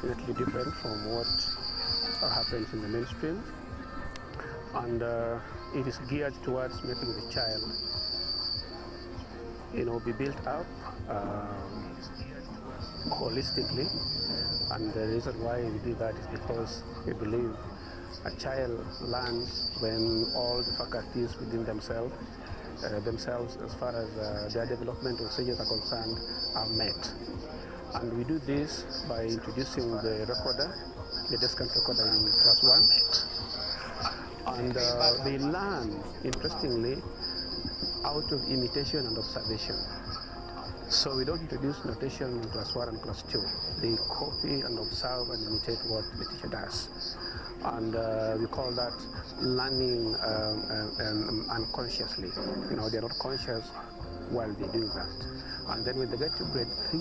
definitely different from what happens in the mainstream, and it is geared towards making the child, be built up holistically. And the reason why we do that is because we believe a child learns when all the faculties within themselves as far as their developmental stages are concerned, are met. And we do this by introducing the recorder, the descant recorder in class 1. And they learn, interestingly, out of imitation and observation. So we don't introduce notation in class 1 and class 2. They copy and observe and imitate what the teacher does. And we call that learning unconsciously. They're not conscious while they do that. And then when they get to grade 3,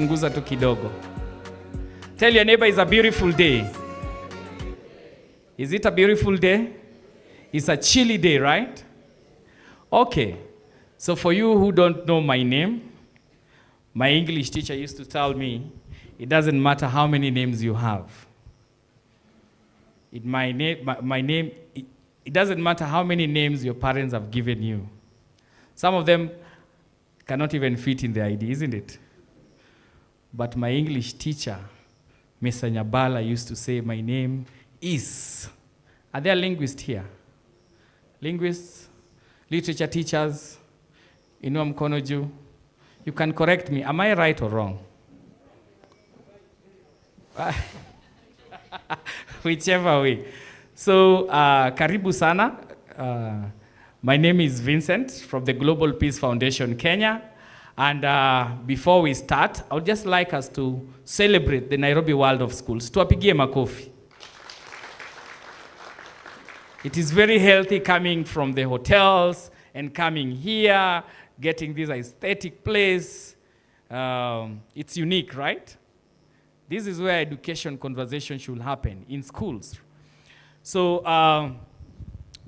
Nguza tu kidogo. Tell your neighbor it's a beautiful day. Is it a beautiful day? It's a chilly day, right? Okay. So for you who don't know my name, my English teacher used to tell me, it doesn't matter how many names you have. It doesn't matter how many names your parents have given you. Some of them cannot even fit in the ID, isn't it? But my English teacher, Mr. Nyabala, used to say, my name is. Are there linguists here? Linguists, literature teachers, Inua mkono juu. You can correct me. Am I right or wrong? Whichever way. So, karibu sana. My name is Vincent from the Global Peace Foundation, Kenya. And before we start, I would just like us to celebrate the Nairobi World of Schools. Tuwapigie makofi. It is very healthy coming from the hotels and coming here, getting this aesthetic place. It's unique, right? This is where education conversation should happen, in schools. So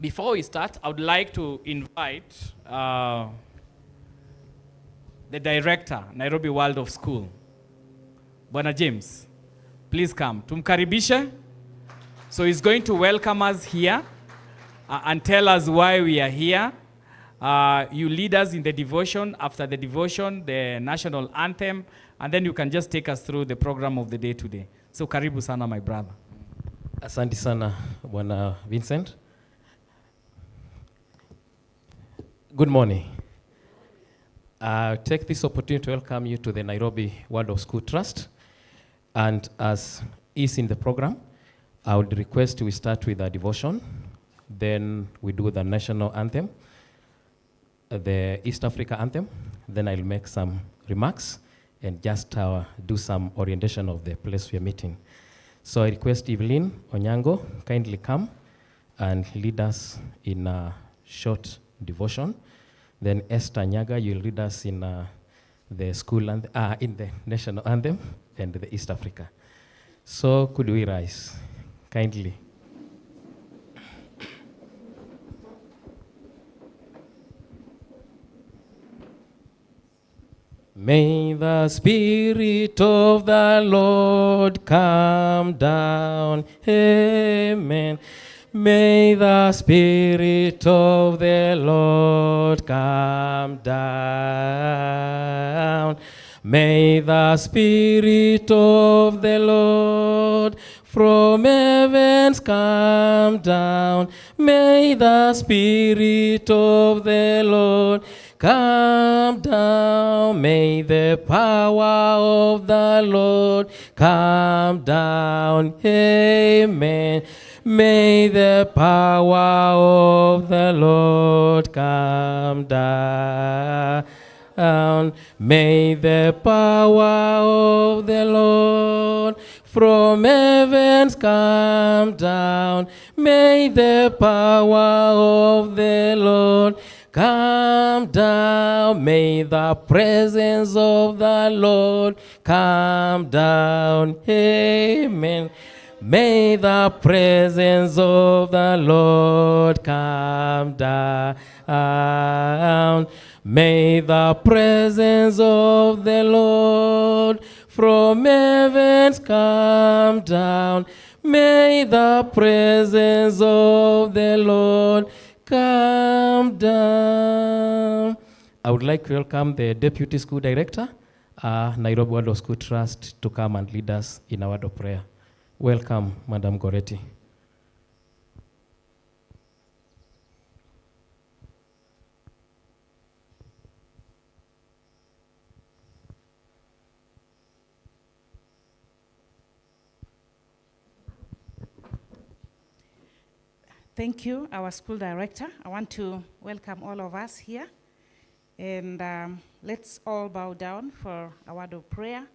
before we start, I would like to invite the director, Nairobi World of School, Bwana James. Please come. Tumkaribishe. So he's going to welcome us here and tell us why we are here. You lead us in the devotion. After the devotion, the national anthem, and then you can just take us through the program of the day today. So karibu sana, my brother. Asante sana, Bwana Vincent. Good morning. I take this opportunity to welcome you to the Nairobi World of School Trust. And as is in the program, I would request we start with a devotion. Then we do the national anthem, the East Africa anthem. Then I'll make some remarks and just do some orientation of the place we are meeting. So I request Evelyn Onyango kindly come and lead us in a short devotion. Then Esther Nyaga, you'll lead us in the school and in the national anthem and the East Africa. So could we rise kindly? May the Spirit of the Lord come down. Amen. May the Spirit of the Lord come down. May the Spirit of the Lord from heavens come down. May the Spirit of the Lord come down. May the power of the Lord come down. Amen. May the power of the Lord come down. May the power of the Lord from heavens come down. May the power of the Lord come down. May the presence of the Lord come down. Amen. May the presence of the Lord come down. May the presence of the Lord from heavens come down. May the presence of the Lord come down. I would like to welcome the Deputy School Director, Nairobi World of School Trust, to come and lead us in a word of prayer. Welcome, Madam Goretti. Thank you, our school director. I want to welcome all of us here. And let's all bow down for a word of prayer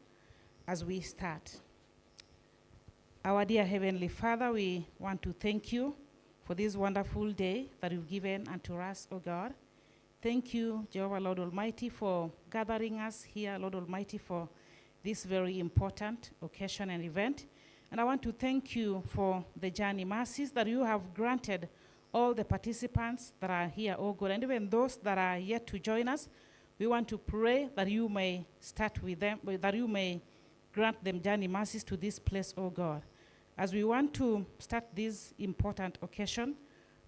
as we start. Our dear Heavenly Father, we want to thank you for this wonderful day that you've given unto us, O God. Thank you, Jehovah Lord Almighty, for gathering us here, Lord Almighty, for this very important occasion and event. And I want to thank you for the journey mercies that you have granted all the participants that are here, oh God, and even those that are yet to join us. We want to pray that you may start with them, that you may grant them journey mercies to this place, oh God. As we want to start this important occasion,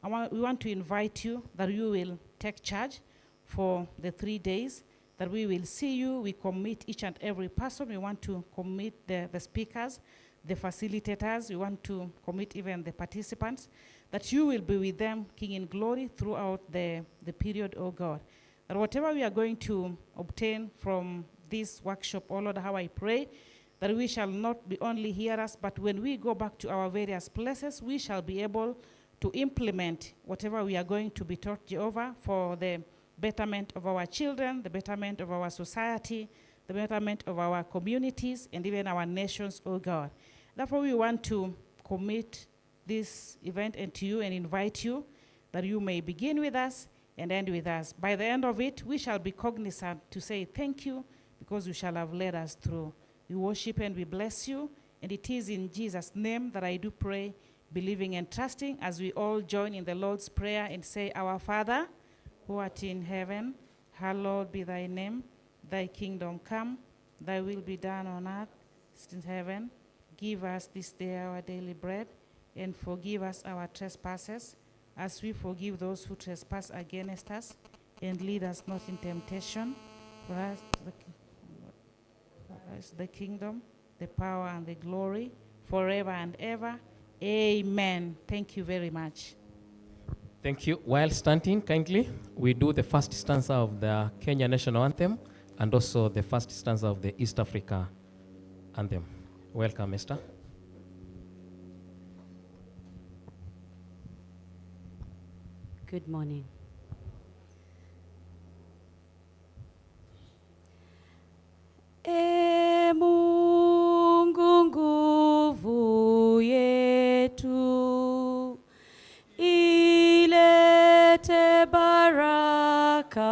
we want to invite you that you will take charge for the 3 days, that we will see you. We commit each and every person. We want to commit the speakers, the facilitators. We want to commit even the participants, that you will be with them, King in glory, throughout the period, oh God. That whatever we are going to obtain from this workshop, oh Lord, how I pray, that we shall not be only hearers, but when we go back to our various places, we shall be able to implement whatever we are going to be taught, Jehovah, for the betterment of our children, the betterment of our society, the betterment of our communities, and even our nations, oh God. Therefore, we want to commit this event into you and invite you that you may begin with us and end with us. By the end of it, we shall be cognizant to say thank you because you shall have led us through. We worship and we bless you, and it is in Jesus' name that I do pray, believing and trusting, as we all join in the Lord's Prayer and say, Our Father, who art in heaven, hallowed be thy name. Thy kingdom come, thy will be done on earth as in heaven. Give us this day our daily bread, and forgive us our trespasses, as we forgive those who trespass against us. And lead us not in temptation, for us the kingdom, the power, and the glory, forever and ever. Amen. Thank you very much. Thank you. While standing, kindly, we do the first stanza of the Kenya National Anthem and also the first stanza of the East Africa Anthem. Welcome, Esther. Good morning. E Mungu nguvu yetu, ilete baraka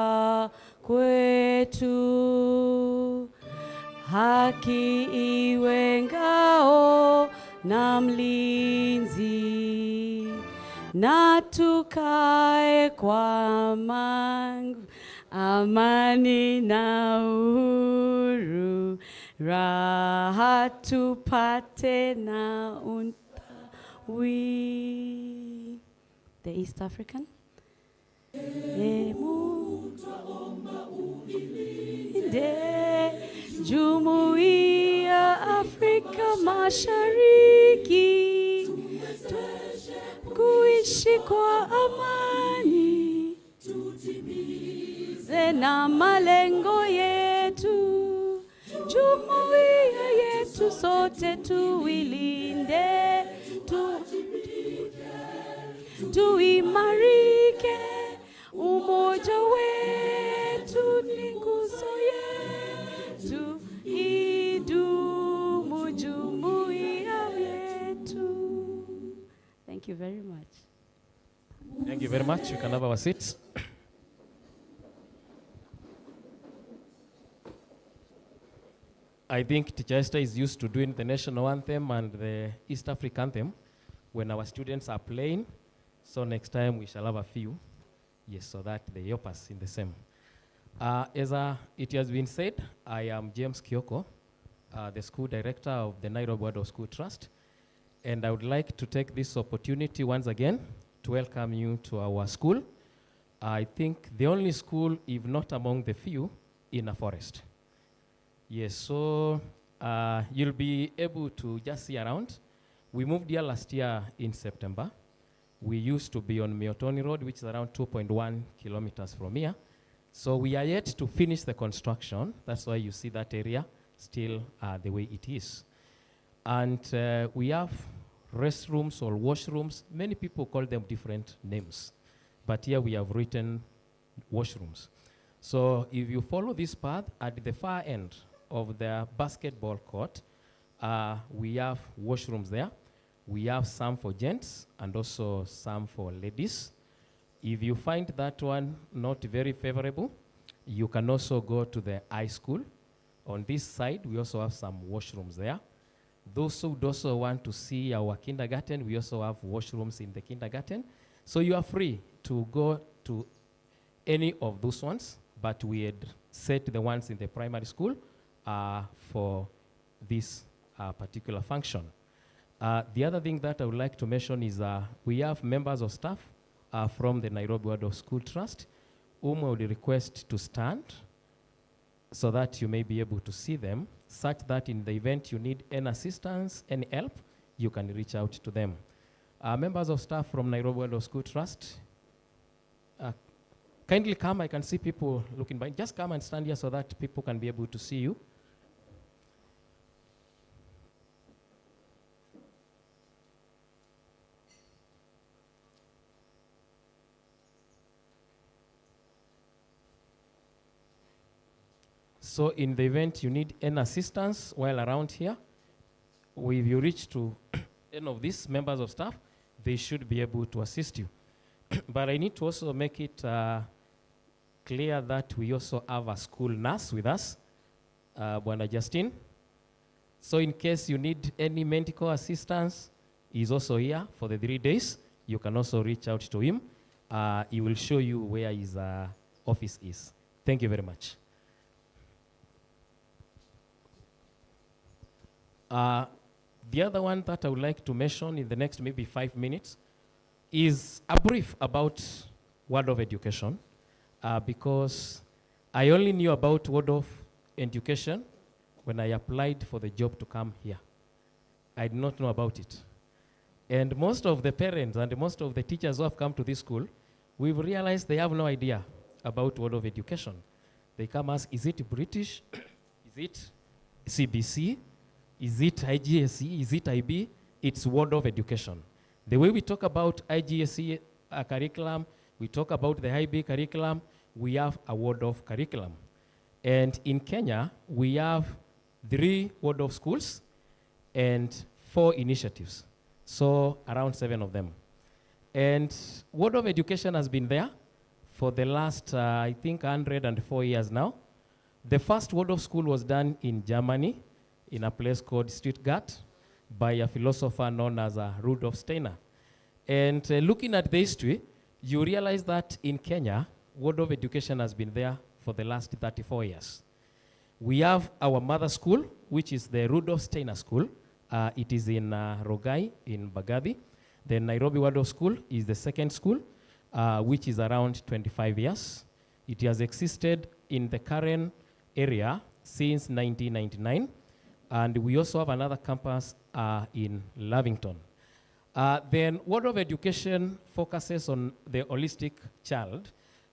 kwetu, haki iwe ngao na mlinzi, na tukae kwa amani na uhuru, raha tupate na untawi. The East African. Ulinde Jumuiya Afrika Mashariki, kuishi kwa amani, tutimize na malengo yetu. Jumuiya yetu sote tuilinde, tuimarike. Umoja wetu ni nguzo yetu, idumu jumuiya yetu. Thank you very much. Thank you very much. We can have our seats. I think Teacher Esther is used to doing the national anthem and the East African anthem when our students are playing. So next time we shall have a few. Yes, so that they help us in the same. As it has been said, I am James Kioko, the school director of the Nairobi Ward of School Trust. And I would like to take this opportunity once again to welcome you to our school. I think the only school, if not among the few, in a forest. Yes, so you'll be able to just see around. We moved here last year in September. We used to be on Miotoni Road, which is around 2.1 kilometers from here. So we are yet to finish the construction. That's why you see that area still the way it is. And we have restrooms or washrooms. Many people call them different names. But here we have written washrooms. So if you follow this path, at the far end of the basketball court, we have washrooms there. We have some for gents and also some for ladies. If you find that one not very favorable, you can also go to the high school. On this side, we also have some washrooms there. Those who also want to see our kindergarten, we also have washrooms in the kindergarten. So you are free to go to any of those ones, but we had set the ones in the primary school for this particular function. The other thing that I would like to mention is we have members of staff from the Nairobi Ward of School Trust, whom I would request to stand so that you may be able to see them, such that in the event you need any assistance, any help, you can reach out to them. Members of staff from Nairobi Ward of School Trust, kindly come. I can see people looking by. Just come and stand here so that people can be able to see you. So in the event you need any assistance while around here, if you reach to any of these members of staff, they should be able to assist you. But I need to also make it clear that we also have a school nurse with us, Bwana Justin. So in case you need any medical assistance, he's also here for the 3 days. You can also reach out to him. He will show you where his office is. Thank you very much. The other one that I would like to mention in the next maybe 5 minutes is a brief about Word of Education, because I only knew about Word of Education when I applied for the job to come here. I did not know about it. And most of the parents and most of the teachers who have come to this school, we've realized they have no idea about Word of Education. They come ask, is it British? Is it CBC? Is it IGSE? Is it IB? It's Word of Education. The way we talk about IGSE curriculum, we talk about the IB curriculum, we have a Word of curriculum. And in Kenya, we have 3 Word of schools and 4 initiatives. So around 7 of them. And Word of Education has been there for the last, I think, 104 years now. The first Word of school was done in Germany, in a place called Stuttgart, by a philosopher known as Rudolf Steiner. And looking at the history, you realize that in Kenya, Word of Education has been there for the last 34 years. We have our mother school, which is the Rudolf Steiner School. It is in Rogai, in Bagathi. The Nairobi Word of School is the second school, which is around 25 years. It has existed in the current area since 1999. And we also have another campus in Lavington. Then Word of Education focuses on the holistic child,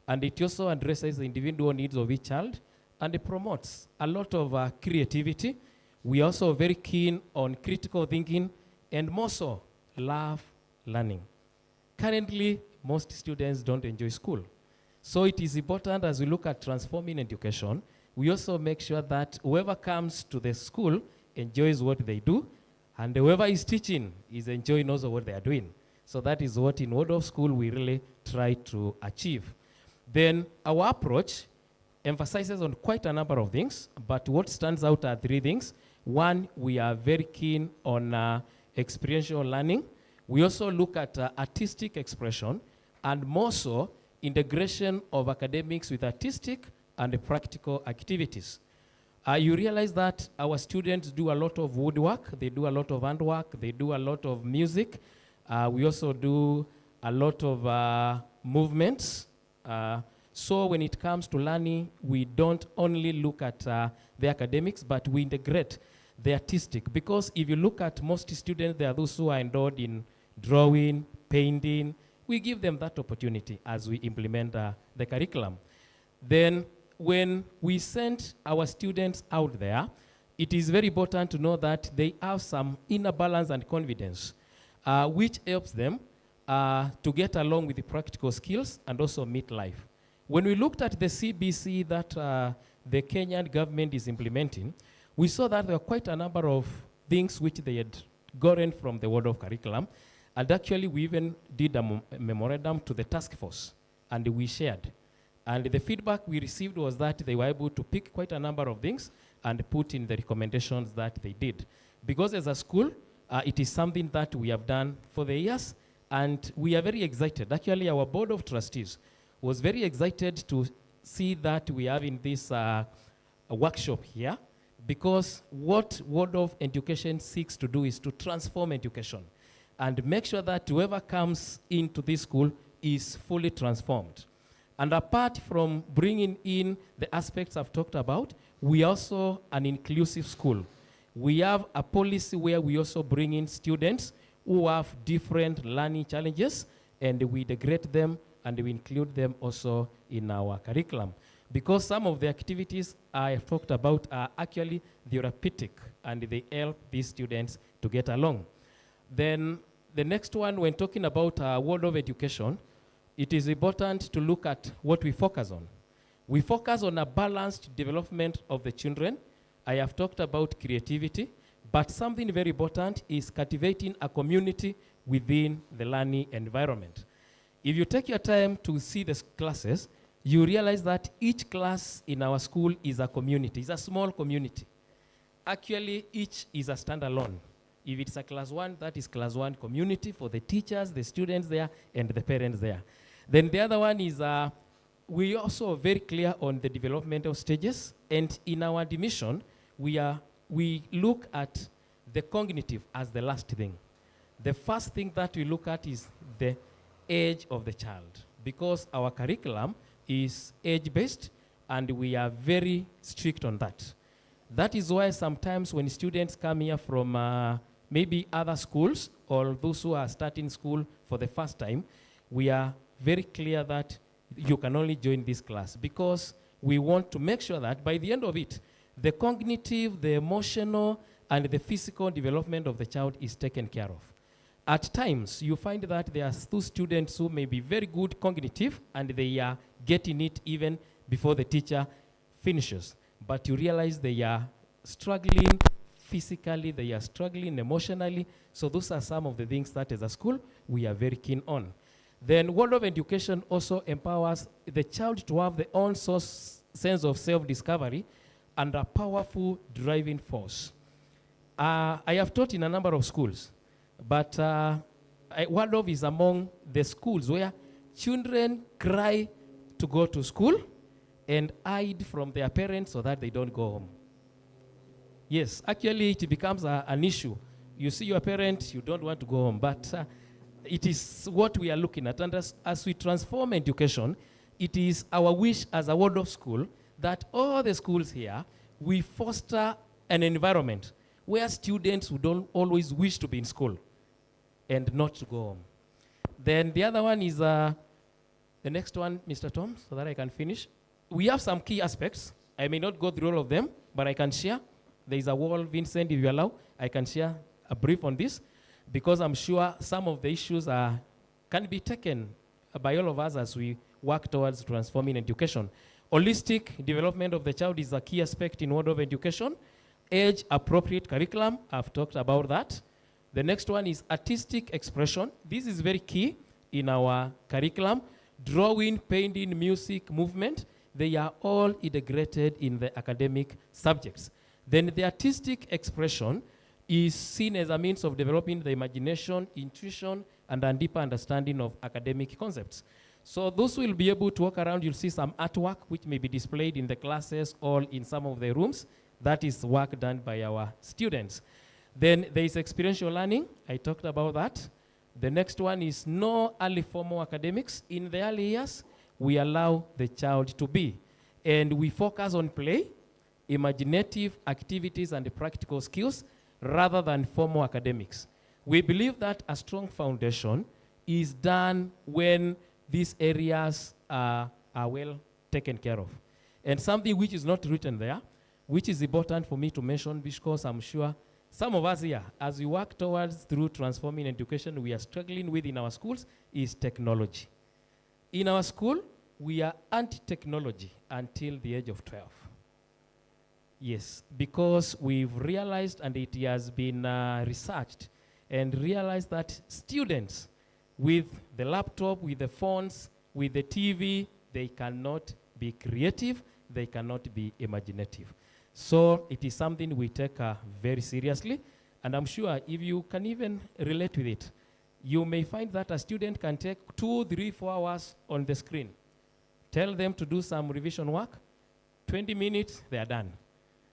and it also addresses the individual needs of each child, and it promotes a lot of creativity. We are also very keen on critical thinking, and more so, love learning. Currently, most students don't enjoy school. So it is important as we look at transforming education, we also make sure that whoever comes to the school enjoys what they do, and whoever is teaching is enjoying also what they are doing. So that is what in Word of School we really try to achieve. Then our approach emphasizes on quite a number of things, but what stands out are 3 things. One, we are very keen on experiential learning. We also look at artistic expression, and more so, integration of academics with artistic and practical activities. You realize that our students do a lot of woodwork, they do a lot of handwork, they do a lot of music. We also do a lot of movements. So when it comes to learning, we don't only look at the academics, but we integrate the artistic. Because if you look at most students, there are those who are endowed in drawing, painting. We give them that opportunity as we implement the curriculum. Then when we send our students out there, it is very important to know that they have some inner balance and confidence, which helps them to get along with the practical skills and also meet life. When we looked at the CBC that the Kenyan government is implementing, we saw that there were quite a number of things which they had gotten from the Word of Curriculum. And actually, we even did a memorandum to the task force, and we shared. And the feedback we received was that they were able to pick quite a number of things and put in the recommendations that they did. Because as a school, it is something that we have done for the years, and we are very excited. Actually, our Board of Trustees was very excited to see that we have in this workshop here, because what Word of Education seeks to do is to transform education and make sure that whoever comes into this school is fully transformed. And apart from bringing in the aspects I've talked about, we are also an inclusive school. We have a policy where we also bring in students who have different learning challenges, and we integrate them and we include them also in our curriculum. Because some of the activities I have talked about are actually therapeutic, and they help these students to get along. Then the next one, when talking about Word of Education, it is important to look at what we focus on. We focus on a balanced development of the children. I have talked about creativity, but something very important is cultivating a community within the learning environment. If you take your time to see the classes, you realize that each class in our school is a community, it's a small community. Actually, each is a standalone. If it's a class 1, that is class 1 community for the teachers, the students there, and the parents there. Then the other one is, we also are very clear on the developmental stages, and in our admission, we look at the cognitive as the last thing. The first thing that we look at is the age of the child, because our curriculum is age-based, and we are very strict on that. That is why sometimes when students come here from maybe other schools or those who are starting school for the first time, we are very clear that you can only join this class, because we want to make sure that by the end of it, the cognitive, the emotional, and the physical development of the child is taken care of. At times, you find that there are two students who may be very good cognitive, and they are getting it even before the teacher finishes. But you realize they are struggling physically, they are struggling emotionally. So those are some of the things that as a school, we are very keen on. Then World of Education also empowers the child to have their own sense of self-discovery and a powerful driving force. I have taught in a number of schools, but Waldorf is among the schools where children cry to go to school and hide from their parents so that they don't go home. Yes, actually it becomes an issue. You see your parent, you don't want to go home, but it is what we are looking at. And as we transform education, it is our wish as a Waldorf school that all the schools here, we foster an environment where students would always wish to be in school and not to go home. Then the other one is, the next one, Mr. Tom, so that I can finish. We have some key aspects. I may not go through all of them, but I can share. There is a wall, Vincent, if you allow, I can share a brief on this, because I'm sure some of the issues can be taken by all of us as we work towards transforming education. Holistic development of the child is a key aspect in World of Education. Age-appropriate curriculum, I've talked about that. The next one is artistic expression. This is very key in our curriculum. Drawing, painting, music, movement, they are all integrated in the academic subjects. Then the artistic expression is seen as a means of developing the imagination, intuition, and a deeper understanding of academic concepts. So those will be able to walk around. You'll see some artwork which may be displayed in the classes or in some of the rooms. That is work done by our students. Then there is experiential learning. I talked about that. The next one is no early formal academics. In the early years, we allow the child to be. And we focus on play, imaginative activities, and the practical skills rather than formal academics. We believe that a strong foundation is done when these areas are well taken care of. And something which is not written there, which is important for me to mention, because I'm sure some of us here, as we work towards through transforming education, we are struggling with in our schools, is technology. In our school, we are anti-technology until the age of 12. Yes, because we've realized, and it has been researched, and realized that students with the laptop, with the phones, with the TV, they cannot be creative, they cannot be imaginative. So it is something we take very seriously, and I'm sure if you can even relate with it, you may find that a student can take 2, 3, 4 hours on the screen. Tell them to do some revision work, 20 minutes, they are done.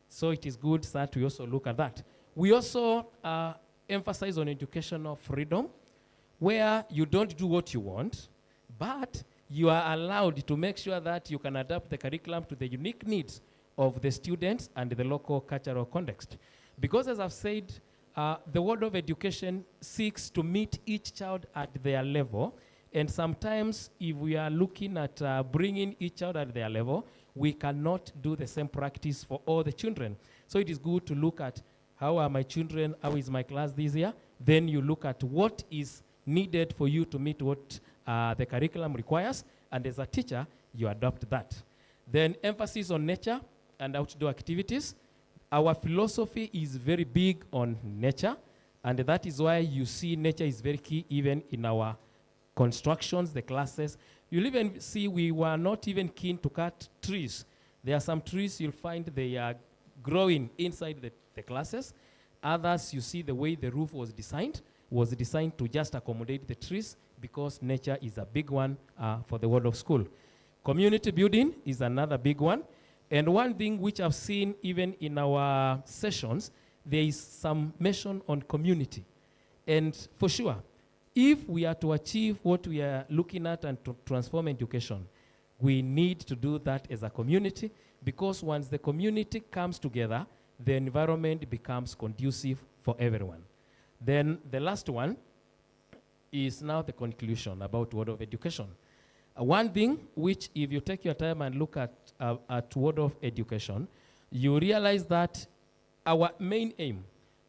So it is good that we also look at that. We also emphasize on educational freedom, where you don't do what you want, but you are allowed to make sure that you can adapt the curriculum to the unique needs of the students and the local cultural context. Because as I've said, the World of Education seeks to meet each child at their level, and sometimes if we are looking at bringing each child at their level, we cannot do the same practice for all the children. So it is good to look at how are my children, how is my class this year, then you look at what is needed for you to meet what the curriculum requires, and as a teacher, you adopt that. Then emphasis on nature and outdoor activities. Our philosophy is very big on nature, and that is why you see nature is very key even in our constructions, the classes. You'll even see we were not even keen to cut trees. There are some trees you'll find they are growing inside the classes. Others, you see the way the roof was designed to just accommodate the trees because nature is a big one for the world of school. Community building is another big one. And one thing which I've seen even in our sessions, there is some mention on community. And for sure, if we are to achieve what we are looking at and to transform education, we need to do that as a community, because once the community comes together, the environment becomes conducive for everyone. Then the last one is now the conclusion about Word of Education. One thing which, if you take your time and look at Word of Education, you realize that our main aim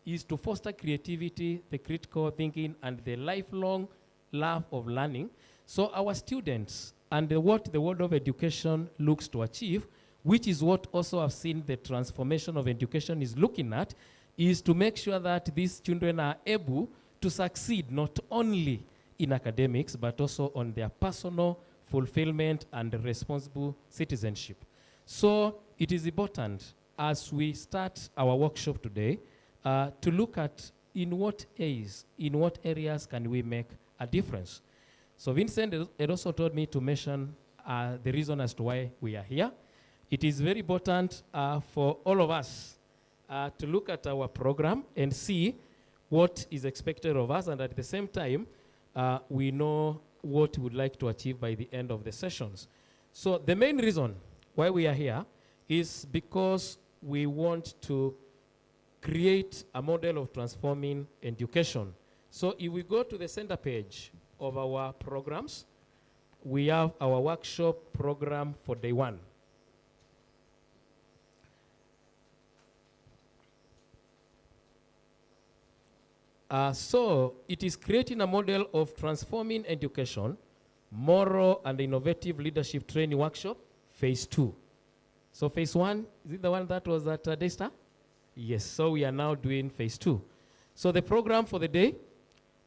is to foster creativity, the critical thinking, and the lifelong love of learning. So our students and what the Word of Education looks to achieve, which is what also I've seen the transformation of education is looking at, is to make sure that these children are able to succeed not only in academics, but also on their personal fulfillment and responsible citizenship. So it is important as we start our workshop today to look at in what areas can we make a difference. So Vincent had also told me to mention the reason as to why we are here. It is very important for all of us to look at our program and see what is expected of us, and at the same time, we know what we would like to achieve by the end of the sessions. So the main reason why we are here is because we want to create a model of transforming education. So if we go to the center page of our programs, we have our workshop program for day one. So it is creating a model of transforming education, moral and innovative leadership training workshop, phase 2. So phase 1, is it the one that was at Daystar? Yes, so we are now doing phase 2. So the program for the day,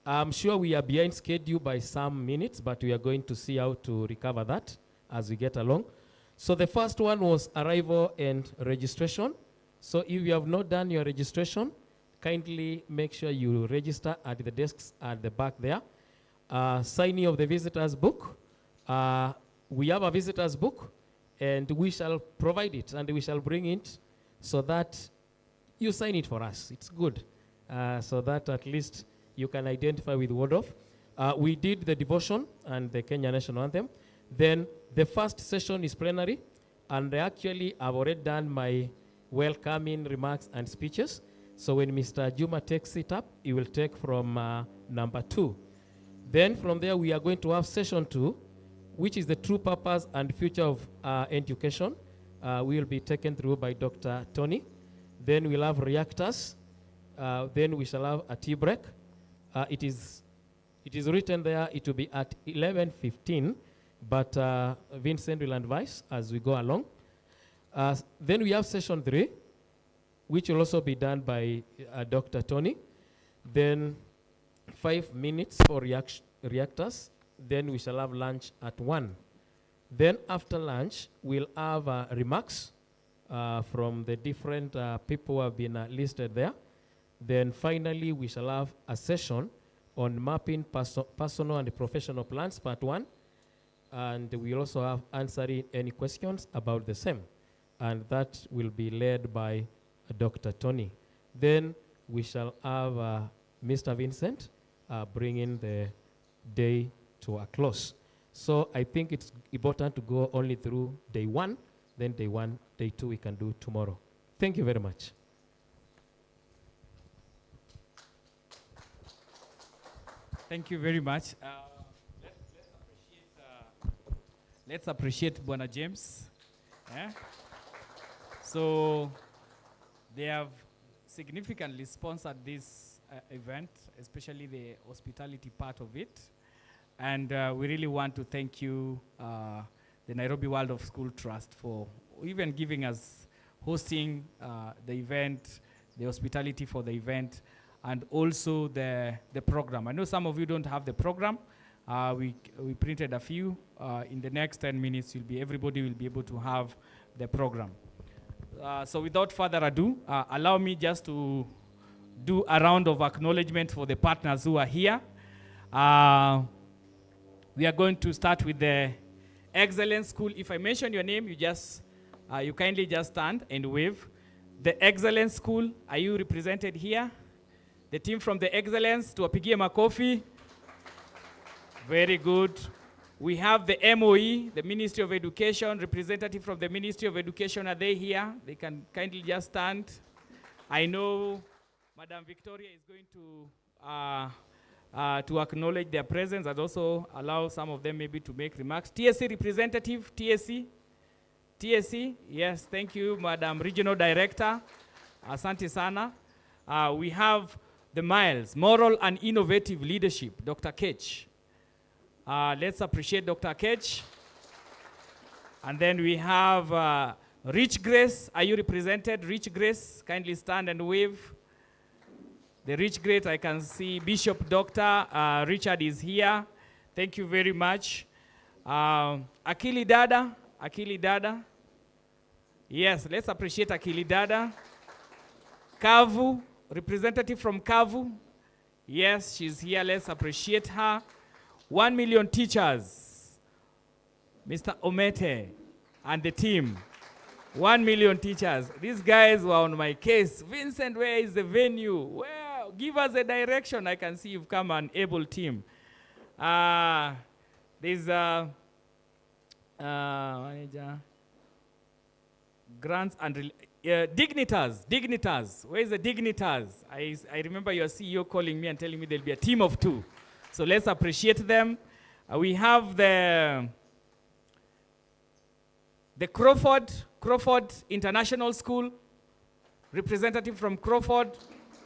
I'm sure we are behind schedule by some minutes, but we are going to see how to recover that as we get along. So the first one was arrival and registration. So if you have not done your registration, kindly make sure you register at the desks at the back there. Signing of the visitor's book. We have a visitor's book, and we shall provide it, and we shall bring it so that you sign it for us. It's good, so that at least you can identify with Word of. We did the devotion and the Kenya National Anthem. Then the first session is plenary, and actually I've already done my welcoming remarks and speeches. So when Mr. Juma takes it up, he will take from number 2. Then from there, we are going to have session 2, which is the true purpose and future of education. Will be taken through by Dr. Tony. Then we'll have reactors. Then we shall have a tea break. It is written there, it will be at 11:15, but Vincent will advise as we go along. Then we have session 3, which will also be done by Dr. Tony. Then 5 minutes for reactors. Then we shall have lunch at 1. Then after lunch, we'll have remarks from the different people who have been listed there. Then finally, we shall have a session on mapping personal and professional plans, part 1. And we'll also have answering any questions about the same. And that will be led by Dr. Tony. Then we shall have Mr. Vincent bringing the day to a close. So I think it's important to go only through day 1, then day 1, day 2 we can do tomorrow. Thank you very much. Thank you very much. Let's appreciate Bwana James. Yeah? So they have significantly sponsored this event, especially the hospitality part of it. And we really want to thank you the Nairobi World of School Trust for even giving us, hosting the event, the hospitality for the event, and also the program. I know some of you don't have the program. We printed a few. In the next 10 minutes, everybody will be able to have the program. So without further ado, allow me just to do a round of acknowledgement for the partners who are here. We are going to start with the Excellence School. If I mention your name, you kindly just stand and wave. The Excellence School, are you represented here? The team from the Excellence, tuwapigie makofi. Very good. We have the MOE, the Ministry of Education, representative from the Ministry of Education. Are they here? They can kindly just stand. I know Madam Victoria is going to acknowledge their presence and also allow some of them maybe to make remarks. TSC representative, TSC? TSC, yes, thank you, Madam Regional Director. Asante sana. We have the Miles, Moral and Innovative Leadership, Dr. Ketch. Let's appreciate Dr. Ketch. And then we have Rich Grace. Are you represented? Rich Grace, kindly stand and wave. The Rich Grace, I can see Bishop Dr. Richard is here. Thank you very much. Akili Dada. Akili Dada. Yes, let's appreciate Akili Dada. Kavu, representative from Kavu. Yes, she's here. Let's appreciate her. 1 million teachers. Mr. Omete and the team. 1 million teachers. These guys were on my case. Vincent, where is the venue? Well, give us a direction. I can see you've come an able team. There's manager, grants and Dignitas. Where is the Dignitas? I remember your CEO calling me and telling me there'll be a team of 2. So let's appreciate them. We have the Crawford International School, representative from Crawford.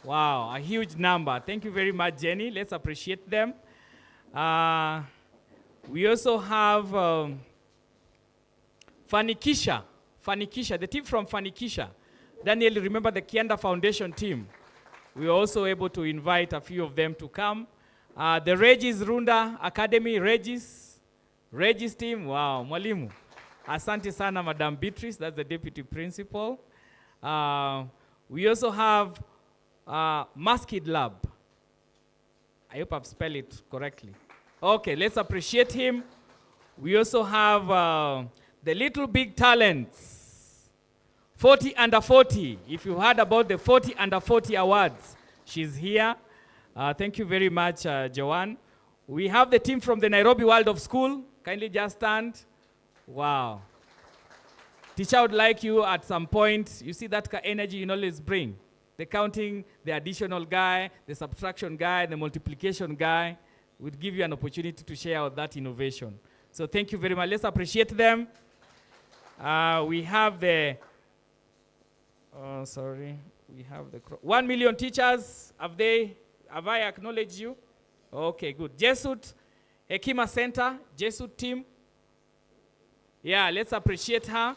Wow, a huge number. Thank you very much, Jenny. Let's appreciate them. We also have Fanikisha, the team from Fanikisha. Daniel, remember the Kianda Foundation team. We were also able to invite a few of them to come. The Regis Runda Academy, Regis team, wow, Mwalimu. Asante sana, Madam Beatrice, that's the deputy principal. We also have Maskid Lab. I hope I've spelled it correctly. Okay, let's appreciate him. We also have the Little Big Talents, 40 under 40. If you heard about the 40 under 40 awards, she's here. Thank you very much, Joanne. We have the team from the Nairobi World of School. Kindly just stand. Wow. Teacher, I would like you at some point, you see that energy you always bring. The counting, the additional guy, the subtraction guy, the multiplication guy, would give you an opportunity to share that innovation. So thank you very much. Let's appreciate them. We have the, we have the 1 million teachers. Have I acknowledged you? Okay, good. Jesut, Hekima Center, Jesut team. Yeah, let's appreciate her.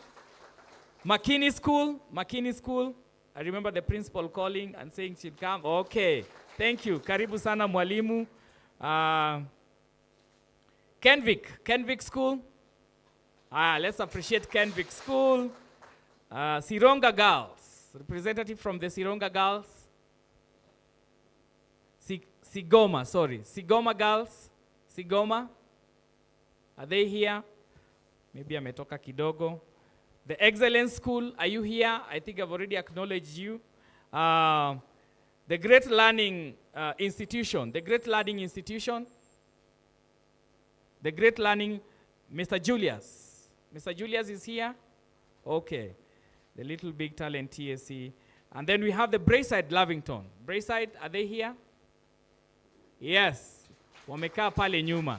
Makini School. I remember the principal calling and saying she'll come. Okay, thank you. Karibu sana mwalimu. Kenvic School. Let's appreciate Kenvic School. Sironga Girls, representative from the Sironga Girls. Sigoma Girls. Sigoma. Are they here? Maybe ametoka kidogo. The Excellence School, are you here? I think I've already acknowledged you. The Great Learning Institution. The Great Learning, Mr. Julius. Mr. Julius is here? Okay. The Little Big Talent TSC. And then we have the Brayside Lavington. Brayside, are they here? Yes. Wamekaa pale nyuma.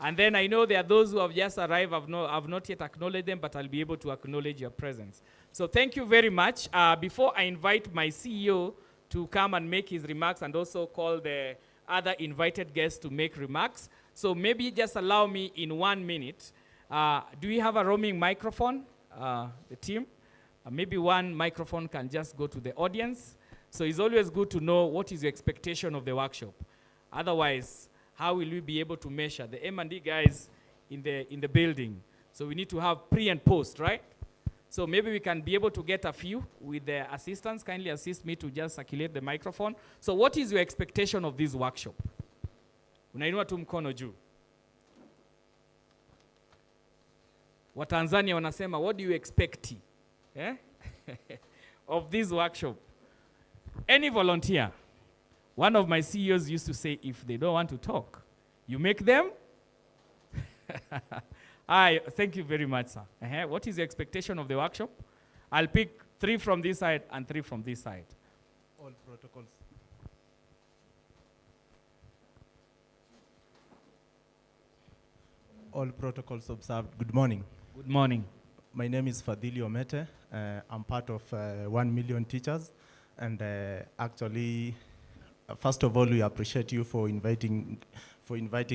And then I know there are those who have just arrived. I've not yet acknowledged them, but I'll be able to acknowledge your presence. So thank you very much. Before I invite my CEO to come and make his remarks and also call the other invited guests to make remarks, so maybe just allow me in 1 minute Do we have a roaming microphone, the team? Maybe one microphone can just go to the audience. So it's always good to know what is your expectation of the workshop. Otherwise, how will we be able to measure the M&D guys in the building? So we need to have pre and post, right? So maybe we can be able to get a few with the assistants. Kindly assist me to just circulate the microphone. So what is your expectation of this workshop? Unainua tu mkono juu. Watanzania wanasema, what do you expect of this workshop? Any volunteer? One of my CEOs used to say, if they don't want to talk, you make them. Thank you very much, sir. What is the expectation of the workshop? I'll pick 3 from this side and 3 from this side. All protocols. All protocols observed. Good morning. Good morning. My name is Fadhili Omete. I'm part of 1 Million Teachers. And actually, first of all, we appreciate you for inviting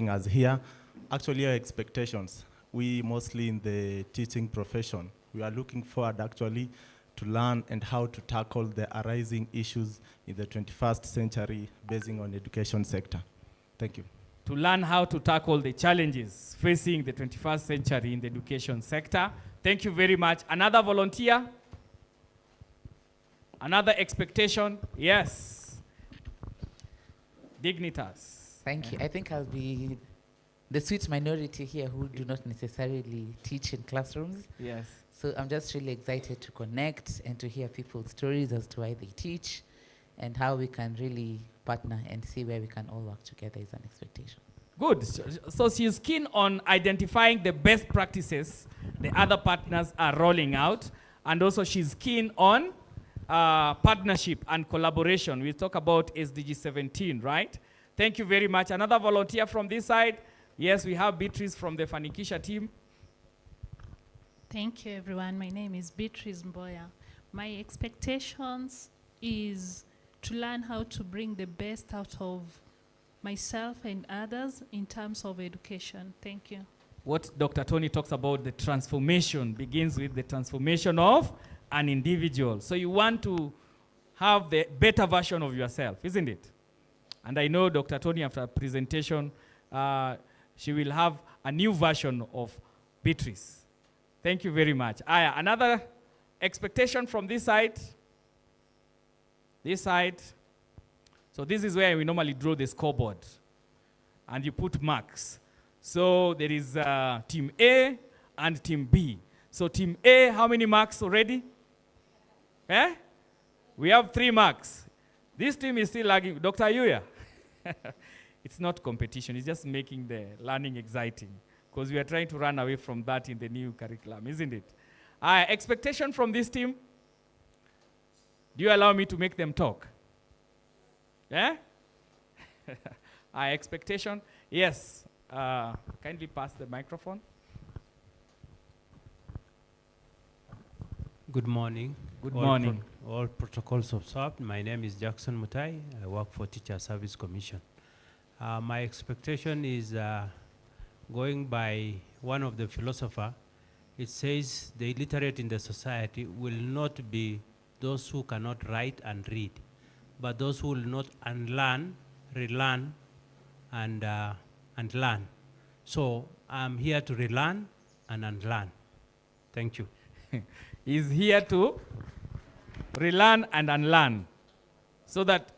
us here. Actually, our expectations, we mostly in the teaching profession, we are looking forward actually to learn and how to tackle the arising issues in the 21st century basing on education sector. Thank you. To learn how to tackle the challenges facing the 21st century in the education sector. Thank you very much. Another volunteer? Another expectation? Yes. Dignitas. Thank you. I think I'll be the sweet minority here who do not necessarily teach in classrooms. Yes. So I'm just really excited to connect and to hear people's stories as to why they teach and how we can really partner and see where we can all work together is an expectation. Good. So she's keen on identifying the best practices the other partners are rolling out. And also she's keen on partnership and collaboration. We talk about SDG 17, right? Thank you very much. Another volunteer from this side. Yes, we have Beatrice from the Fanikisha team. Thank you, everyone. My name is Beatrice Mboya. My expectations is to learn how to bring the best out of myself and others in terms of education. Thank you. What Dr. Tony talks about, the transformation begins with the transformation of an individual. So you want to have the better version of yourself, isn't it? And I know Dr. Tony, after a presentation, she will have a new version of Beatrice. Thank you very much. Another expectation from this side. This side. So this is where we normally draw the scoreboard. And you put marks. So there is Team A and Team B. So Team A, how many marks already? We have 3 marks. This team is still lagging. Dr. Yuya. It's not competition. It's just making the learning exciting. Because we are trying to run away from that in the new curriculum, isn't it? Expectation from this team? Do you allow me to make them talk? Yeah? Expectation? Yes. Kindly pass the microphone. Good morning. Good morning. All protocols observed. My name is Jackson Mutai. I work for Teacher Service Commission. My expectation is going by one of the philosopher. It says the illiterate in the society will not be those who cannot write and read, but those who will not unlearn, relearn, and learn. So I'm here to relearn and unlearn. Thank you. He's here to relearn and unlearn so that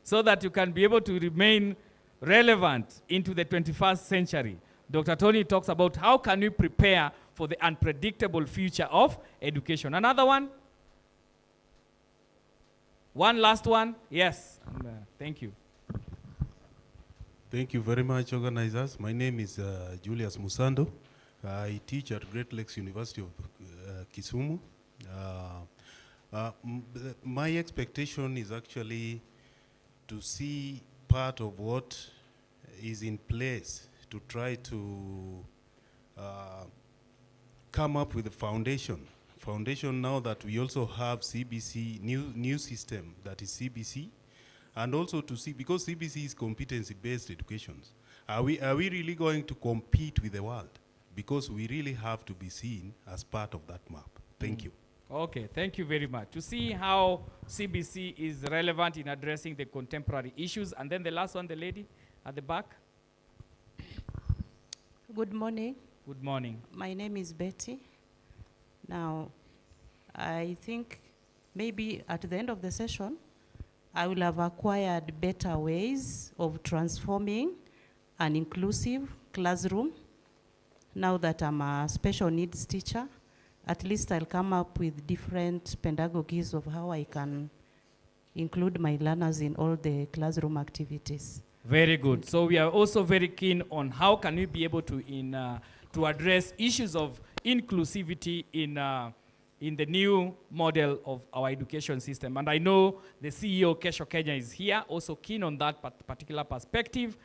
so that you can be able to remain relevant into the 21st century. Dr. Tony talks about how can we prepare for the unpredictable future of education. Another one? One last one? Yes. Thank you. Thank you very much, organizers. My name is Julius Musando. I teach at Great Lakes University of Kisumu. My expectation is actually to see part of what is in place to try to come up with a foundation. Foundation now that we also have CBC, new system that is CBC, and also to see, because CBC is competency-based education, are we really going to compete with the world because we really have to be seen as part of that map. Thank you. Okay, thank you very much. To see how CBC is relevant in addressing the contemporary issues. And then the last one, the lady at the back. Good morning. Good morning. My name is Betty. Now, I think maybe at the end of the session, I will have acquired better ways of transforming an inclusive classroom. Now that I'm a special needs teacher, at least I'll come up with different pedagogies of how I can include my learners in all the classroom activities. Very good. So we are also very keen on how can we be able to to address issues of inclusivity in the new model of our education system. And I know the CEO, Kesho Kenya, is here, also keen on that particular perspective.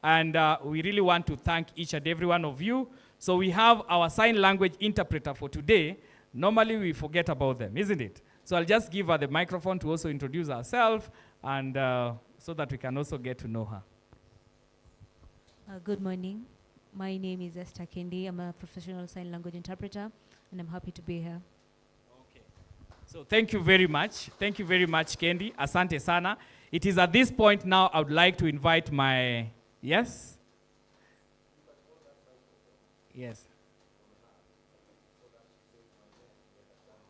And we really want to thank each and every one of you. So we have our sign language interpreter for today. Normally we forget about them, isn't it? So I'll just give her the microphone to also introduce herself, and so that we can also get to know her. Good morning. My name is Esther Kendi. I'm a professional sign language interpreter, and I'm happy to be here. Okay. So thank you very much. Thank you very much, Kendi. Asante sana. It is at this point now I would like to invite my, yes? Yes.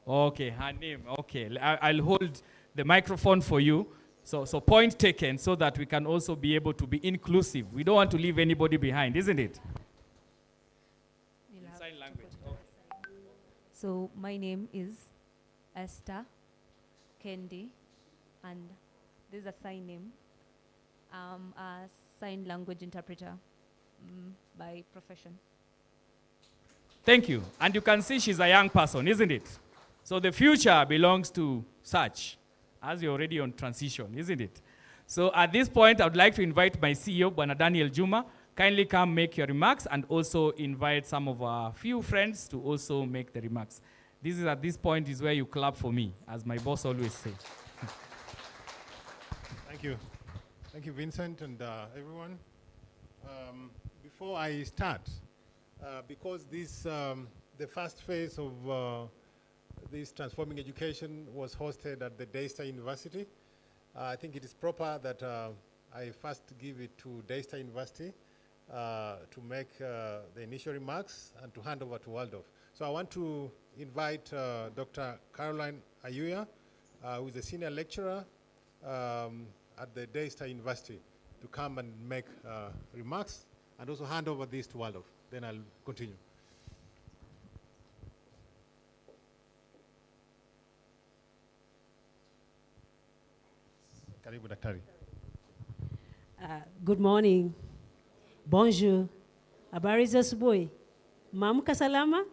Okay, her name. Okay, I'll hold the microphone for you. So point taken, so that we can also be able to be inclusive. We don't want to leave anybody behind, isn't it? Sign language. Okay. So my name is Esther Kendi, and this is a sign name. I'm a sign language interpreter by profession. Thank you. And you can see she's a young person, isn't it? So the future belongs to such, as you're already on transition, isn't it? So at this point, I would like to invite my CEO, Bwana Daniel Juma. Kindly come make your remarks, and also invite some of our few friends to also make the remarks. This is, at this point, is where you clap for me, as my boss always says. Thank you. Thank you, Vincent, and everyone. Before I start, because this, the first phase of this Transforming Education was hosted at the Daystar University, I think it is proper that I first give it to Daystar University to make the initial remarks and to hand over to Waldorf. So I want to invite Dr. Caroline Ayuya, who is a senior lecturer at the Daystar University, to come and make remarks, and also hand over this to Waldorf. Then I'll continue. Karibu Daktari. Good morning. Bonjour. Habari za asubuhi. Maamka salama?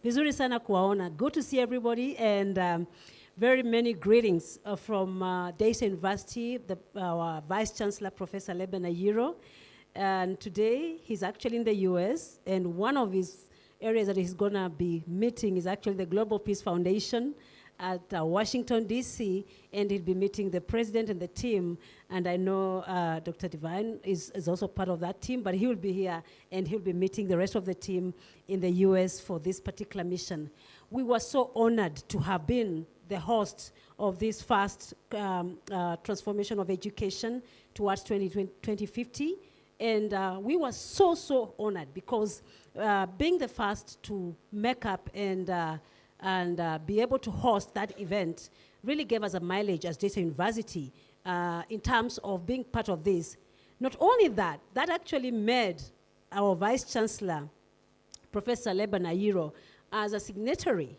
Vizuri sana kuwaona. Good to see everybody, and very many greetings from Daystar University, our Vice Chancellor, Professor Leben Ayiro. And today, he's actually in the US, and one of his areas that he's gonna be meeting is actually the Global Peace Foundation at Washington, D.C., and he'll be meeting the president and the team. And I know Dr. Divine is also part of that team, but he will be here, and he'll be meeting the rest of the team in the US for this particular mission. We were so honored to have been the host of this first transformation of education towards 2050. And we were so honored, because being the first to make up and be able to host that event really gave us a mileage as Daystar University in terms of being part of this. Not only that, that actually made our Vice Chancellor, Professor Leben Ayiro, as a signatory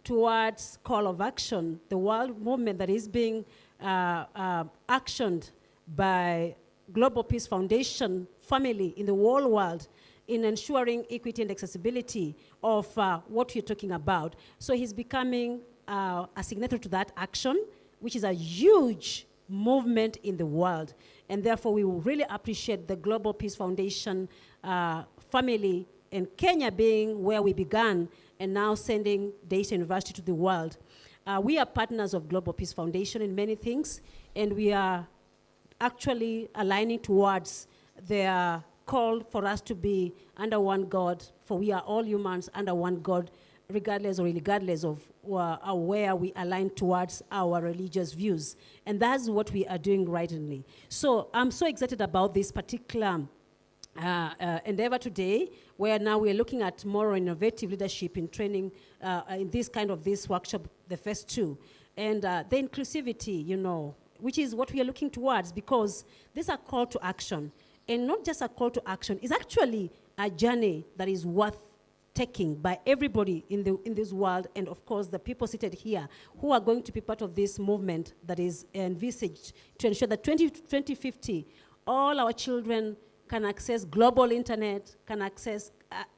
towards Call of Action, the world movement that is being actioned by Global Peace Foundation family in the whole world in ensuring equity and accessibility of what you're talking about. So he's becoming a signatory to that action, which is a huge movement in the world. And therefore, we will really appreciate the Global Peace Foundation family, and Kenya being where we began, and now sending Daystar University to the world. We are partners of Global Peace Foundation in many things, and we are actually aligning towards their call for us to be under one God for we are all humans under one God, regardless or regardless of where we align towards our religious views. And that's what we are doing rightly. So I'm so excited about this particular endeavor today, where now we're looking at more innovative leadership in training in this workshop, the first two. And the inclusivity, you know, which is what we are looking towards, because this is a call to action. And not just a call to action, it's actually a journey that is worth taking by everybody in this world, and of course the people seated here who are going to be part of this movement that is envisaged to ensure that 2050, all our children can access global internet, can access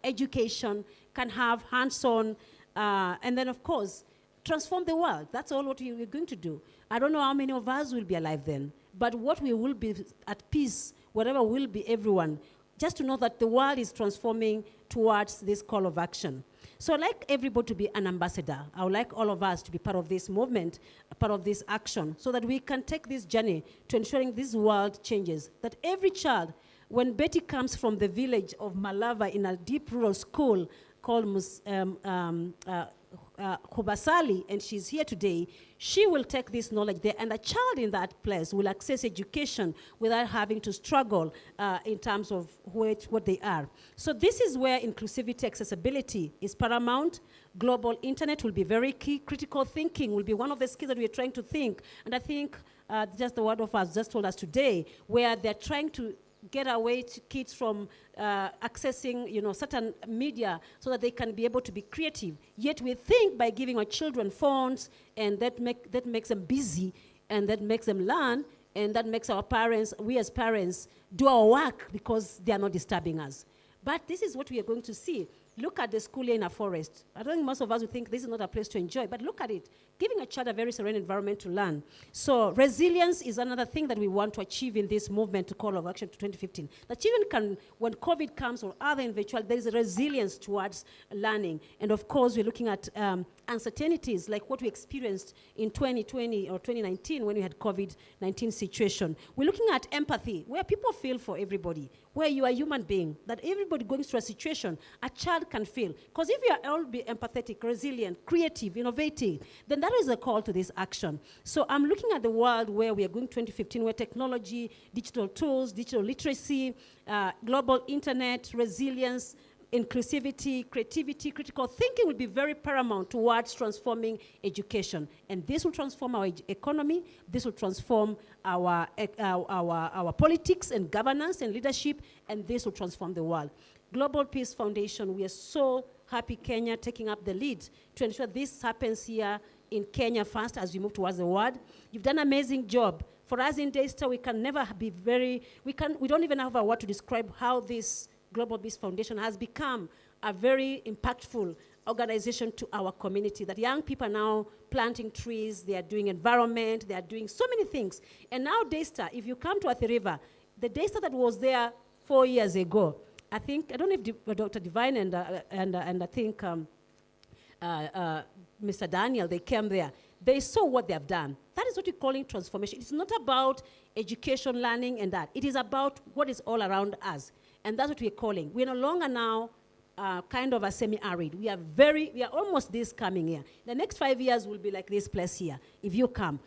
education, can have hands-on, and then of course, transform the world. That's all what we're going to do. I don't know how many of us will be alive then, but what we will be at peace, whatever will be everyone, just to know that the world is transforming towards this call of action. So I'd like everybody to be an ambassador. I would like all of us to be part of this movement, part of this action, so that we can take this journey to ensuring this world changes. That every child, when Betty comes from the village of Malava in a deep rural school called Hubasali, and she's here today, she will take this knowledge there, and a child in that place will access education without having to struggle in terms of what they are. So this is where inclusivity, accessibility is paramount. Global internet will be very key. Critical thinking will be one of the skills that we're trying to think. And I think just the word of us just told us today, where they're trying to get away to kids from accessing, you know, certain media so that they can be able to be creative. Yet we think by giving our children phones, and that makes them busy, and that makes them learn, and that makes our parents, we as parents, do our work because they are not disturbing us. But this is what we are going to see. Look at the school here in a forest. I don't think most of us would think this is not a place to enjoy, but look at it. Giving a child a very serene environment to learn. So resilience is another thing that we want to achieve in this movement to call of action to 2015. The children can, when COVID comes or other eventuality, there is a resilience towards learning. And of course, we're looking at uncertainties like what we experienced in 2020 or 2019 when we had COVID-19 situation. We're looking at empathy, where people feel for everybody, where you are a human being, that everybody going through a situation, a child can feel. Because if you are all be empathetic, resilient, creative, innovative, then that is a call to this action. So I'm looking at the world where we are going 2015, where technology, digital tools, digital literacy, global internet, resilience, inclusivity, creativity, critical thinking will be very paramount towards transforming education. And this will transform our economy, this will transform our politics and governance and leadership, and this will transform the world. Global Peace Foundation, we are so happy Kenya taking up the lead to ensure this happens here in Kenya first as we move towards the world. You've done an amazing job. For us in Daystar, we can never be we don't even have a word to describe how this Global Peace Foundation has become a very impactful organization to our community, that young people are now planting trees, they are doing environment, they are doing so many things. And now Daystar, if you come to Athi River, the Daystar that was there 4 years ago, I don't know if Dr. Divine and I think Mr. Daniel, they came there. They saw what they have done. That is what we're calling transformation. It's not about education, learning, and that. It is about what is all around us. And that's what we're calling. We're no longer now kind of a semi-arid. We are almost this coming here. The next 5 years will be like this place here, if you come.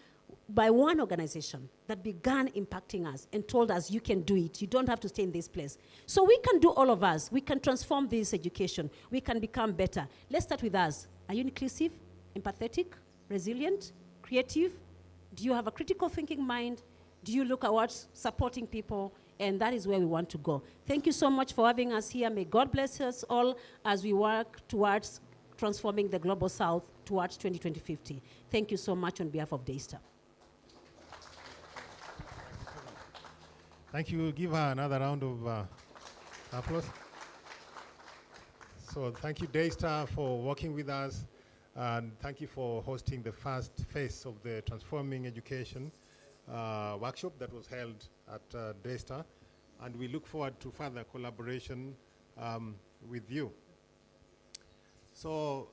By one organization that began impacting us and told us, you can do it. You don't have to stay in this place. So we can do all of us. We can transform this education. We can become better. Let's start with us. Are you inclusive, empathetic, resilient, creative? Do you have a critical thinking mind? Do you look at what's supporting people? And that is where we want to go. Thank you so much for having us here. May God bless us all as we work towards transforming the Global South towards 2050. Thank you so much on behalf of Daystar. Thank you. Give her another round of applause. So thank you, Daystar, for working with us. And thank you for hosting the first phase of the Transforming Education workshop that was held at Daystar. And we look forward to further collaboration with you. So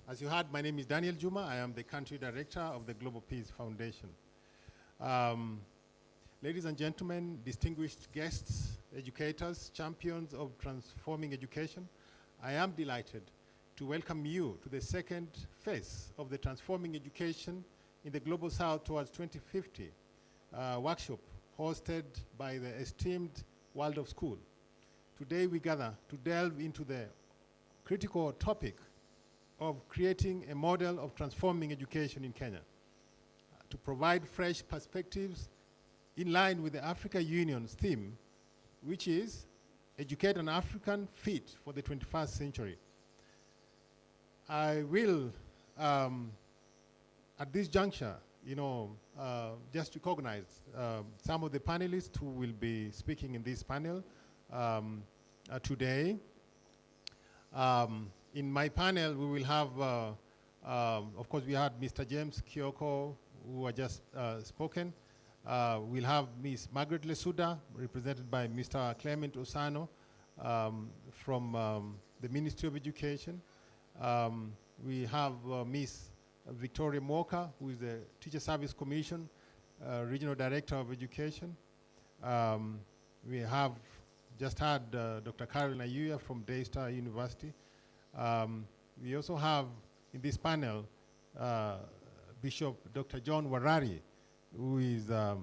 as you heard, my name is Daniel Juma. I am the country director of the Global Peace Foundation. Ladies and gentlemen, distinguished guests, educators, champions of transforming education, I am delighted to welcome you to the second phase of the Transforming Education in the Global South towards 2050 workshop hosted by the esteemed World of School. Today we gather to delve into the critical topic of creating a model of transforming education in Kenya, to provide fresh perspectives in line with the Africa Union's theme, which is Educate an African Fit for the 21st Century. I will, at this juncture, just recognize some of the panelists who will be speaking in this panel today. In my panel, we will have, of course, we had Mr. James Kioko, who had just spoken. We'll have Ms. Margaret Lesuda, represented by Mr. Clement Osano from the Ministry of Education. We have Ms. Victoria Moka, who is the Teacher Service Commission, Regional Director of Education. We have just had Dr. Carolyn Ayuya from Daystar University. We also have in this panel Bishop Dr. John Warari, who is a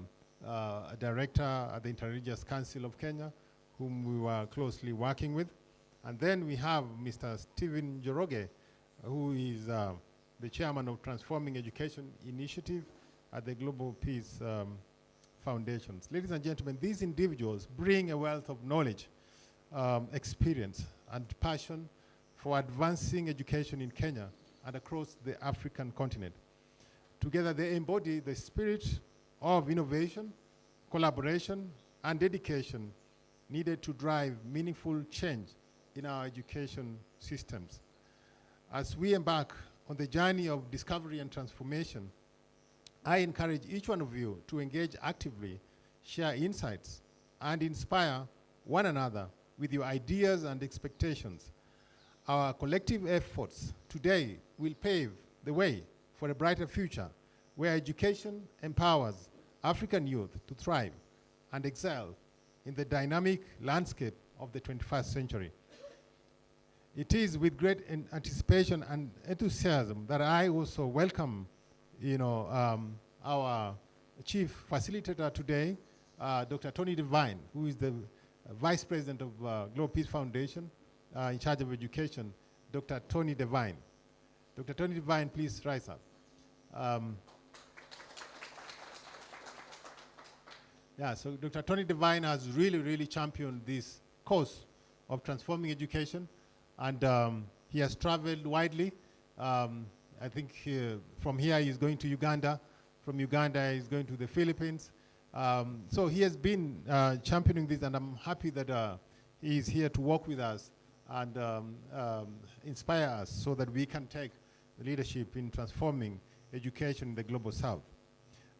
director at the Interreligious Council of Kenya, whom we were closely working with. And then we have Mr. Stephen Joroge, who is the chairman of Transforming Education Initiative at the Global Peace Foundations. Ladies and gentlemen, these individuals bring a wealth of knowledge, experience, and passion for advancing education in Kenya and across the African continent. Together, they embody the spirit of innovation, collaboration, and dedication needed to drive meaningful change in our education systems. As we embark on the journey of discovery and transformation, I encourage each one of you to engage actively, share insights, and inspire one another with your ideas and expectations. Our collective efforts today will pave the way for a brighter future where education empowers African youth to thrive and excel in the dynamic landscape of the 21st century. It is with great anticipation and enthusiasm that I also welcome, our chief facilitator today, Dr. Tony Devine, who is the Vice President of Global Peace Foundation in charge of education, Dr. Tony Devine. Dr. Tony Devine, please rise up. So Dr. Tony Devine has really championed this cause of transforming education, and he has traveled widely. I think from here he's going to Uganda. From Uganda he's going to the Philippines. So he has been championing this, and I'm happy that he is here to work with us and inspire us so that we can take leadership in transforming education in the Global South.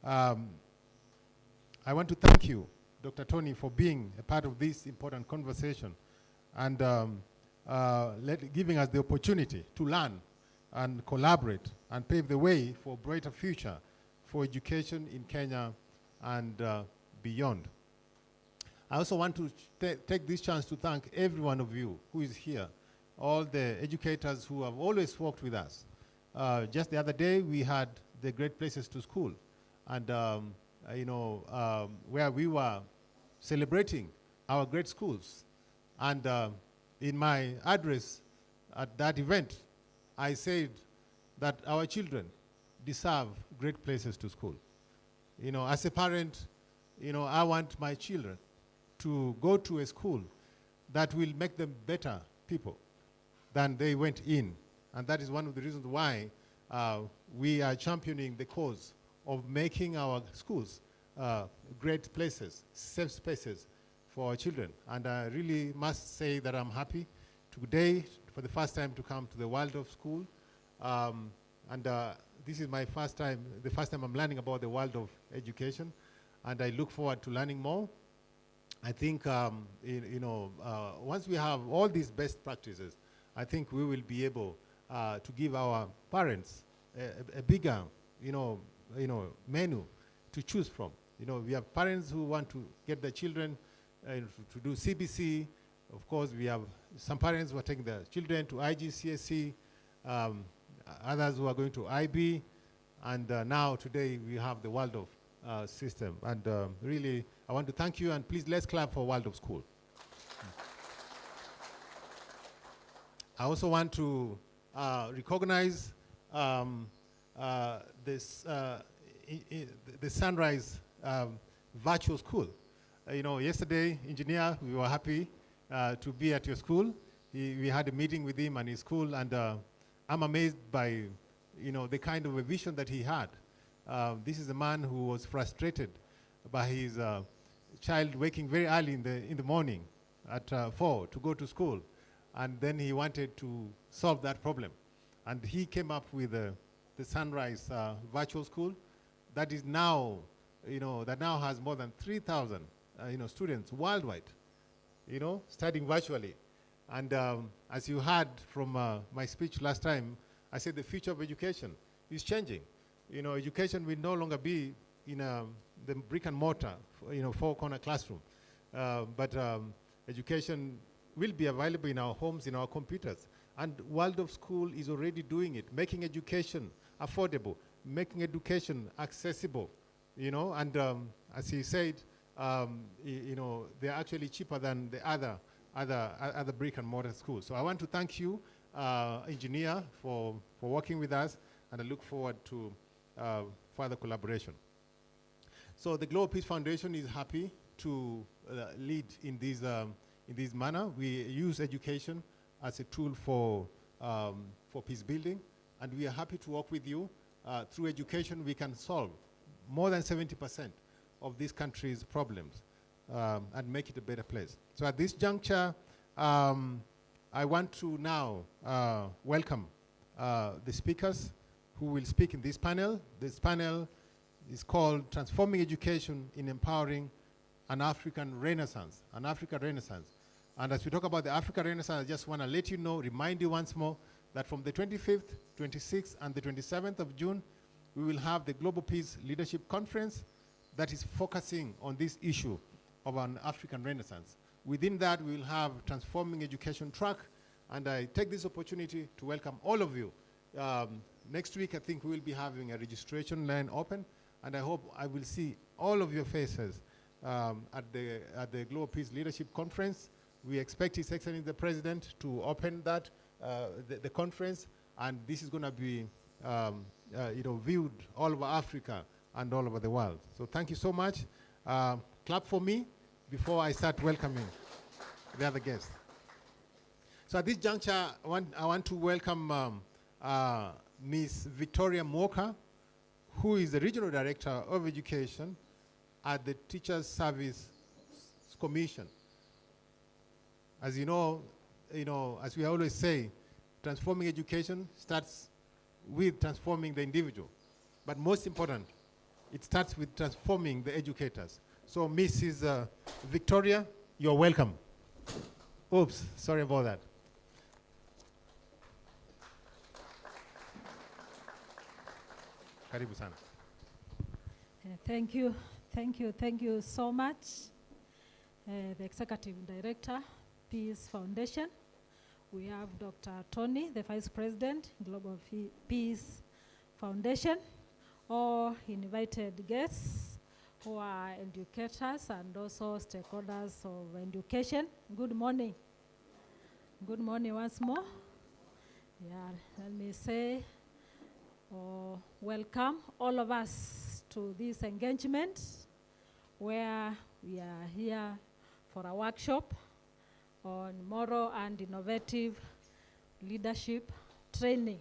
I want to thank you, Dr. Tony, for being a part of this important conversation and giving us the opportunity to learn and collaborate and pave the way for a brighter future for education in Kenya and beyond. I also want to take this chance to thank every one of you who is here, all the educators who have always worked with us. Just the other day, we had the Great Places to School, and where we were celebrating our great schools. And in my address at that event, I said that our children deserve great places to school. As a parent, I want my children to go to a school that will make them better people than they went in. And that is one of the reasons why we are championing the cause of making our schools great places, safe spaces for our children. And I really must say that I'm happy today, for the first time, to come to the world of school. This is my first time, the first time I'm learning about the world of education, and I look forward to learning more. I think, once we have all these best practices, I think we will be able to give our parents a bigger, menu to choose from We have parents who want to get their children to do CBC. Of course, we have some parents who are taking their children to IGCSE, others who are going to IB, and now today we have the Waldorf system. And really, I want to thank you, and please let's clap for Waldorf School. I also want to recognize the Sunrise Virtual School. Yesterday, engineer, we were happy to be at your school. We had a meeting with him and his school, and I'm amazed by, the kind of a vision that he had. This is a man who was frustrated by his child waking very early in the morning at 4 to go to school, and then he wanted to solve that problem. And he came up with the Sunrise Virtual School that is now, that now has more than 3,000, students worldwide, studying virtually. And as you heard from my speech last time, I said the future of education is changing. Education will no longer be in the brick and mortar, four-corner classroom. But education will be available in our homes, in our computers. And Waldorf School is already doing it, making education affordable, making education accessible, and as he said, they're actually cheaper than the other brick and mortar schools. So I want to thank you, engineer, for working with us, and I look forward to further collaboration. So the Global Peace Foundation is happy to lead in this manner. We use education as a tool for peace building, and we are happy to work with you. Through education, we can solve more than 70% of this country's problems and make it a better place. So at this juncture, I want to now welcome the speakers who will speak in this panel. This panel is called Transforming Education in Empowering an African Renaissance, an African Renaissance. And as we talk about the African Renaissance, I just want to let you know, remind you once more, that from the 25th, 26th, and the 27th of June, we will have the Global Peace Leadership Conference that is focusing on this issue of an African Renaissance. Within that, we will have Transforming Education track, and I take this opportunity to welcome all of you. Next week, I think we will be having a registration line open, and I hope I will see all of your faces at the Global Peace Leadership Conference. We expect His Excellency the President to open that, the conference, and this is going to be viewed all over Africa and all over the world. So thank you so much. Clap for me before I start welcoming the other guests. So at this juncture, I want to welcome Ms. Victoria Moka, who is the Regional Director of Education at the Teachers Service Commission. As you know, as we always say, transforming education starts with transforming the individual. But most important, it starts with transforming the educators. So Mrs. Victoria, you're welcome. Oops, sorry about that. Karibu sana. Thank you so much. The Executive Director, Peace Foundation. We have Dr. Tony, the Vice President, Global Peace Foundation, all invited guests who are educators and also stakeholders of education. Good morning. Good morning once more. Yeah, let me say, welcome all of us to this engagement where we are here for a workshop on moral and innovative leadership training.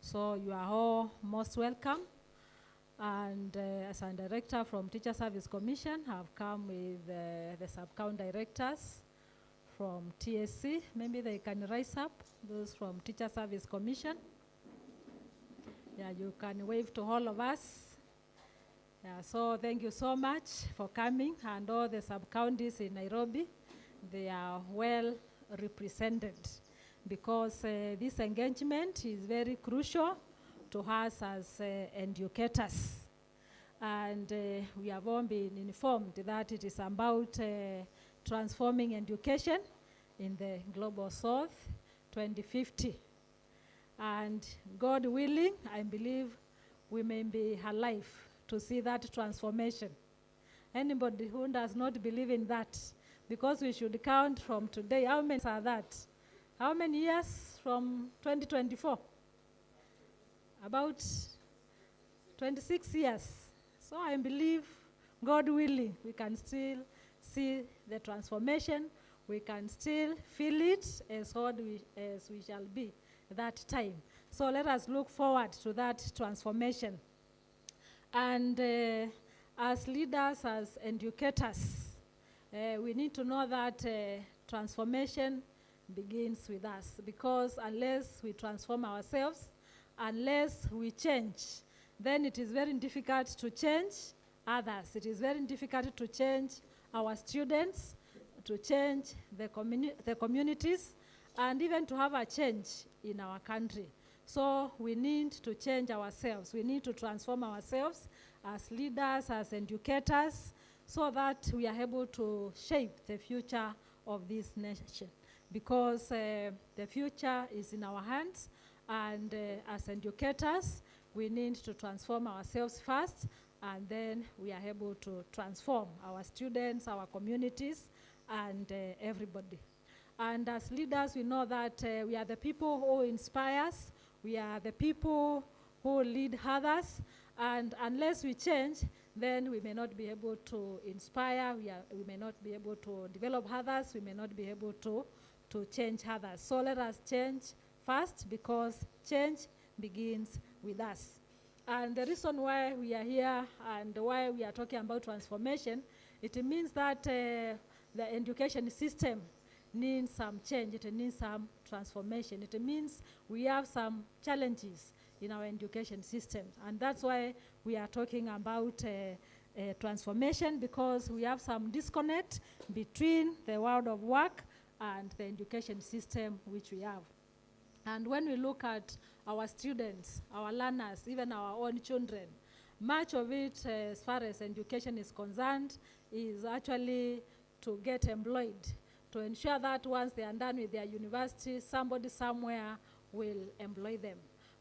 So you are all most welcome. And as a director from Teacher Service Commission, I've come with the sub-count directors from TSC. Maybe they can rise up, those from Teacher Service Commission. Yeah, you can wave to all of us. Yeah, so thank you so much for coming, and all the sub-counties in Nairobi, they are well represented because this engagement is very crucial to us as educators. And we have all been informed that it is about transforming education in the Global South 2050. And God willing, I believe we may be alive to see that transformation. Anybody who does not believe in that, because we should count from today, how many are that? How many years from 2024? About 26 years. So I believe, God willing, we can still see the transformation. We can still feel it as we shall be that time. So let us look forward to that transformation. And as leaders, as educators, we need to know that transformation begins with us, because unless we transform ourselves, unless we change, then it is very difficult to change others. It is very difficult to change our students, to change the communities, and even to have a change in our country. So we need to change ourselves. We need to transform ourselves as leaders, as educators, so that we are able to shape the future of this nation. Because the future is in our hands, and as educators, we need to transform ourselves first, and then we are able to transform our students, our communities, and everybody. And as leaders, we know that we are the people who inspire us. We are the people who lead others. And unless we change, then we may not be able to inspire. We may not be able to develop others. We may not be able to change others. So let us change first, because change begins with us. And the reason why we are here and why we are talking about transformation, it means that the education system needs some change. It needs some transformation. It means we have some challenges in our education system. And that's why we are talking about transformation, because we have some disconnect between the world of work and the education system which we have. And when we look at our students, our learners, even our own children, much of it, as far as education is concerned, is actually to get employed, to ensure that once they are done with their university, somebody somewhere will employ them.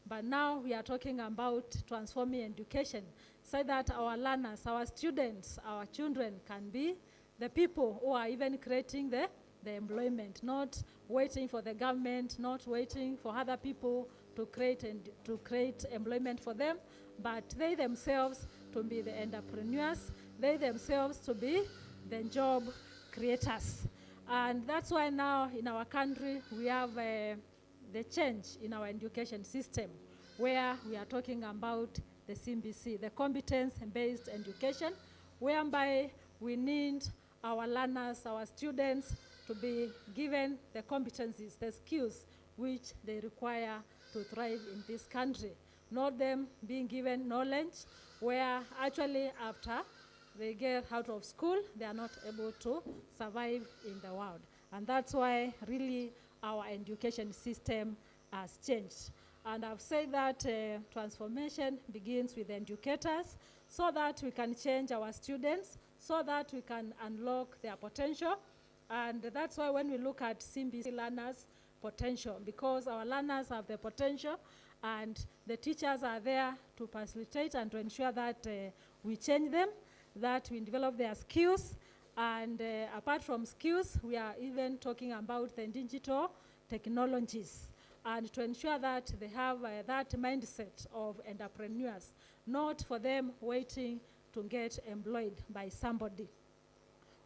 But now we are talking about transforming education, so that our learners, our students, our children can be the people who are even creating the employment, not waiting for the government, not waiting for other people to create employment for them, but they themselves to be the entrepreneurs, they themselves to be the job creators. And that's why now in our country we have the change in our education system, where we are talking about the CBC, the competence-based education, whereby we need our learners, our students, to be given the competencies, the skills which they require to thrive in this country. Not them being given knowledge where actually after they get out of school, they are not able to survive in the world. And that's why really our education system has changed. And I've said that transformation begins with educators, so that we can change our students, so that we can unlock their potential. And that's why when we look at CBC learners' potential, because our learners have the potential, and the teachers are there to facilitate and to ensure that we change them, that we develop their skills. And apart from skills, we are even talking about the digital technologies, and to ensure that they have that mindset of entrepreneurs, not for them waiting to get employed by somebody.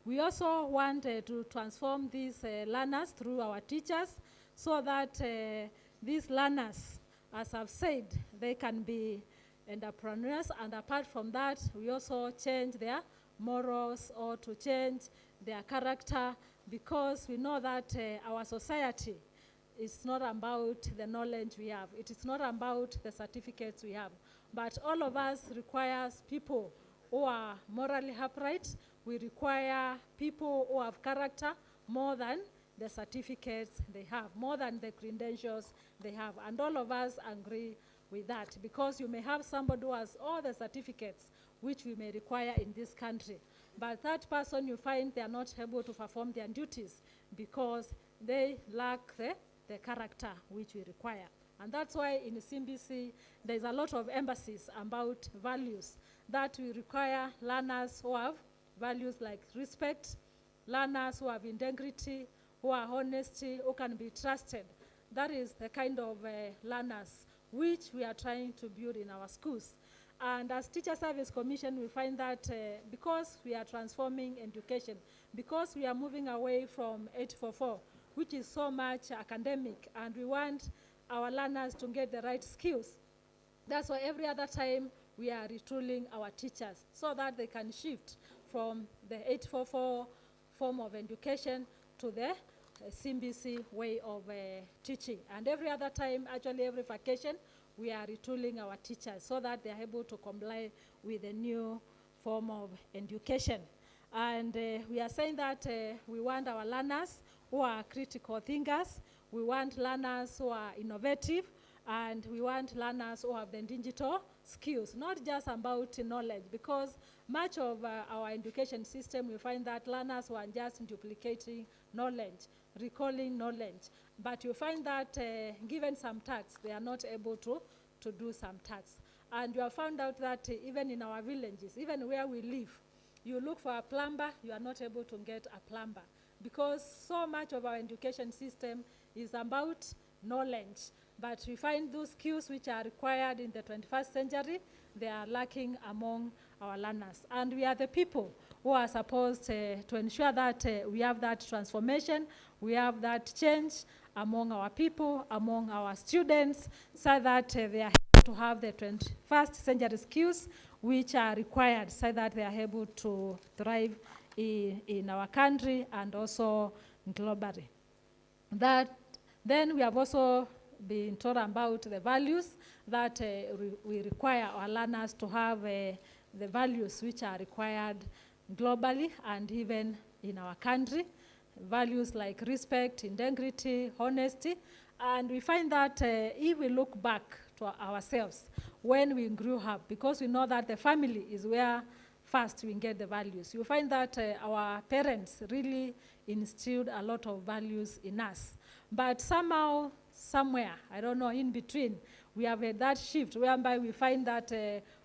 We also want to transform these learners through our teachers, so that these learners, as I've said, they can be entrepreneurs. And apart from that, we also change their morals, or to change their character, because we know that our society is not about the knowledge we have. It is not about the certificates we have. But all of us requires people who are morally upright. We require people who have character more than the certificates they have, more than the credentials they have. And all of us agree with that, because you may have somebody who has all the certificates, which we may require in this country. But that person, you find they are not able to perform their duties because they lack the character which we require. And that's why in the CBC, there's a lot of emphasis about values, that we require learners who have values like respect, learners who have integrity, who are honesty, who can be trusted. That is the kind of learners which we are trying to build in our schools. And as Teacher Service Commission, we find that because we are transforming education, because we are moving away from 844, which is so much academic, and we want our learners to get the right skills. That's why every other time we are retooling our teachers so that they can shift from the 844 form of education to the CBC way of teaching. And every other time, actually every vacation, we are retooling our teachers so that they are able to comply with the new form of education. And we are saying that we want our learners who are critical thinkers, we want learners who are innovative, and we want learners who have the digital skills, not just about knowledge, because much of our education system, we find that learners who are just duplicating knowledge, recalling knowledge. But you find that given some tasks, they are not able to do some tasks. And you have found out that even in our villages, even where we live, you look for a plumber, you are not able to get a plumber, because so much of our education system is about knowledge. But we find those skills which are required in the 21st century, they are lacking among our learners. And we are the people who are supposed to ensure that we have that transformation, we have that change among our people, among our students, so that they are able to have the 21st century skills which are required so that they are able to thrive in our country and also globally. Then we have also been told about the values that we require our learners to have the values which are required globally and even in our country. Values like respect, integrity, honesty. And we find that if we look back to ourselves when we grew up, because we know that the family is where first we get the values. You find that our parents really instilled a lot of values in us. But somehow, somewhere, I don't know, in between, we have had that shift whereby we find that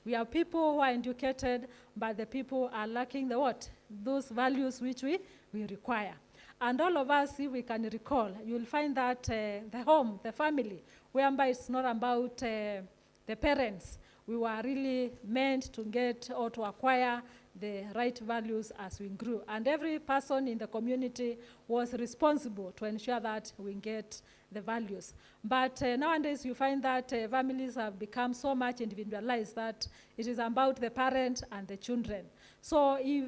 we have people who are educated, but the people are lacking the what? Those values which we require. And all of us, if we can recall, you'll find that the home, the family, whereby it's not about the parents, we were really meant to get or to acquire the right values as we grew. And every person in the community was responsible to ensure that we get the values. But nowadays you find that families have become so much individualized that it is about the parent and the children. So if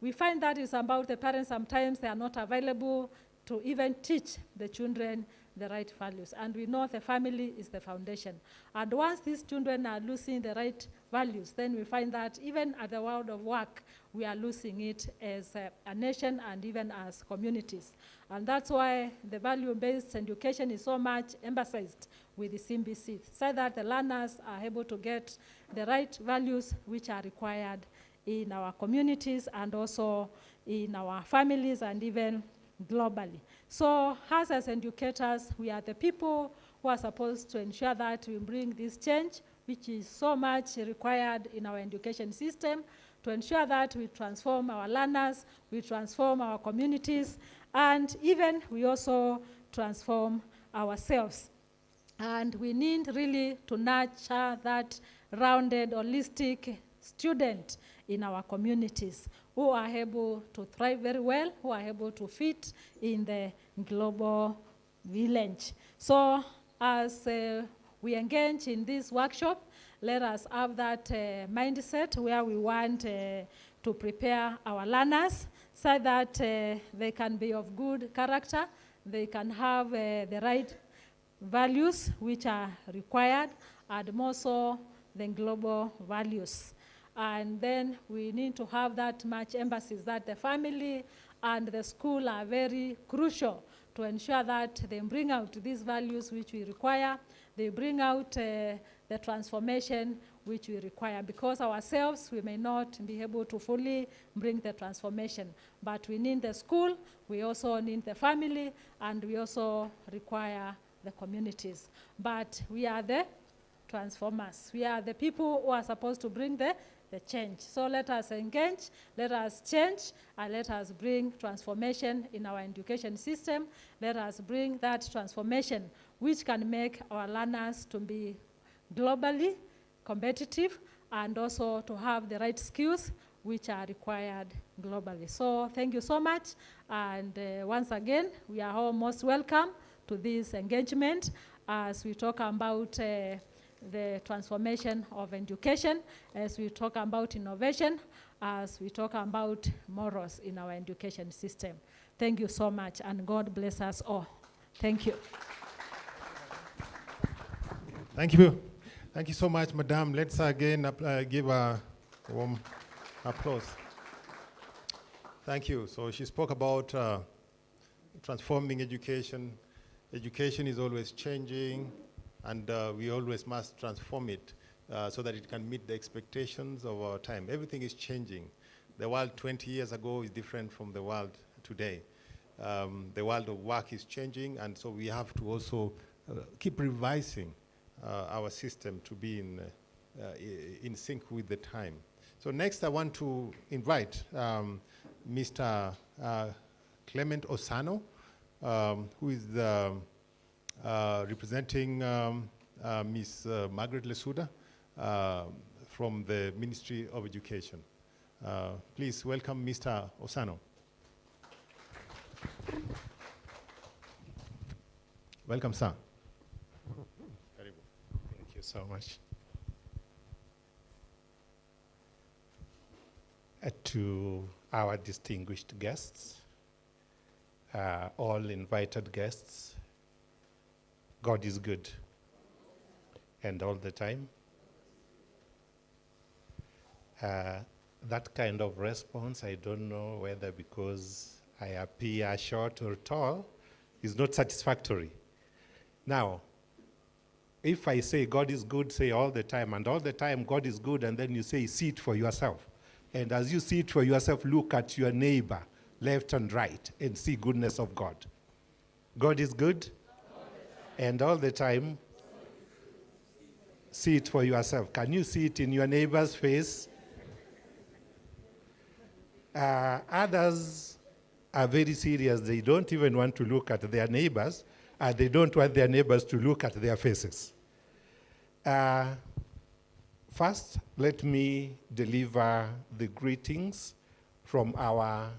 we find that it's about the parents, sometimes they are not available to even teach the children the right values. And we know the family is the foundation. And once these children are losing the right values, then we find that even at the world of work, we are losing it as a nation and even as communities. And that's why the value-based education is so much emphasized with the CBC, so that the learners are able to get the right values which are required in our communities and also in our families and even globally. So us as educators, we are the people who are supposed to ensure that we bring this change, which is so much required in our education system, to ensure that we transform our learners, we transform our communities, and even we also transform ourselves. And we need really to nurture that rounded, holistic student in our communities who are able to thrive very well, who are able to fit in the global village. So as we engage in this workshop, let us have that mindset where we want to prepare our learners so that they can be of good character, they can have the right values which are required, and more so the global values. And then we need to have that much emphasis that the family and the school are very crucial to ensure that they bring out these values which we require, they bring out the transformation which we require, because ourselves we may not be able to fully bring the transformation, but we need the school, we also need the family, and we also require the communities. But we are the transformers. We are the people who are supposed to bring the change. So let us engage, let us change, and let us bring transformation in our education system. Let us bring that transformation which can make our learners to be globally competitive and also to have the right skills which are required globally. So thank you so much. And once again, we are all most welcome to this engagement as we talk about the transformation of education, as we talk about innovation, as we talk about morals in our education system. Thank you so much, and God bless us all. Thank you. Thank you. Thank you so much, Madam. Let's again give a warm applause. Thank you. So she spoke about transforming education. Education is always changing, and we always must transform it so that it can meet the expectations of our time. Everything is changing. The world 20 years ago is different from the world today. The world of work is changing, and so we have to also keep revising our system to be in sync with the time. So next I want to invite Mr. Clement Osano, who is representing Ms. Margaret Lesuda from the Ministry of Education. Please welcome Mr. Osano. Welcome, sir. Thank you so much. To our distinguished guests, all invited guests, God is good, and all the time. That kind of response, I don't know whether because I appear short or tall, is not satisfactory. Now, if I say God is good, say all the time, and all the time God is good, and then you say see it for yourself. And as you see it for yourself, look at your neighbor, left and right, and see goodness of God. God is good, and all the time, see it for yourself. Can you see it in your neighbor's face? Others are very serious. They don't even want to look at their neighbors, and they don't want their neighbors to look at their faces. First, let me deliver the greetings from our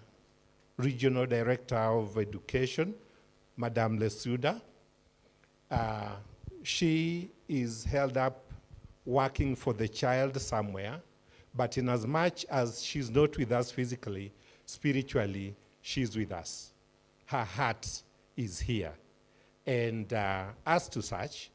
Regional Director of Education, Madame Lesuda. She is held up working for the child somewhere, but in as much as she's not with us physically, spiritually, she's with us. Her heart is here. And as to such,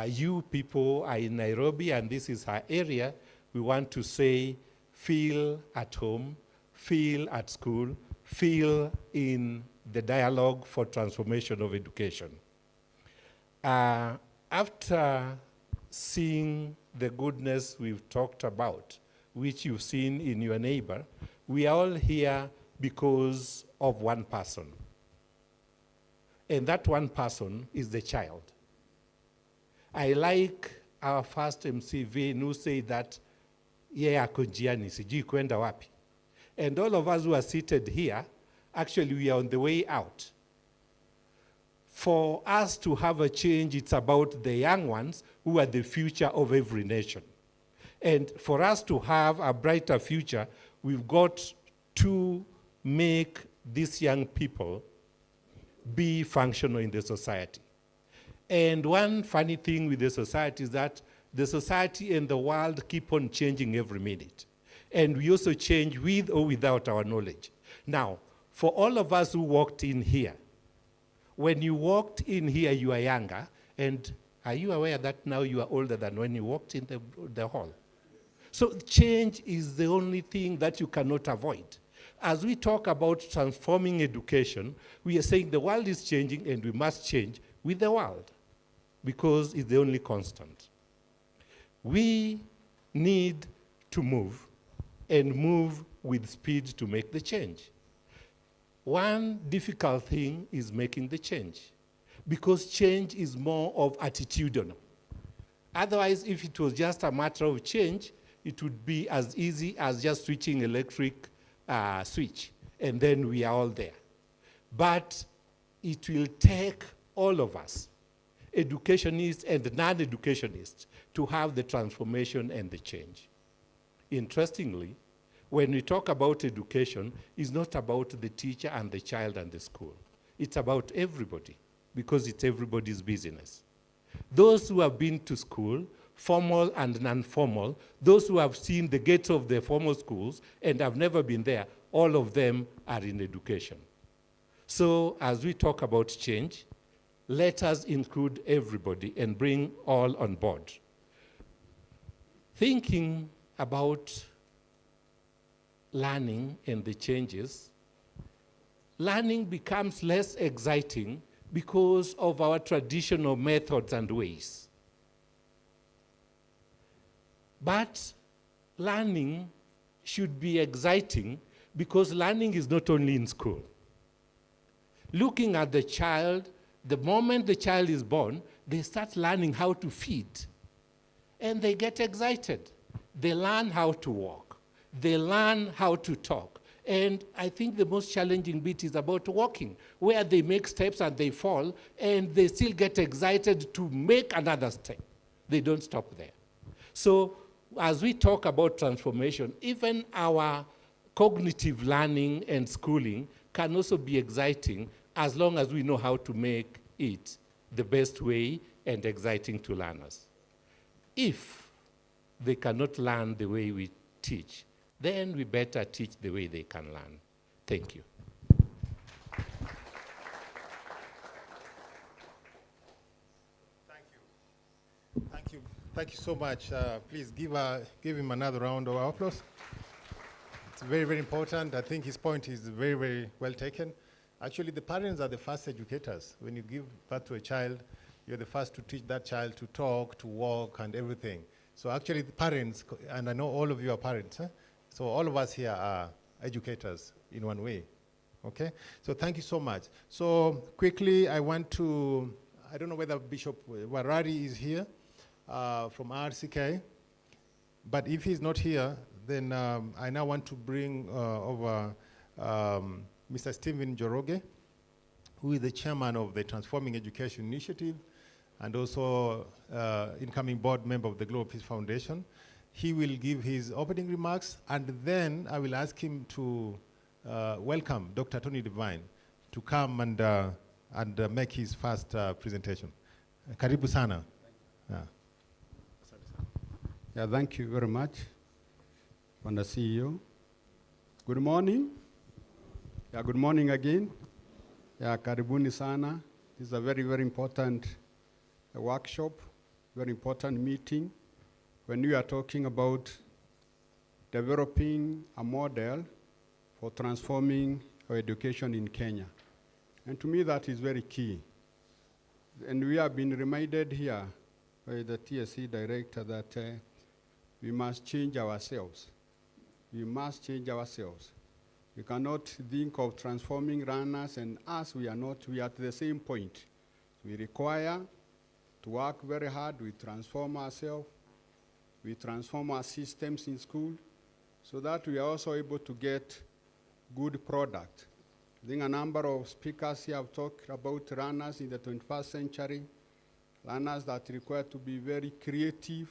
you people are in Nairobi, and this is her area. We want to say, feel at home, feel at school, feel in the dialogue for transformation of education. After seeing the goodness we've talked about, which you've seen in your neighbor, we are all here because of one person. And that one person is the child. I like our first MC Vin who said that, yeah, konjiani, sijui kwenda wapi. And all of us who are seated here, actually we are on the way out. For us to have a change, it's about the young ones who are the future of every nation. And for us to have a brighter future, we've got to make these young people be functional in the society. And one funny thing with the society is that the society and the world keep on changing every minute. And we also change with or without our knowledge. Now, for all of us who walked in here, when you walked in here, you are younger, and are you aware that now you are older than when you walked in the hall? So change is the only thing that you cannot avoid. As we talk about transforming education, we are saying the world is changing and we must change with the world, because it's the only constant. We need to move, and move with speed to make the change. One difficult thing is making the change, because change is more of attitudinal. Otherwise, if it was just a matter of change, it would be as easy as just switching electric switch, and then we are all there. But it will take all of us, educationists and non-educationists, to have the transformation and the change. Interestingly, when we talk about education, it's not about the teacher and the child and the school. It's about everybody, because it's everybody's business. Those who have been to school, formal and non-formal, those who have seen the gates of the formal schools and have never been there, all of them are in education. So as we talk about change, let us include everybody and bring all on board. Thinking about learning and the changes, learning becomes less exciting because of our traditional methods and ways. But learning should be exciting, because learning is not only in school. Looking at the child, the moment the child is born, they start learning how to feed. And they get excited. They learn how to walk. They learn how to talk. And I think the most challenging bit is about walking, where they make steps and they fall, and they still get excited to make another step. They don't stop there. So as we talk about transformation, even our cognitive learning and schooling can also be exciting, as long as we know how to make it the best way and exciting to learners. If they cannot learn the way we teach, then we better teach the way they can learn. Thank you. Thank you. Thank you so much. Please give him another round of applause. It's very, very important. I think his point is very, very well taken. Actually, the parents are the first educators. When you give birth to a child, you're the first to teach that child to talk, to walk, and everything. So actually, the parents, and I know all of you are parents, huh? So all of us here are educators in one way, okay? So thank you so much. So quickly, I want to, I don't know whether Bishop Warari is here from RCK, but if he's not here, then I now want to bring over Mr. Stephen Joroge, who is the chairman of the Transforming Education Initiative and also incoming board member of the Global Peace Foundation. He will give his opening remarks, and then I will ask him to welcome Dr. Tony Devine to come and make his first presentation. Karibu sana. Yeah, thank you very much. Wanda CEO. Good morning. Yeah, good morning again. Yeah, karibuni sana. This is a very, very important workshop, very important meeting. When we are talking about developing a model for transforming our education in Kenya. And to me, that is very key. And we have been reminded here by the TSC director that we must change ourselves. We must change ourselves. We cannot think of transforming runners and us, we are at the same point. We require to work very hard, we transform ourselves, we transform our systems in school, so that we are also able to get good product. I think a number of speakers here have talked about runners in the 21st century, learners that require to be very creative,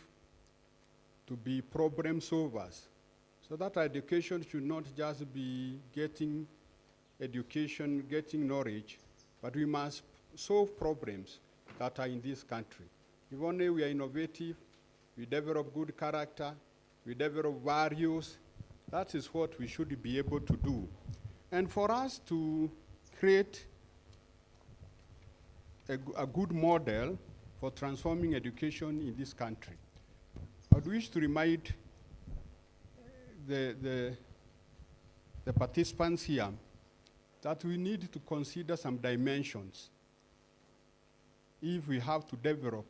to be problem solvers. So that education should not just be getting education, getting knowledge, but we must solve problems that are in this country. If only we are innovative, we develop good character, we develop values, that is what we should be able to do. And for us to create a good model for transforming education in this country, I would wish to remind the participants here that we need to consider some dimensions if we have to develop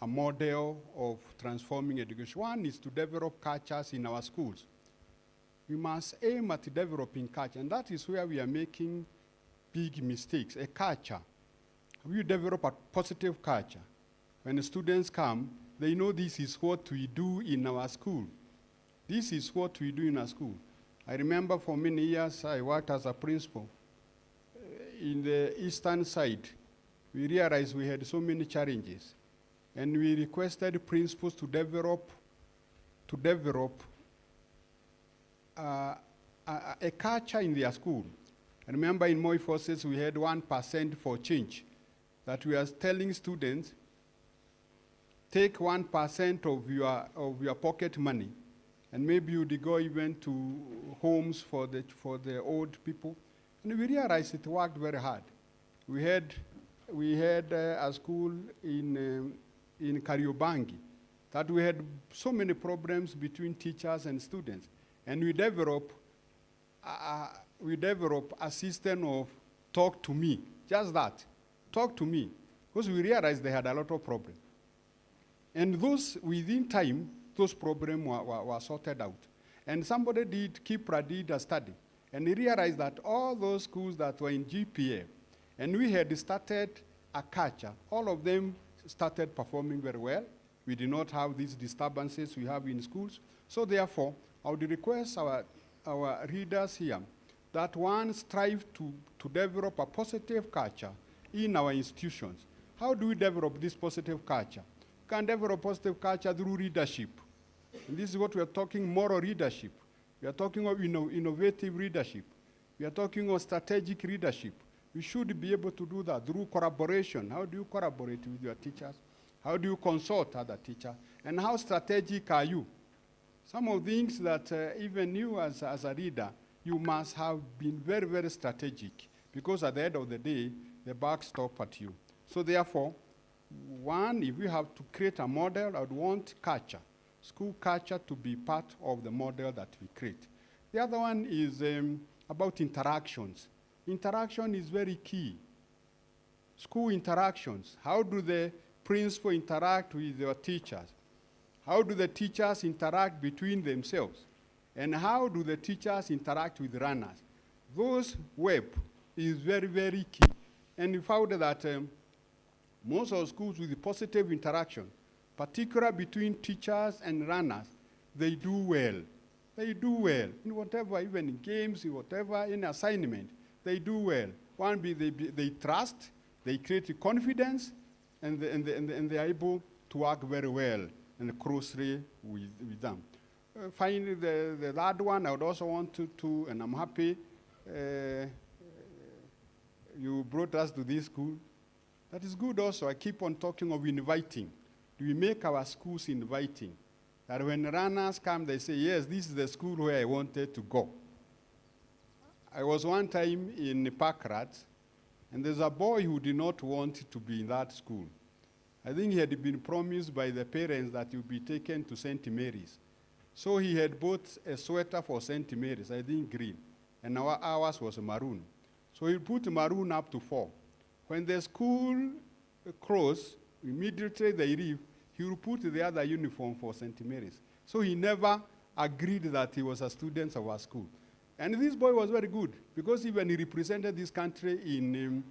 a model of transforming education. One is to develop cultures in our schools. We must aim at developing culture, and that is where we are making big mistakes. A culture. We develop a positive culture. When the students come, they know this is what we do in our school. This is what we do in our school. I remember for many years I worked as a principal. In the eastern side, we realized we had so many challenges, and we requested principals to develop a culture in their school. I remember in Moi Forces we had 1% for change, that we are telling students, take 1% of your pocket money, and maybe you would go even to homes for the old people. And we realized it worked very hard. We had a school in Kariobangi that we had so many problems between teachers and students, and we developed a system of talk to me, just that, talk to me, because we realized they had a lot of problems. And within time, those problems were sorted out. And Kipra did a study, and he realized that all those schools that were in GPA, and we had started a culture, all of them started performing very well. We did not have these disturbances we have in schools. So therefore, I would request our readers here that one strive to develop a positive culture in our institutions. How do we develop this positive culture? We can develop positive culture through leadership. And this is what we are talking, moral leadership. We are talking of innovative leadership. We are talking of strategic leadership. We should be able to do that through collaboration. How do you collaborate with your teachers? How do you consult other teachers? And how strategic are you? Some of the things that even you as a leader, you must have been very, very strategic, because at the end of the day, the buck stops at you. So therefore, one, if we have to create a model, I would want culture, school culture, to be part of the model that we create. The other one is about interactions. Interaction is very key. School interactions. How do the principal interact with their teachers? How do the teachers interact between themselves? And how do the teachers interact with runners? Those web is very, very key. And we found that most of schools with positive interaction, particularly between teachers and runners, they do well. They do well in whatever, even in games, in whatever, in assignment, they do well. One, they trust, they create confidence, and they are able to work very well and closely with them. Finally, the third one, I would also want to, and I'm happy you brought us to this school. That is good also. I keep on talking of inviting. Do we make our schools inviting? That when runners come, they say, yes, this is the school where I wanted to go. I was one time in Pakrat, and there's a boy who did not want to be in that school. I think he had been promised by the parents that he would be taken to St. Mary's. So he had bought a sweater for St. Mary's, I think green, and ours was maroon. So he put maroon up to 4. When the school closed, immediately they leave, he will put the other uniform for St. Mary's. So he never agreed that he was a student of our school. And this boy was very good, because even he represented this country in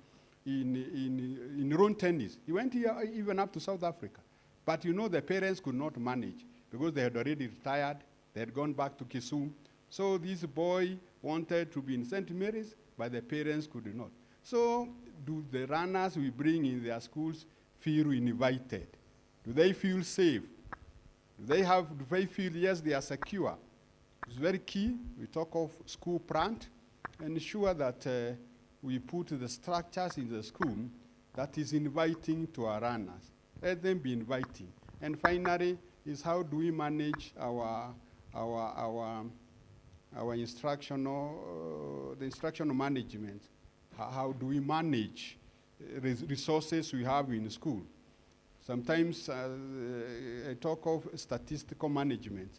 lawn tennis. He went here, even up to South Africa. But you know, the parents could not manage, because they had already retired, they had gone back to Kisumu. So this boy wanted to be in St. Mary's, but the parents could not. So do the runners we bring in their schools feel invited? Do they feel safe? Do they feel, yes, they are secure? It's very key. We talk of school plant, and ensure that we put the structures in the school that is inviting to our runners. Let them be inviting. And finally, is how do we manage our instructional, the instructional management? How do we manage resources we have in school? Sometimes I talk of statistical management.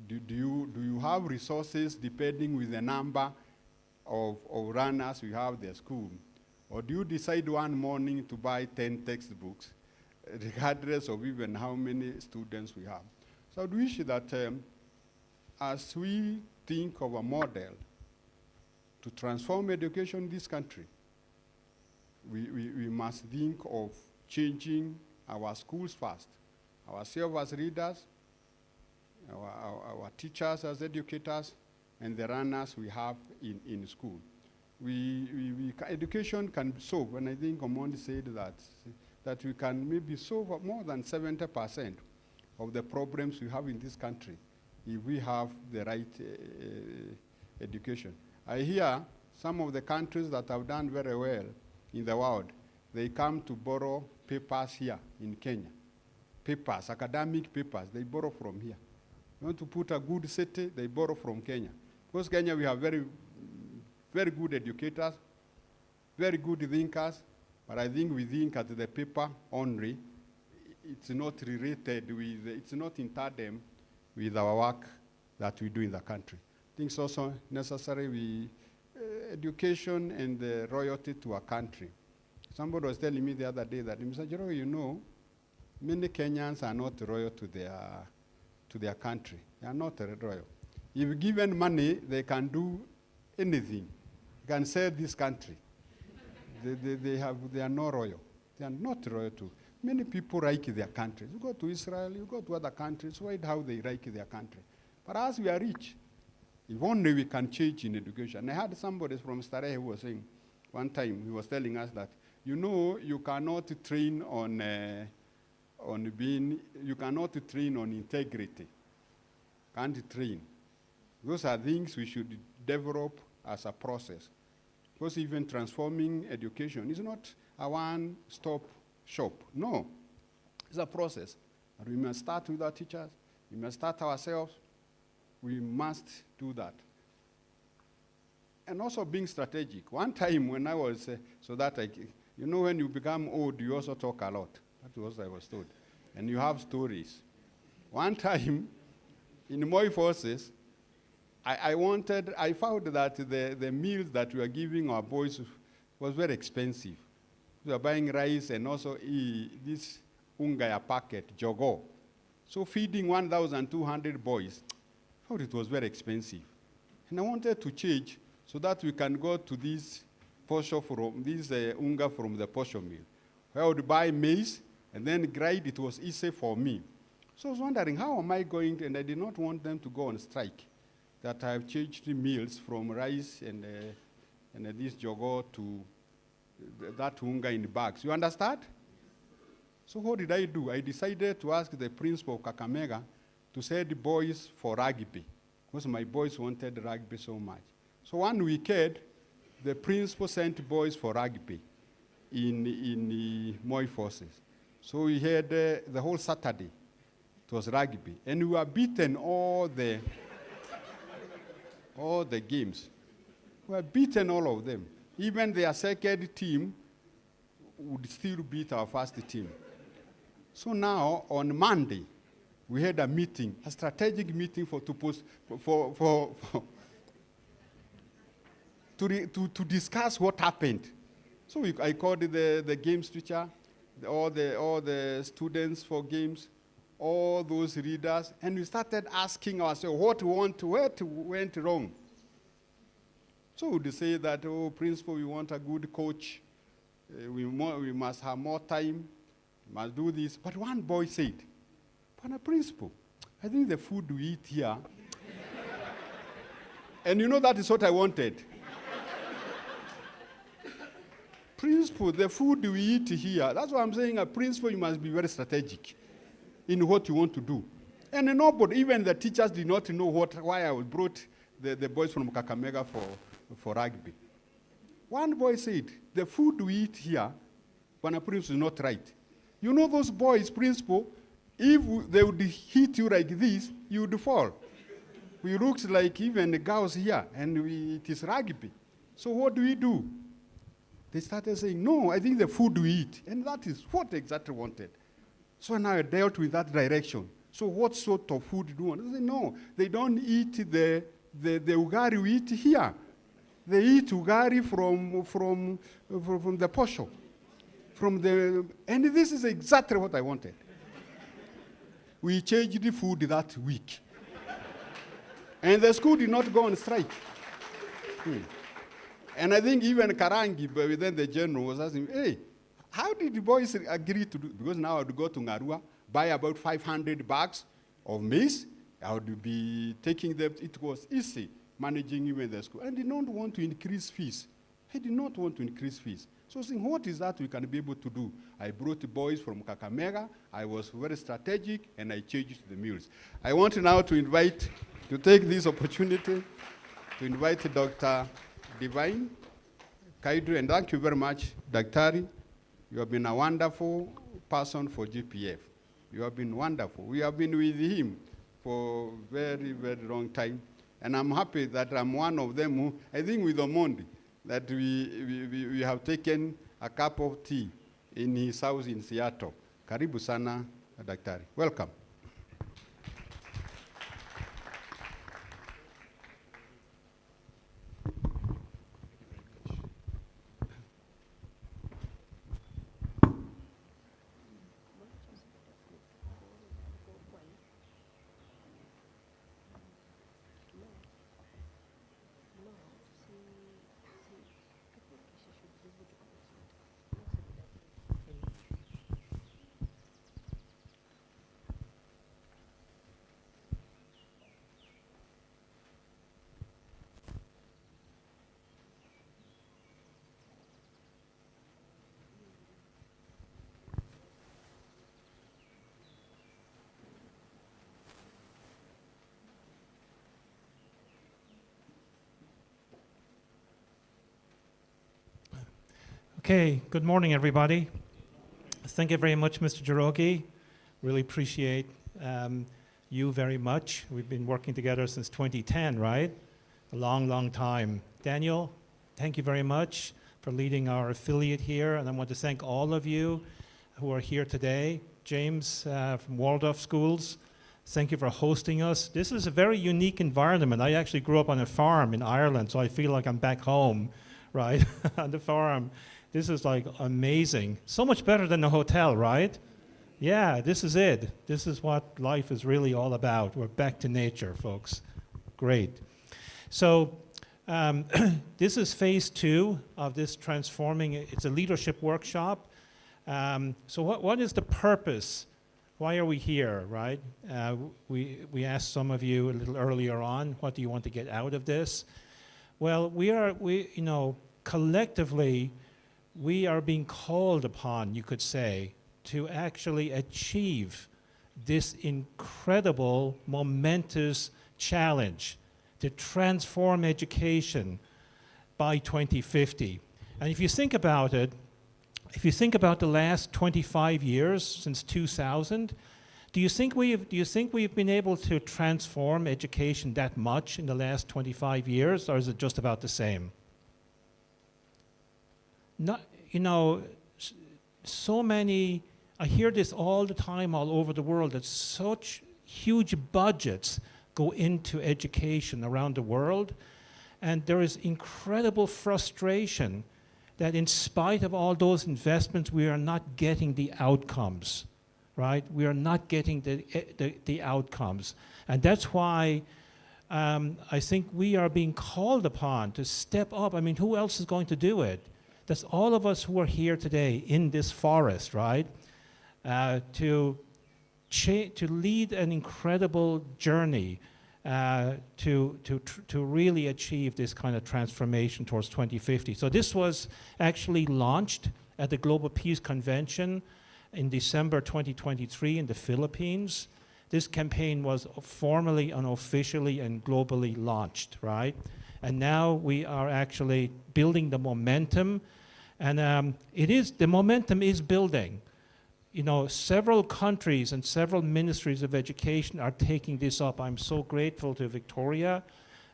Do you have resources depending with the number of runners we have at the school? Or do you decide one morning to buy 10 textbooks regardless of even how many students we have. So I wish that as we think of a model to transform education in this country, we must think of changing our schools first. Ourselves as readers, our teachers as educators, and the runners we have in school. Education can solve, and I think Omondi said that we can maybe solve more than 70% of the problems we have in this country if we have the right education. I hear some of the countries that have done very well in the world, they come to borrow papers here in Kenya. Papers, academic papers, they borrow from here. You want to put a good city, they borrow from Kenya. Because Kenya, we have very good educators, very good thinkers, but I think we think at the paper only. It's not related with, it's not in tandem with our work that we do in the country. I think it's also necessary education and the royalty to our country. Somebody was telling me the other day that, Mr. Jero, you know, many Kenyans are not loyal to their country. They are not loyal. If given money, they can do anything. They can sell this country. they are not loyal. They are not loyal to. Many people like their countries. You go to Israel, you go to other countries, wait how they like their country. But as we are rich, if only we can change in education. I had somebody from Starehe who was saying, one time, he was telling us that, you know, you cannot train on integrity. Can't train. Those are things we should develop as a process. Because even transforming education is not a one-stop shop. No, it's a process. And we must start with our teachers. We must start ourselves. We must do that. And also being strategic. One time when I was, you know, when you become old, you also talk a lot. That was what I was told. And you have stories. One time, in Moi Forces, I found that the meals that we were giving our boys was very expensive. We were buying rice and also this ungaya packet, jogo. So feeding 1,200 boys, I thought it was very expensive. And I wanted to change so that we can go to this posho from this unga from the posho mill. I would buy maize and then grind. It was easy for me. So I was wondering, how am I going to, and I did not want them to go on strike, that I have changed the meals from rice and this jogo to that unga in bags. You understand? So what did I do? I decided to ask the principal of Kakamega to send the boys for rugby, because my boys wanted rugby so much. So one weekend, the principal sent boys for rugby in the Moi Forces. So we had the whole Saturday, it was rugby. And we were beaten all the games. We were beaten all of them. Even their second team would still beat our first team. So now, on Monday, we had a meeting, a strategic meeting to discuss what happened. So I called the games teacher, all the students for games, all those readers, and we started asking ourselves what went wrong. So we would say that, oh, principal, we want a good coach. We must have more time. We must do this. But one boy said, Pana principal, I think the food we eat here, and you know that is what I wanted. Principal, the food we eat here, that's why I'm saying a principal, you must be very strategic in what you want to do. And nobody, even the teachers did not know why I brought the boys from Kakamega for rugby. One boy said, the food we eat here, Pana principal, is not right. You know those boys, principal, if they would hit you like this, you would fall. We looked like even the girls here, and it is rugby. So what do? They started saying, no, I think the food we eat. And that is what they exactly wanted. So now I dealt with that direction. So what sort of food do you want? They said, no, they don't eat the ugari we eat here. They eat ugari from the posho. And this is exactly what I wanted. We changed the food that week. And the school did not go on strike. And I think even Karangi, but then the general was asking, hey, how did the boys agree to do? Because now I would go to Ngarua, buy about 500 bags of maize. I would be taking them. It was easy managing even the school. I did not want to increase fees. I did not want to increase fees. So I was saying, what is that we can be able to do? I brought the boys from Kakamega. I was very strategic, and I changed the meals. I want now to take this opportunity to invite Dr. Divine Kaidu, and thank you very much, Daktari. You have been a wonderful person for GPF. You have been wonderful. We have been with him for a very, very long time. And I'm happy that I'm one of them who, I think with Omondi, that we have taken a cup of tea in his house in Seattle. Karibu sana, Daktari. Welcome. Okay, good morning, everybody. Thank you very much, Mr. Jirogi. Really appreciate you very much. We've been working together since 2010, right? A long, long time. Daniel, thank you very much for leading our affiliate here, and I want to thank all of you who are here today. James from Waldorf Schools, thank you for hosting us. This is a very unique environment. I actually grew up on a farm in Ireland, so I feel like I'm back home, right, on the farm. This is like amazing. So much better than the hotel, right? Yeah, this is it. This is what life is really all about. We're back to nature, folks. Great. So this is phase 2 of this Transforming. It's a leadership workshop. So what is the purpose? Why are we here, right? We asked some of you a little earlier on, what do you want to get out of this? Well, collectively, we are being called upon, you could say, to actually achieve this incredible, momentous challenge to transform education by 2050. And if you think about it, if you think about the last 25 years since 2000, do you think we've been able to transform education that much in the last 25 years, or is it just about the same? Not, so many, I hear this all the time all over the world, that such huge budgets go into education around the world, and there is incredible frustration that in spite of all those investments, we are not getting the outcomes, right? We are not getting the outcomes. And that's why I think we are being called upon to step up. I mean, who else is going to do it? That's all of us who are here today in this forest, right? To lead an incredible journey to really achieve this kind of transformation towards 2050. So this was actually launched at the Global Peace Convention in December 2023 in the Philippines. This campaign was formally and officially and globally launched, right? And now we are actually building the momentum, and the momentum is building. Several countries and several ministries of education are taking this up. I'm so grateful to Victoria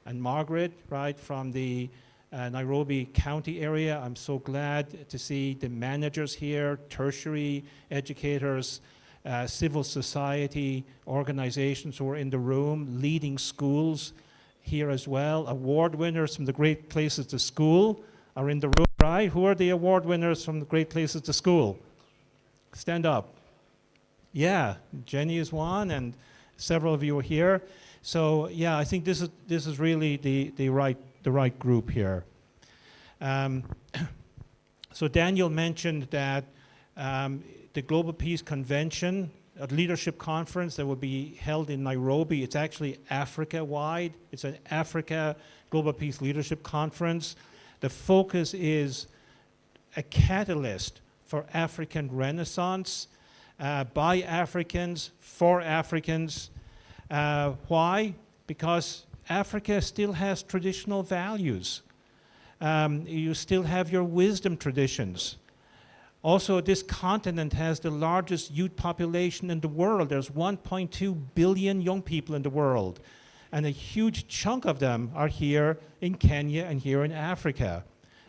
and Margaret, right, from the Nairobi County area. I'm so glad to see the managers here, tertiary educators, civil society organizations who are in the room, leading schools here as well. Award winners from the Great Places to School are in the room. right? Who are the award winners from the Great Places to School? Stand up. Yeah, Jenny is one, and several of you are here. So yeah, I think this is really the right group here. So Daniel mentioned that the Global Peace Convention, a leadership conference that will be held in Nairobi. It's actually Africa-wide. It's an Africa Global Peace Leadership Conference. The focus is a catalyst for African Renaissance, by Africans, for Africans. Why? Because Africa still has traditional values. You still have your wisdom traditions. Also, this continent has the largest youth population in the world. There's 1.2 billion young people in the world. And a huge chunk of them are here in Kenya and here in Africa.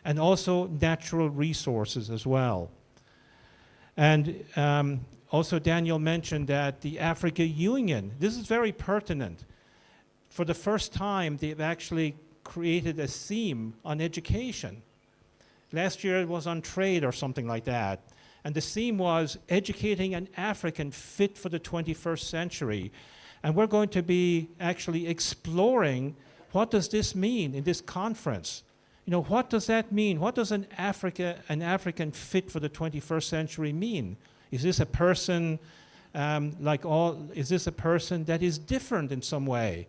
And also natural resources as well. And also Daniel mentioned that the Africa Union, this is very pertinent. For the first time, they've actually created a theme on education. Last year it was on trade or something like that. And the theme was educating an African fit for the 21st century. And we're going to be actually exploring what does this mean in this conference. You know, what does that mean? What does an African fit for the 21st century mean? Is this a person is this a person that is different in some way?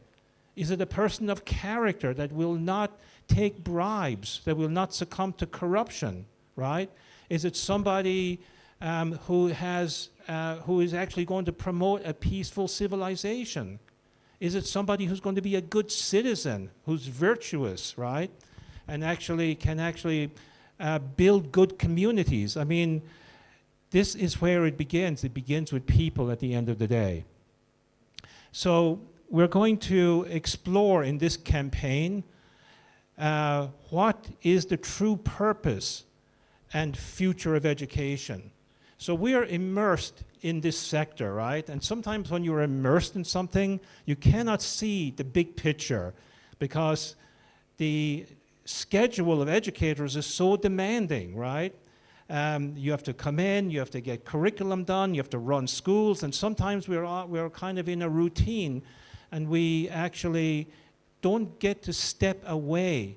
Is it a person of character that will not take bribes, that will not succumb to corruption, right? Is it somebody who is actually going to promote a peaceful civilization? Is it somebody who's going to be a good citizen, who's virtuous, right? And can build good communities? I mean, this is where it begins. It begins with people at the end of the day. So we're going to explore in this campaign what is the true purpose and future of education. So we are immersed in this sector, right? And sometimes when you're immersed in something, you cannot see the big picture because the schedule of educators is so demanding, right? You have to come in, you have to get curriculum done, you have to run schools, and sometimes we're kind of in a routine and we actually don't get to step away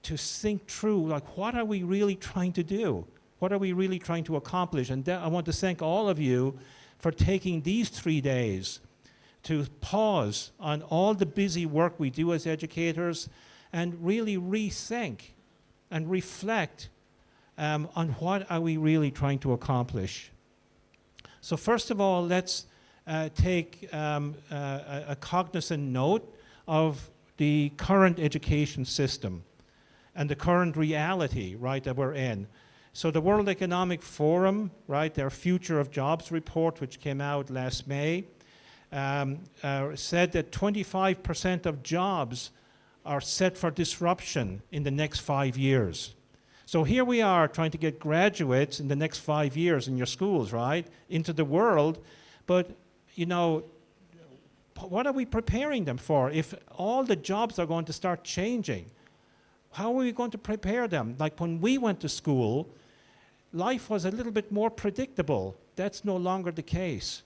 to think through, like, what are we really trying to do? What are we really trying to accomplish? And I want to thank all of you for taking these 3 days to pause on all the busy work we do as educators and really rethink and reflect on what are we really trying to accomplish. So first of all, let's take a cognizant note of the current education system and the current reality, right, that we're in. So the World Economic Forum, right, their Future of Jobs report, which came out last May, said that 25% of jobs are set for disruption in the next 5 years. So here we are trying to get graduates in the next 5 years in your schools, right, into the world, but, you know, what are we preparing them for? If all the jobs are going to start changing, how are we going to prepare them? Like when we went to school, life was a little bit more predictable. That's no longer the case.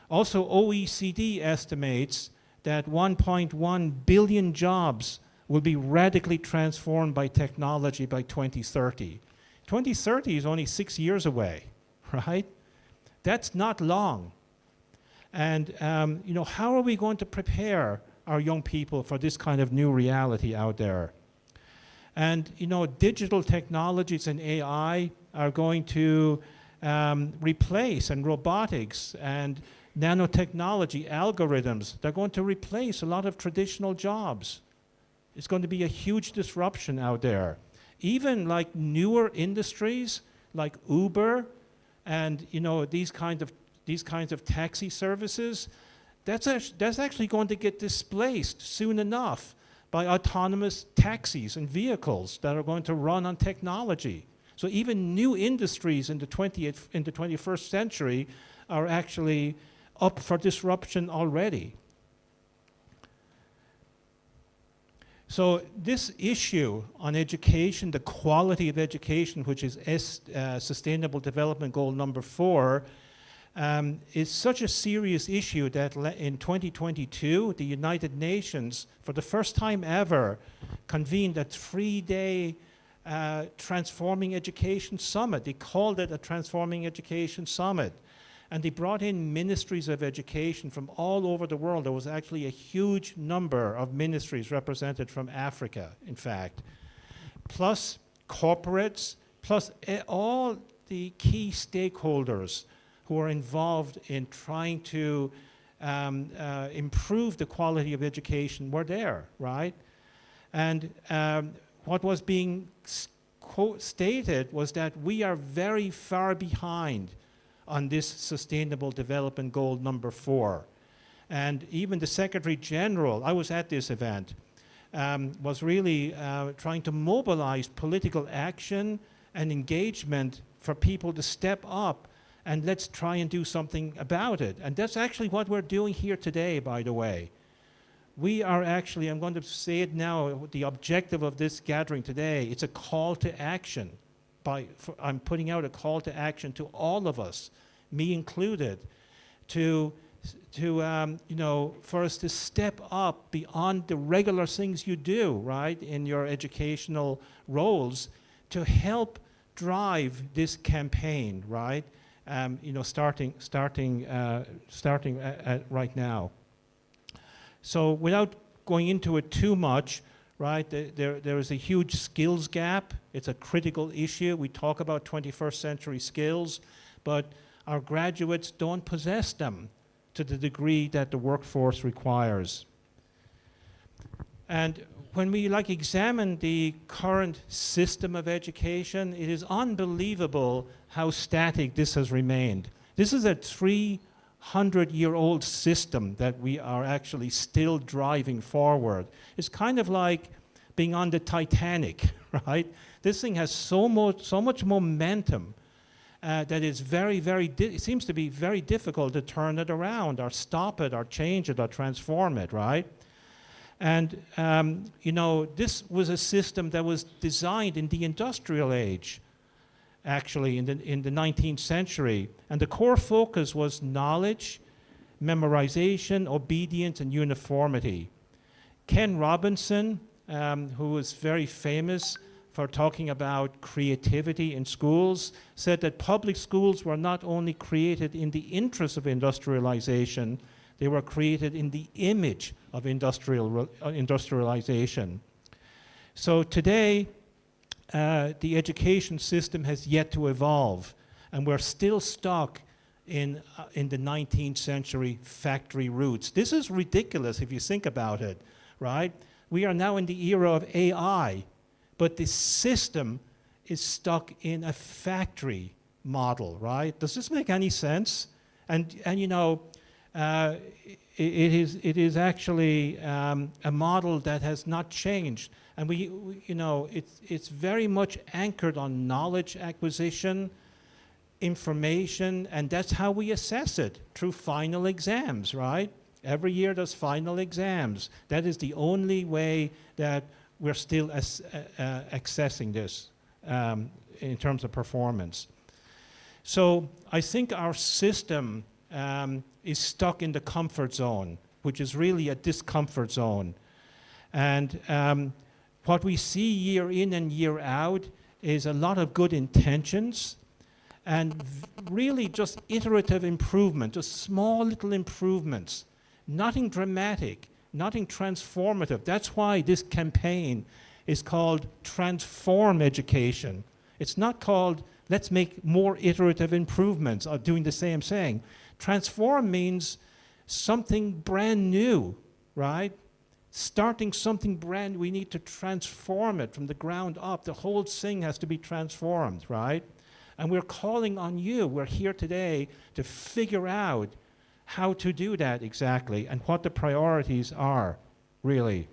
Also, OECD estimates that 1.1 billion jobs will be radically transformed by technology by 2030. 2030 is only 6 years away, right? That's not long. And you know, how are we going to prepare our young people for this kind of new reality out there? And you know, digital technologies and AI are going to replace, and robotics and nanotechnology, algorithms, they're going to replace a lot of traditional jobs. It's going to be a huge disruption out there. Even like newer industries like Uber and you know, these kinds of taxi services, that's actually going to get displaced soon enough by autonomous taxis and vehicles that are going to run on technology. So even new industries in the 21st century are actually up for disruption already. So this issue on education, the quality of education, which is Sustainable Development Goal number 4, is such a serious issue that in 2022, the United Nations, for the first time ever, convened a 3-day Transforming Education Summit. They called it a Transforming Education Summit. And they brought in ministries of education from all over the world. There was actually a huge number of ministries represented from Africa, in fact, plus corporates, plus all the key stakeholders who are involved in trying to improve the quality of education were there, right? And what was being stated was that we are very far behind on this Sustainable Development Goal number 4. And even the Secretary General, I was at this event, was really trying to mobilize political action and engagement for people to step up and let's try and do something about it. And that's actually what we're doing here today, by the way. We are actually, I'm going to say it now, the objective of this gathering today, it's a call to action. I'm putting out a call to action to all of us, me included, to for us to step up beyond the regular things you do, right, in your educational roles, to help drive this campaign, right? Starting right now. So without going into it too much, right, there is a huge skills gap. It's a critical issue. We talk about 21st century skills, but our graduates don't possess them to the degree that the workforce requires. And when we examine the current system of education, it is unbelievable how static this has remained. This is a 300-year-old system that we are actually still driving forward. It's kind of like being on the Titanic, right? This thing has so much momentum that it's it seems to be very difficult to turn it around or stop it or change it or transform it, right? And, this was a system that was designed in the industrial age, actually, in the 19th century. And the core focus was knowledge, memorization, obedience, and uniformity. Ken Robinson, who was very famous for talking about creativity in schools, said that public schools were not only created in the interest of industrialization, they were created in the image of industrialization. So today, the education system has yet to evolve, and we're still stuck in the 19th century factory roots. This is ridiculous if you think about it, right? We are now in the era of AI, but the system is stuck in a factory model, right? Does this make any sense? And it is actually a model that has not changed, and it's very much anchored on knowledge acquisition, information, and that's how we assess it, through final exams, right? Every year there's final exams. That is the only way that we're still accessing this in terms of performance. So I think our system is stuck in the comfort zone, which is really a discomfort zone. And what we see year in and year out is a lot of good intentions and really just iterative improvement, just small little improvements, nothing dramatic, nothing transformative. That's why this campaign is called Transform Education. It's not called, let's make more iterative improvements or doing the same thing. Transform means something brand new, right? Starting something brand, we need to transform it from the ground up. The whole thing has to be transformed, right? And we're calling on you. We're here today to figure out how to do that exactly and what the priorities are, really.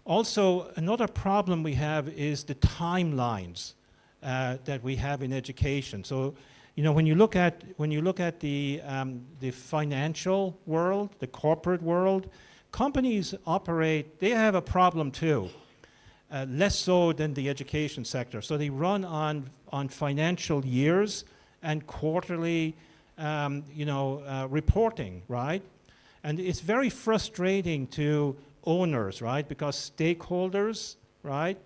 Also, another problem we have is the timelines that we have in education. So, when you look at the financial world, the corporate world, companies operate, they have a problem too, less so than the education sector. So they run on financial years and quarterly reporting, right? And it's very frustrating to owners, right? Because stakeholders, right,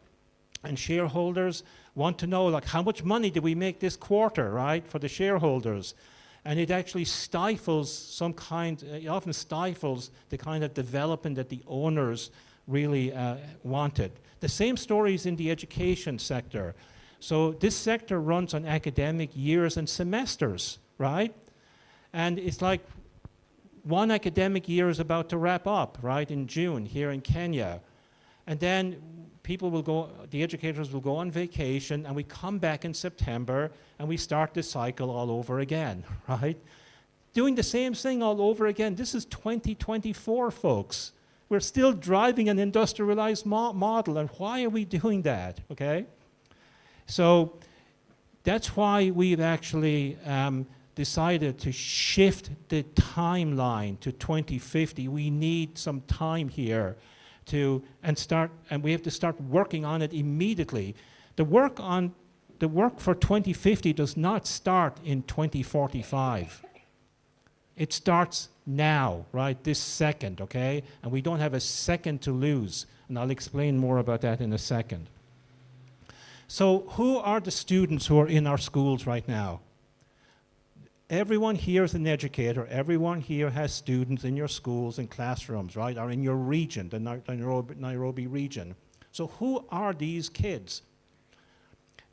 and shareholders want to know, like, how much money did we make this quarter, right, for the shareholders? And it actually stifles it often stifles the kind of development that the owners really wanted. The same story is in the education sector. So this sector runs on academic years and semesters, right? And it's like one academic year is about to wrap up, right, in June here in Kenya. And then the educators will go on vacation, and we come back in September, and we start the cycle all over again, right? Doing the same thing all over again. This is 2024, folks. We're still driving an industrialized model, and why are we doing that, okay? So that's why we've actually decided to shift the timeline to 2050. We need some time here and we have to start working on it immediately. The work for 2050 does not start in 2045. It starts now, right, this second, okay? And we don't have a second to lose, and I'll explain more about that in a second. So who are the students who are in our schools right now? Everyone here is an educator. Everyone here has students in your schools and classrooms, right, or in your region, the Nairobi region. So who are these kids?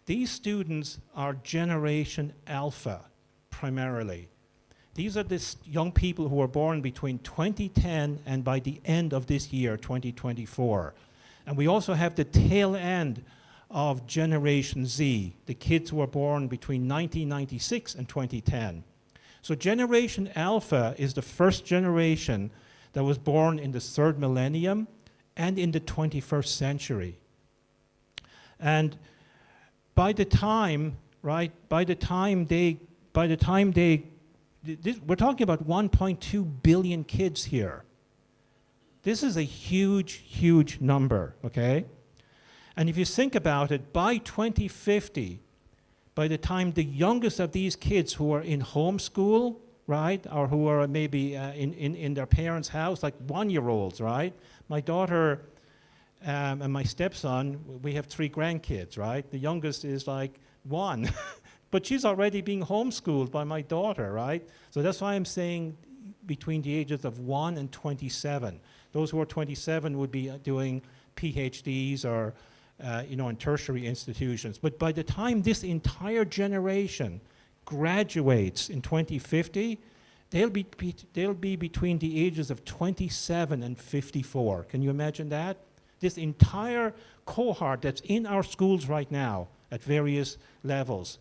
These students are Generation Alpha, primarily. These are the young people who were born between 2010 and by the end of this year, 2024. And we also have the tail end of Generation Z, the kids who were born between 1996 and 2010. So Generation Alpha is the first generation that was born in the third millennium and in the 21st century. And we're talking about 1.2 billion kids here. This is a huge, huge number, okay? And if you think about it, by 2050, by the time the youngest of these kids who are in homeschool, right, or who are maybe in their parents' house, like 1-year-olds, right? My daughter and my stepson, we have 3 grandkids, right? The youngest is like 1, but she's already being homeschooled by my daughter, right? So that's why I'm saying between the ages of 1 and 27. Those who are 27 would be doing PhDs or in tertiary institutions. But by the time this entire generation graduates in 2050, they'll be between the ages of 27 and 54. Can you imagine that? This entire cohort that's in our schools right now at various levels.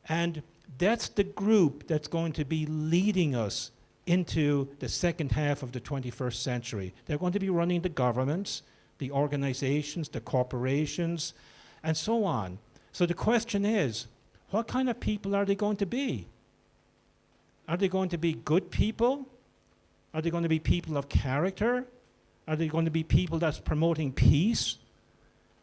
And that's the group that's going to be leading us into the second half of the 21st century. They're going to be running the governments, the organizations, the corporations, and so on. So the question is, what kind of people are they going to be? Are they going to be good people? Are they going to be people of character? Are they going to be people that's promoting peace?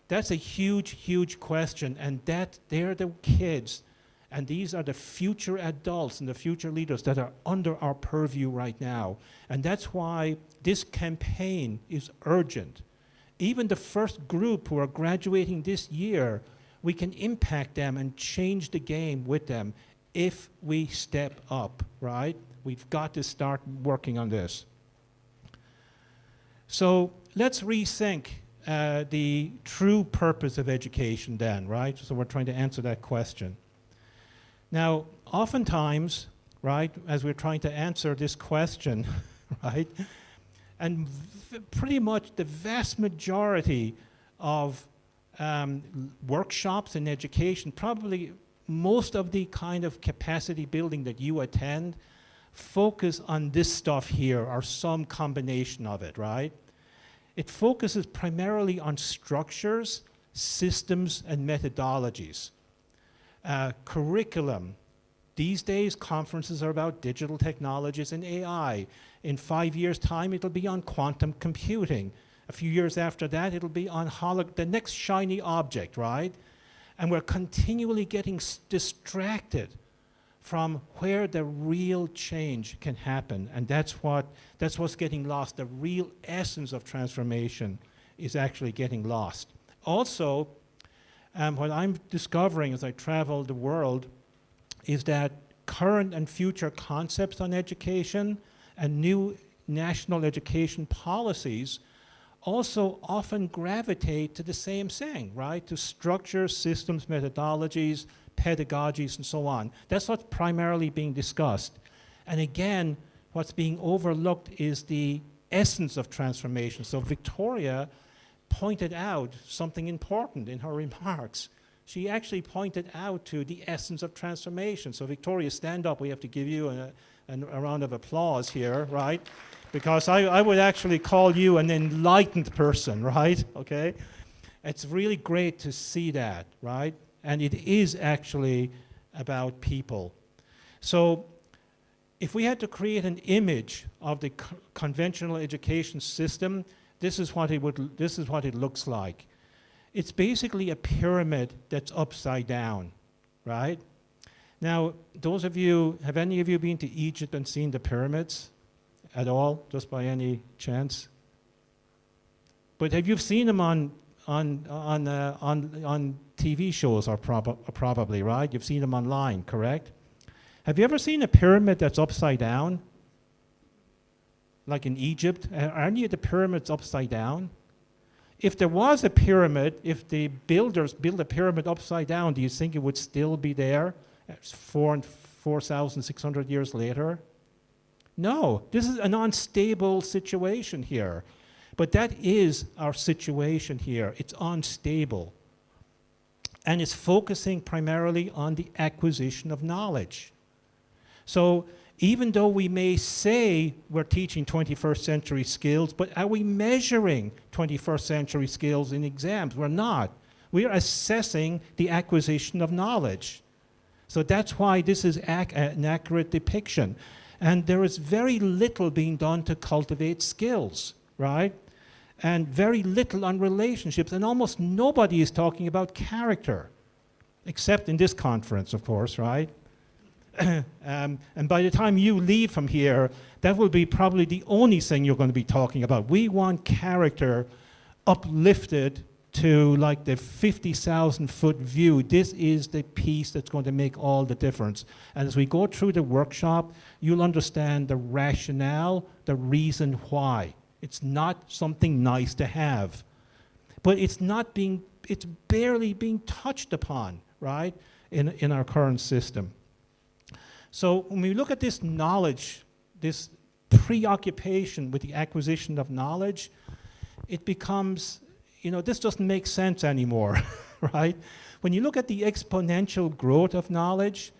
That's a huge, huge question, and they're the kids, and these are the future adults and the future leaders that are under our purview right now. And that's why this campaign is urgent. Even the first group who are graduating this year, we can impact them and change the game with them if we step up, right? We've got to start working on this. So let's rethink the true purpose of education then, right? So we're trying to answer that question. Now, oftentimes, right, as we're trying to answer this question, right, and pretty much the vast majority of workshops in education, probably most of the kind of capacity building that you attend, focus on this stuff here or some combination of it, right? It focuses primarily on structures, systems, and methodologies. Curriculum, These days, conferences are about digital technologies and AI. In 5 years' time, it'll be on quantum computing. A few years after that, it'll be on the next shiny object, right? And we're continually getting distracted from where the real change can happen. And that's what's getting lost. The real essence of transformation is actually getting lost. Also, what I'm discovering as I travel the world is that current and future concepts on education and new national education policies also often gravitate to the same thing, right? To structures, systems, methodologies, pedagogies, and so on. That's what's primarily being discussed. And again, what's being overlooked is the essence of transformation. So Victoria pointed out something important in her remarks. She actually pointed out to the essence of transformation. So Victoria, stand up. We have to give you a round of applause here, right? Because I would actually call you an enlightened person, right? Okay? It's really great to see that, right? And it is actually about people. So if we had to create an image of the conventional education system, this is what it looks like. It's basically a pyramid that's upside down, right? Now, those of you, have any of you been to Egypt and seen the pyramids at all, just by any chance? But have you seen them on TV shows, or probably, right? You've seen them online, correct? Have you ever seen a pyramid that's upside down? Like in Egypt? Are any of the pyramids upside down? If there was a pyramid, if the builders built a pyramid upside down, do you think it would still be there 4,600 years later? No, this is an unstable situation here. But that is our situation here. It's unstable. And it's focusing primarily on the acquisition of knowledge. So even though we may say we're teaching 21st century skills, but are we measuring 21st century skills in exams? We're not. We're assessing the acquisition of knowledge. So that's why this is an accurate depiction. And there is very little being done to cultivate skills, right? And very little on relationships, and almost nobody is talking about character, except in this conference, of course, right? And by the time you leave from here, that will be probably the only thing you're going to be talking about. We want character uplifted to like the 50,000-foot view. This is the piece that's going to make all the difference. And as we go through the workshop, you'll understand the rationale, the reason why. It's not something nice to have. But it's barely being touched upon, right, in our current system. So when we look at this knowledge, this preoccupation with the acquisition of knowledge, it becomes, this doesn't make sense anymore, right? When you look at the exponential growth of knowledge,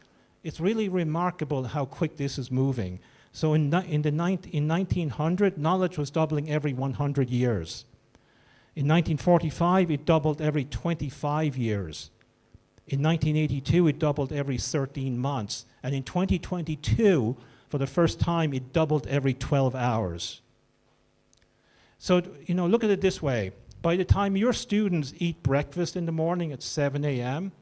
it's really remarkable how quick this is moving. So in 1900, knowledge was doubling every 100 years. In 1945, it doubled every 25 years. In 1982, it doubled every 13 months. And in 2022, for the first time, it doubled every 12 hours. So, look at it this way. By the time your students eat breakfast in the morning at 7 a.m.,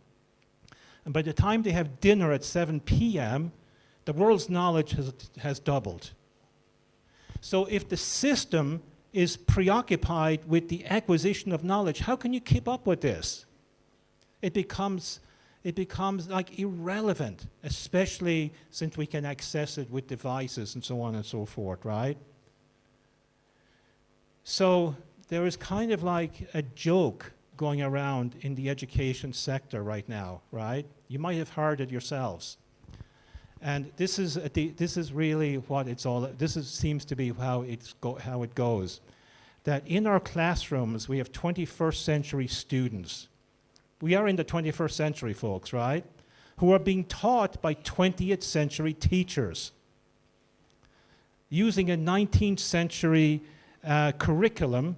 and by the time they have dinner at 7 p.m., the world's knowledge has doubled. So if the system is preoccupied with the acquisition of knowledge, how can you keep up with this? It becomes like irrelevant, especially since we can access it with devices and so on and so forth, right? So there is kind of like a joke going around in the education sector right now, right? You might have heard it yourselves. And this is really what it's all. Seems to be how it goes. That in our classrooms we have 21st century students. We are in the 21st century, folks, right? Who are being taught by 20th century teachers using a 19th century curriculum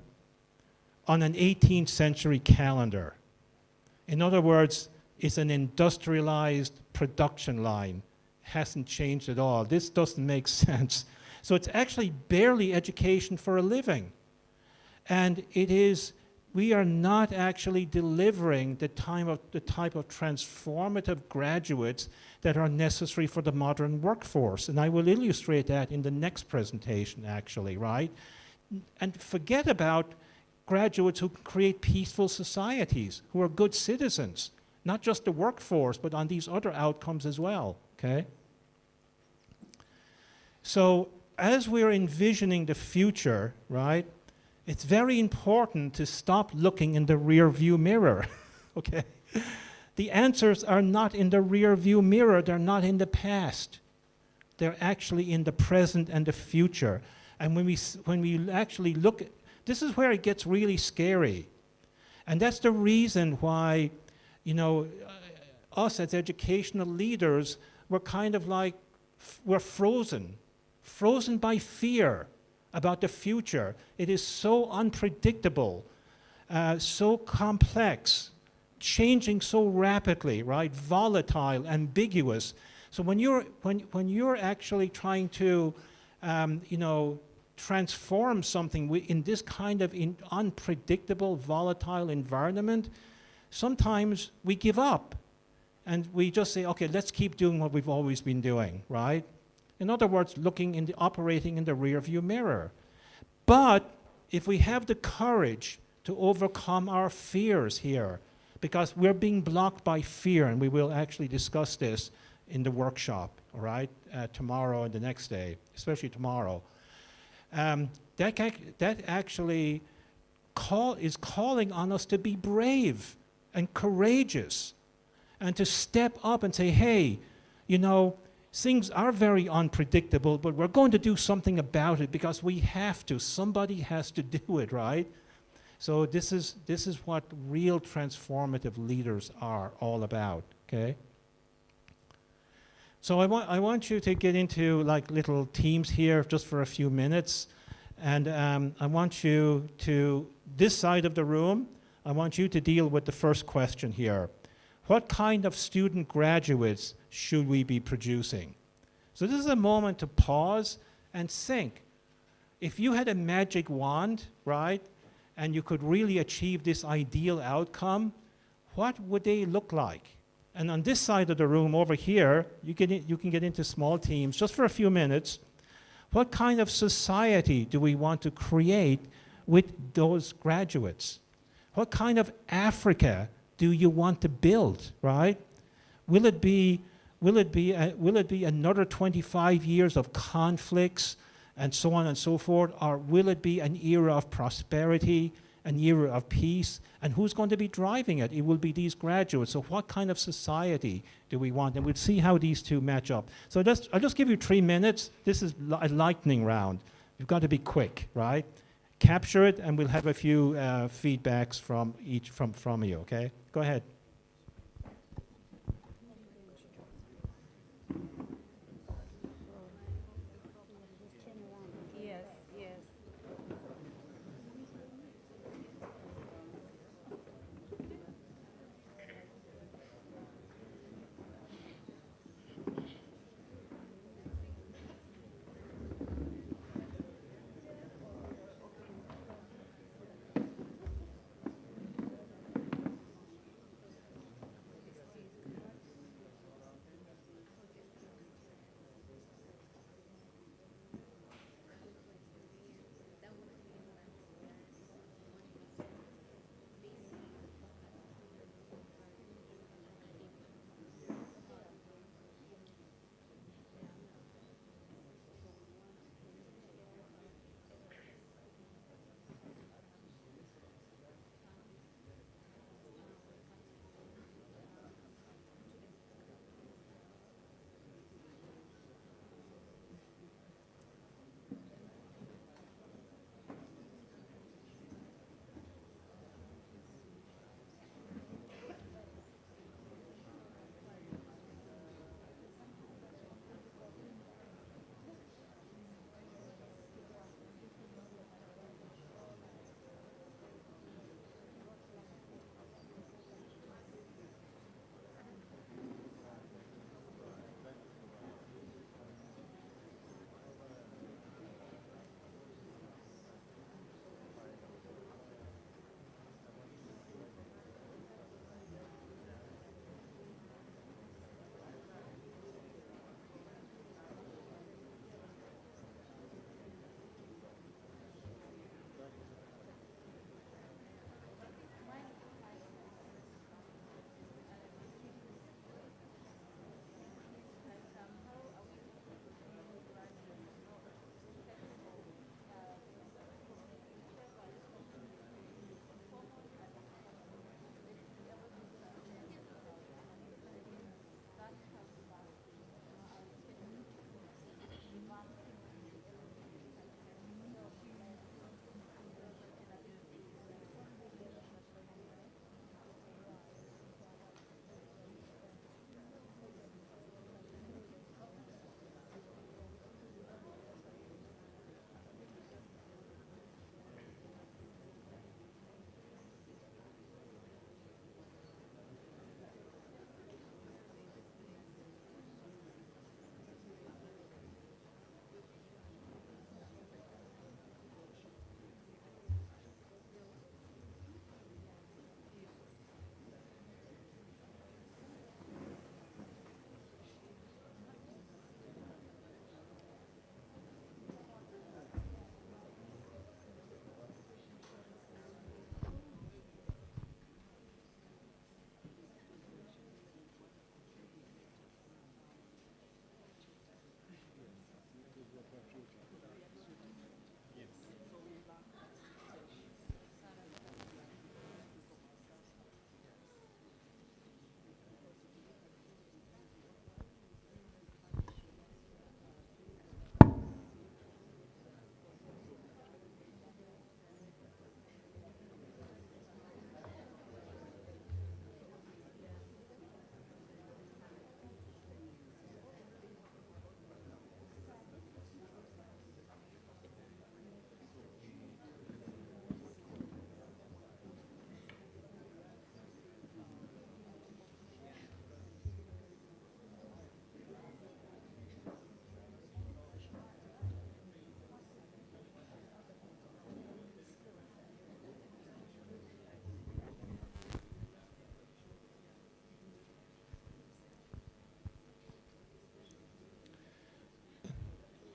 on an 18th century calendar. In other words, it's an industrialized production line hasn't changed at all. This doesn't make sense. So it's actually barely education for a living. And we are not actually delivering the type of transformative graduates that are necessary for the modern workforce. And I will illustrate that in the next presentation, actually, right? And forget about graduates who create peaceful societies, who are good citizens, not just the workforce, but on these other outcomes as well, okay? So as we're envisioning the future, right, it's very important to stop looking in the rear view mirror, okay? The answers are not in the rear view mirror, they're not in the past. They're actually in the present and the future. And when we actually look, this is where it gets really scary. And that's the reason why, you know, us as educational leaders, we're kind of like, we're frozen by fear about the future. It is so unpredictable, so complex, changing so rapidly, right? Volatile, ambiguous. So when you're actually trying to, you know, transform something in this kind of unpredictable, volatile environment, sometimes we give up and we just say, okay, let's keep doing what we've always been doing, right? In other words, operating in the rear view mirror. But if we have the courage to overcome our fears here, because we're being blocked by fear, and we will actually discuss this in the workshop, all right, tomorrow and the next day, especially tomorrow. That actually is calling on us to be brave and courageous and to step up and say, hey, you know, things are very unpredictable, but we're going to do something about it because we have to. Somebody has to do it, right? So this is what real transformative leaders are all about, okay? So I want you to get into like little teams here just for a few minutes. And I want you to, this side of the room, I want you to deal with the first question here. What kind of student graduates should we be producing? So this is a moment to pause and think. If you had a magic wand, right, and you could really achieve this ideal outcome, what would they look like? And on this side of the room over here, you can get into small teams just for a few minutes. What kind of society do we want to create with those graduates? What kind of Africa do you want to build, right? Will it be another 25 years of conflicts and so on and so forth, or will it be an era of prosperity, an era of peace? And who's going to be driving it? It will be these graduates. So what kind of society do we want? And we'll see how these two match up. So I'll just give you 3 minutes. This is a lightning round. You've got to be quick, right? Capture it, and we'll have a few feedbacks from you, okay? Go ahead.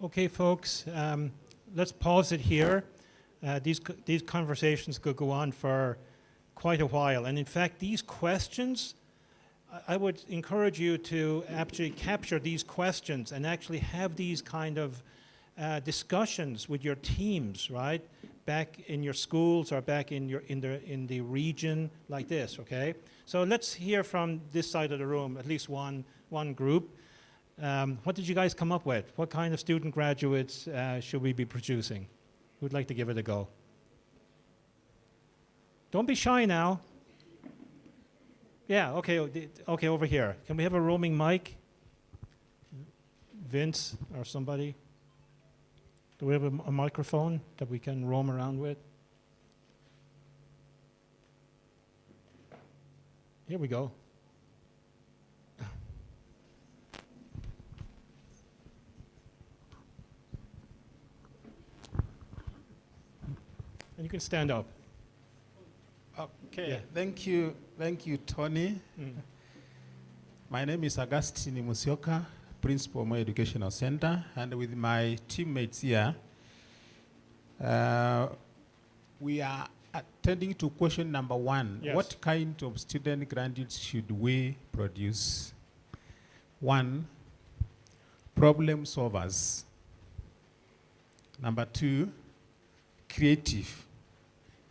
Okay, folks, let's pause it here. These conversations could go on for quite a while. And in fact, these questions, I would encourage you to actually capture these questions and actually have these kind of discussions with your teams, right? Back in your schools or back in the region like this, okay? So let's hear from this side of the room, at least one group. What did you guys come up with? What kind of student graduates should we be producing? Who'd like to give it a go? Don't be shy now. Yeah, okay, okay, over here. Can we have a roaming mic? Vince or somebody? Do we have a microphone that we can roam around with? Here we go. And you can stand up. Okay, Yeah. thank you, Tony. My name is Augustine Musioka, Principal Moi Educational Center, and with my teammates here, we are attending to question number 1. Yes. What kind of student graduates should we produce? 1, problem solvers. Number 2, creative,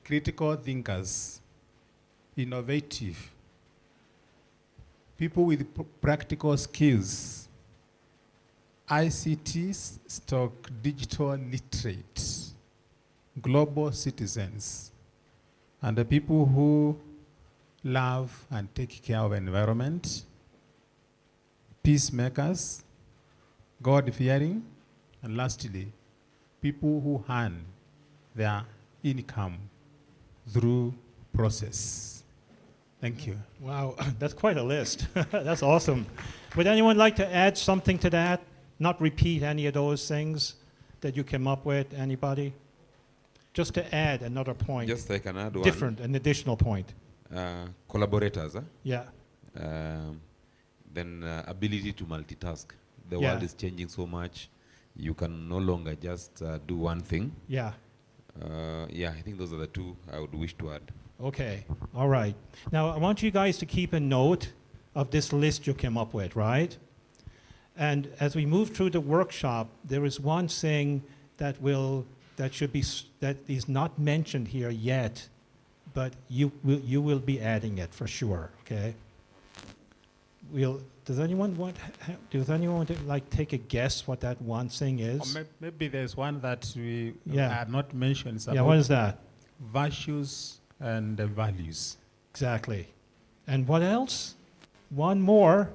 critical thinkers, innovative, people with practical skills, ICT stock digital literate, global citizens, and the people who love and take care of environment, peacemakers, God-fearing, and lastly, people who earn their income through process. Thank you. Wow, that's quite a list. That's awesome. Would anyone like to add something to that? Not repeat any of those things that you came up with? Anybody? Just to add another point. Just I can add one. Different, an additional point. Collaborators. Yeah. Then ability to multitask. The Yeah. world is changing so much. You can no longer just do one thing. Yeah. Yeah, I think those are the two I would wish to add. Okay, all right. Now, I want you guys to keep a note of this list you came up with, right? And as we move through the workshop, there is one thing that that is not mentioned here yet, but you will be adding it for sure, okay? Does anyone want to like take a guess what that one thing is? Or maybe there's one that we Yeah. are not mentioned. It's Yeah, about what is that? Virtues and values. Exactly. And what else? One more.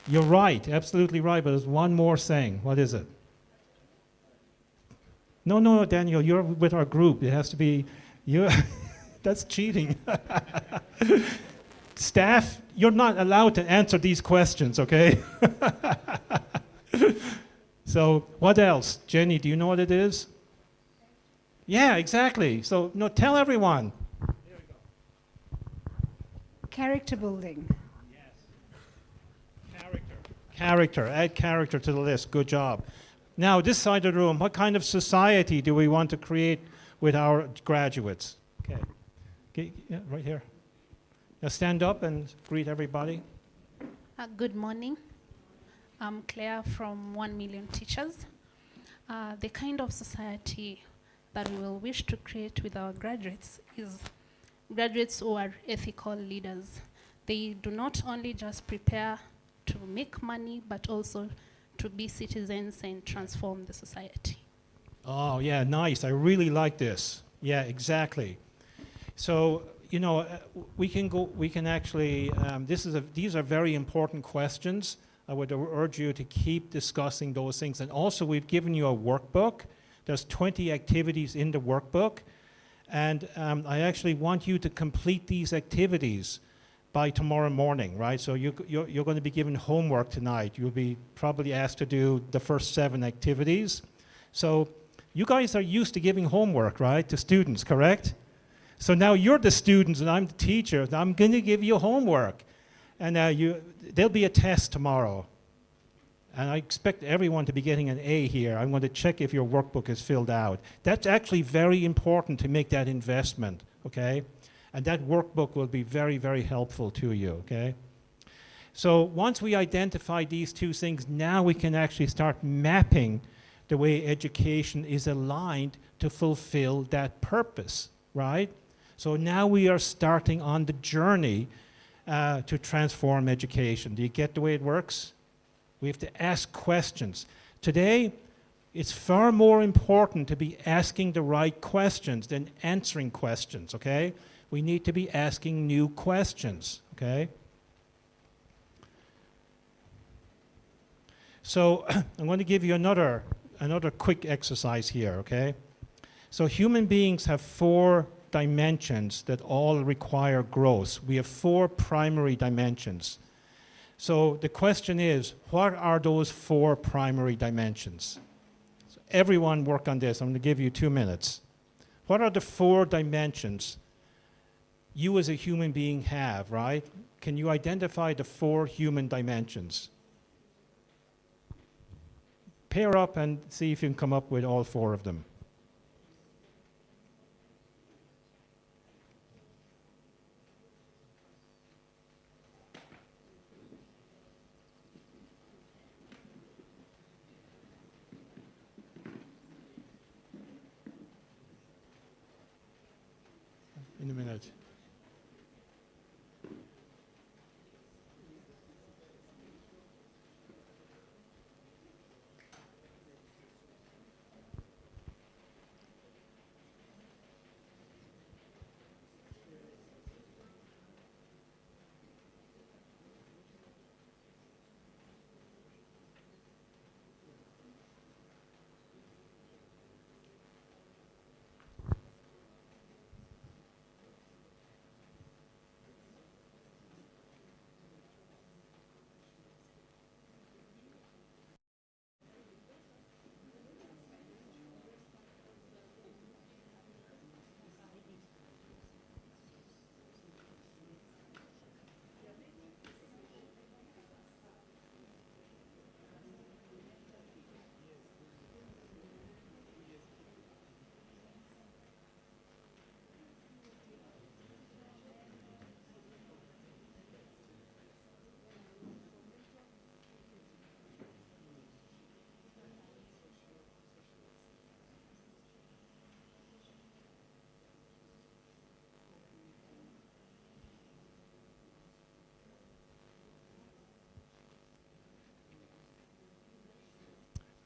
You're right, absolutely right, but there's one more thing. What is it? No, Daniel, you're with our group. It has to be you. That's cheating. Staff, you're not allowed to answer these questions, okay? So what else? Jenny, do you know what it is? Yeah, exactly. So no, tell everyone. Character building. Character, add character to the list. Good job. Now, this side of the room, what kind of society do we want to create with our graduates? Okay, yeah, right here. Now stand up and greet everybody. Good morning. I'm Claire from 1 Million Teachers. The kind of society that we will wish to create with our graduates is graduates who are ethical leaders. They do not only just prepare to make money, but also to be citizens and transform the society. Oh, yeah, nice. I really like this. Yeah, exactly. So, you know, we can actually, these are very important questions. I would urge you to keep discussing those things. And also, we've given you a workbook. There's 20 activities in the workbook. And I actually want you to complete these activities by tomorrow morning, right? So you're going to be given homework tonight. You'll be probably asked to do the first 7 activities. So you guys are used to giving homework, right, to students, correct? So now you're the students and I'm the teacher. I'm going to give you homework. And there'll be a test tomorrow. and I expect everyone to be getting an A here. I'm going to check if your workbook is filled out. That's actually very important to make that investment, okay? And that workbook will be very, very helpful to you, okay? So once we identify these two things, now we can actually start mapping the way education is aligned to fulfill that purpose, right? So now we are starting on the journey to transform education. Do you get the way it works? We have to ask questions. Today, it's far more important to be asking the right questions than answering questions, okay? We need to be asking new questions, okay? So I'm going to give you another quick exercise here, okay? So human beings have 4 dimensions that all require growth. We have 4 primary dimensions. So the question is, what are those 4 primary dimensions? So everyone work on this. I'm going to give you 2 minutes. What are the 4 dimensions you as a human being have, right? Can you identify the 4 human dimensions? Pair up and see if you can come up with all 4 of them. In a minute.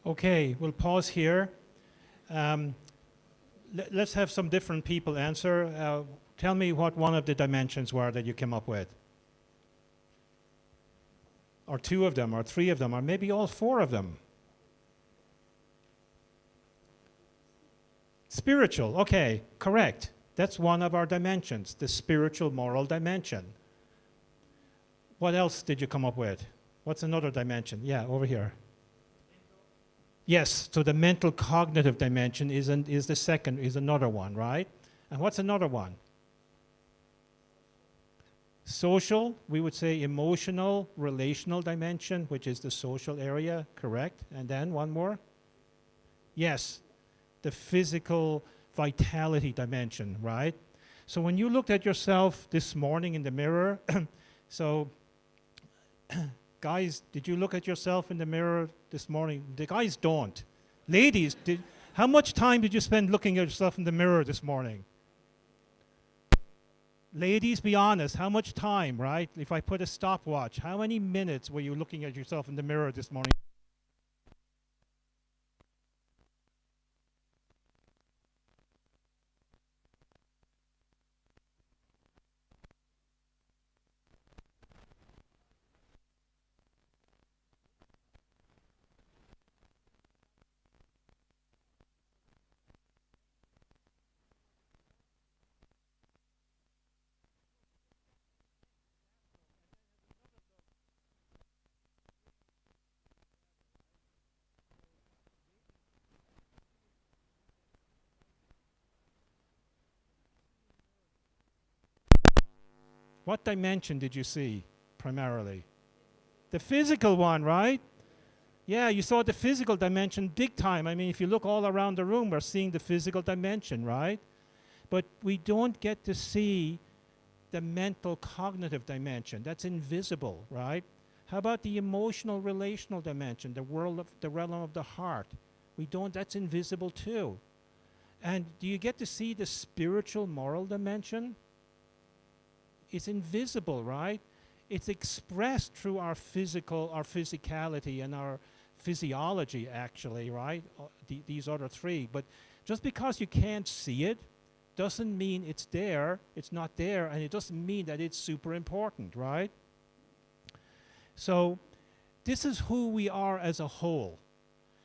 Okay, we'll pause here. Let's have some different people answer. Tell me what one of the dimensions were that you came up with. Or 2 of them, or 3 of them, or maybe all 4 of them. Spiritual, okay, correct. That's one of our dimensions, the spiritual moral dimension. What else did you come up with? What's another dimension? Yeah, over here. Yes, so the mental cognitive dimension is another one, right? And what's another one? Social, we would say emotional, relational dimension, which is the social area, correct? And then one more? Yes, the physical vitality dimension, right? So when you looked at yourself this morning in the mirror, so guys, did you look at yourself in the mirror this morning? The guys don't. Ladies, how much time did you spend looking at yourself in the mirror this morning? Ladies, be honest, how much time, right? If I put a stopwatch, how many minutes were you looking at yourself in the mirror this morning? What dimension did you see primarily? The physical one, right? Yeah, you saw the physical dimension big time. I mean, if you look all around the room, we're seeing the physical dimension, right? But we don't get to see the mental cognitive dimension. That's invisible, right? How about the emotional relational dimension, the realm of the heart? We don't, that's invisible too. And do you get to see the spiritual moral dimension? It's invisible, right? It's expressed through our physicality and our physiology, actually, right? These other three. But just because you can't see it doesn't mean it's there, it's not there, and it doesn't mean that it's super important, right? So this is who we are as a whole.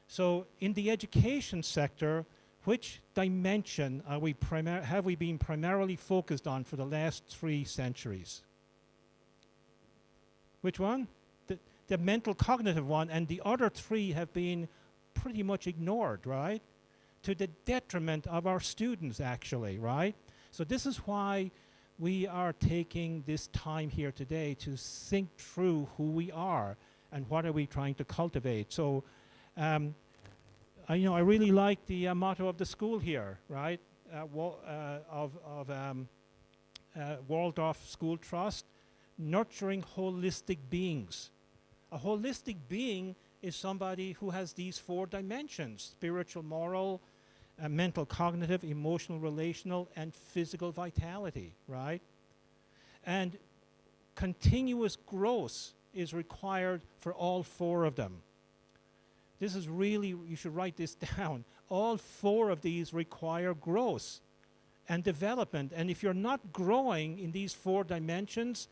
So in the education sector, which dimension have we been primarily focused on for the last 3 centuries? Which one? The mental cognitive one, and the other 3 have been pretty much ignored, right? To the detriment of our students, actually, right? So this is why we are taking this time here today to think through who we are and what are we trying to cultivate. So I really like the motto of the school here, right? Waldorf School Trust, nurturing holistic beings. A holistic being is somebody who has these 4 dimensions: spiritual, moral, mental, cognitive, emotional, relational, and physical vitality, right? And continuous growth is required for all 4 of them. This is really, you should write this down. All 4 of these require growth and development. And if you're not growing in these 4 dimensions,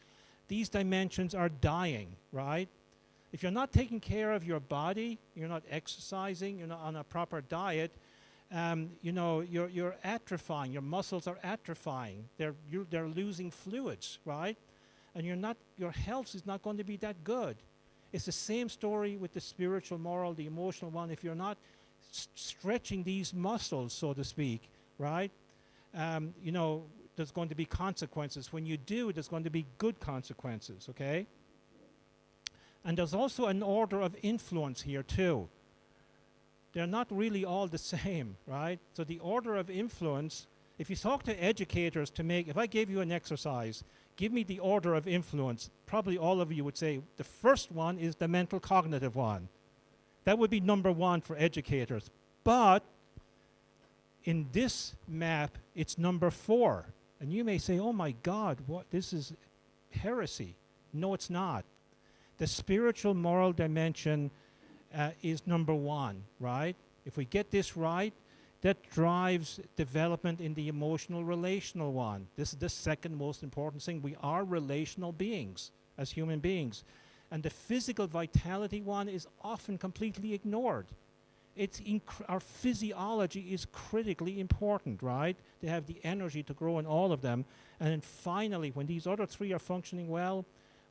these dimensions are dying, right? If you're not taking care of your body, you're not exercising, you're not on a proper diet, you're atrophying. Your muscles are atrophying. They're losing fluids, right? And your health is not going to be that good. It's the same story with the spiritual, moral, the emotional one. If you're not stretching these muscles, so to speak, right? There's going to be consequences. When you do, there's going to be good consequences, okay? And there's also an order of influence here too. They're not really all the same, right? So the order of influence, if you talk to educators if I gave you an exercise, give me the order of influence, probably all of you would say the first one is the mental cognitive one. That would be number 1 for educators. But in this map, it's number 4. And you may say, oh my God, this is heresy. No, it's not. The spiritual moral dimension is number 1, right? If we get this right, that drives development in the emotional relational one. This is the second most important thing. We are relational beings as human beings. And the physical vitality one is often completely ignored. Our physiology is critically important, right? They have the energy to grow in all of them. And then finally, when these other 3 are functioning well,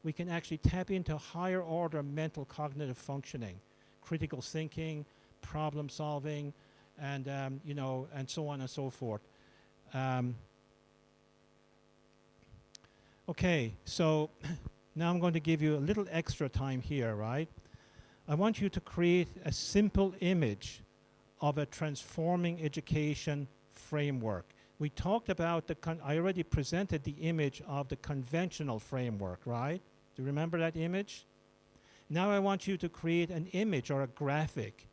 we can actually tap into higher order mental cognitive functioning, critical thinking, problem solving, and and so on and so forth. Okay, so now I'm going to give you a little extra time here, right? I want you to create a simple image of a transforming education framework. We talked about I already presented the image of the conventional framework, right? Do you remember that image? Now I want you to create an image or a graphic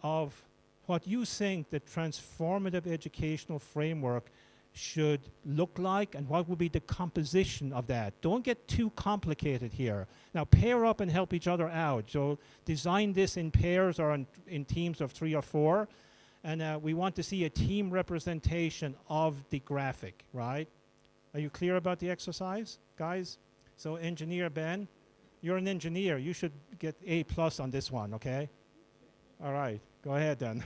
of what you think the transformative educational framework should look like and what would be the composition of that. Don't get too complicated here. Now pair up and help each other out. So design this in pairs or in teams of 3 or 4. And we want to see a team representation of the graphic, right? Are you clear about the exercise, guys? So engineer Ben, you're an engineer. You should get A+ on this one, okay? All right, go ahead then.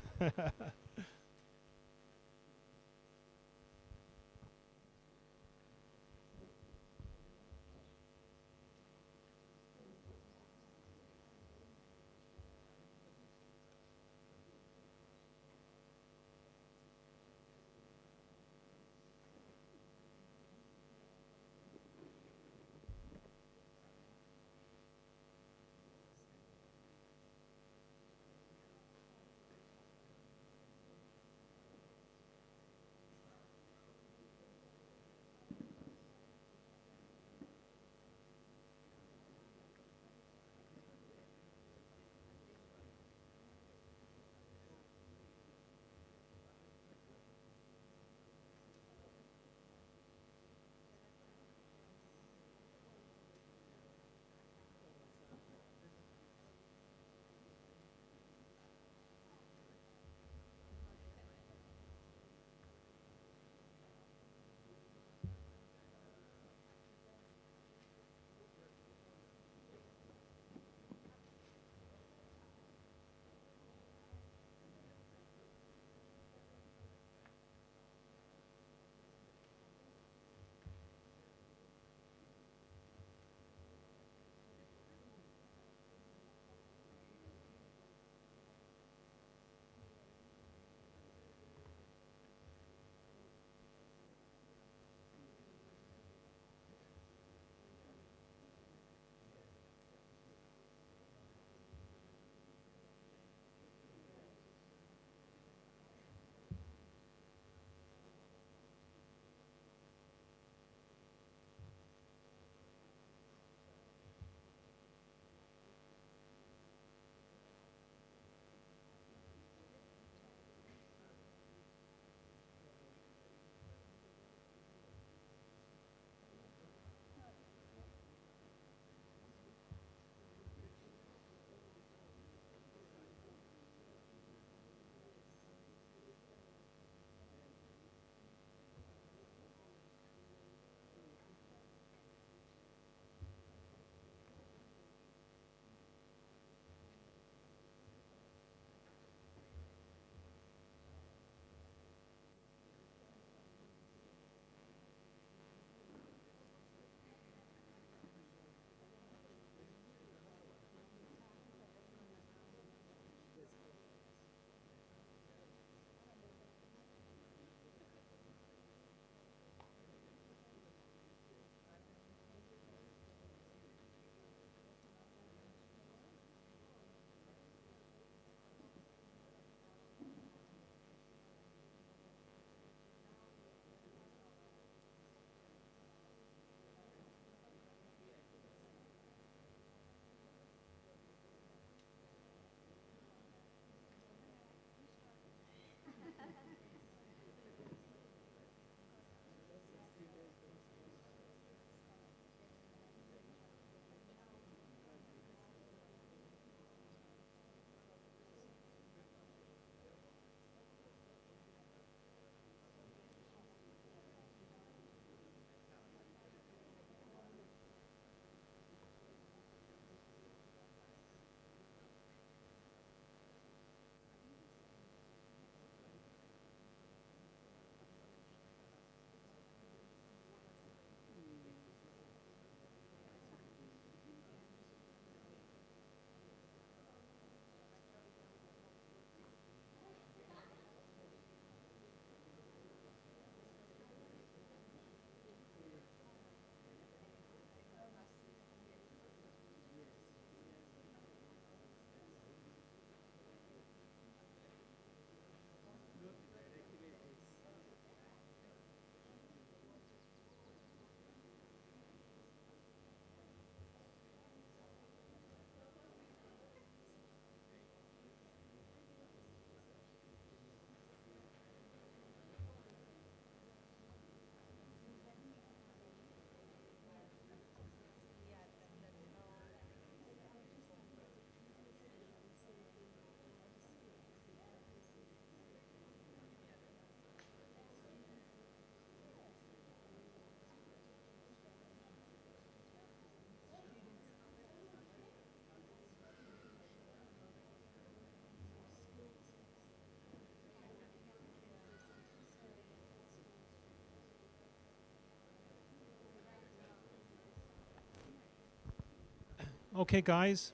Okay, guys,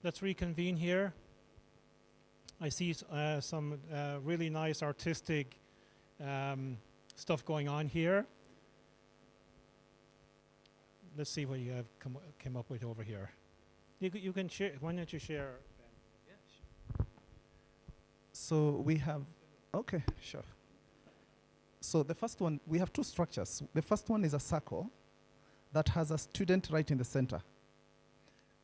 let's reconvene here. I see some really nice artistic stuff going on here. Let's see what you have came up with over here. You can share. Why don't you share? So we have, okay, sure. So the first one, we have two structures. The first one is a circle that has a student right in the center.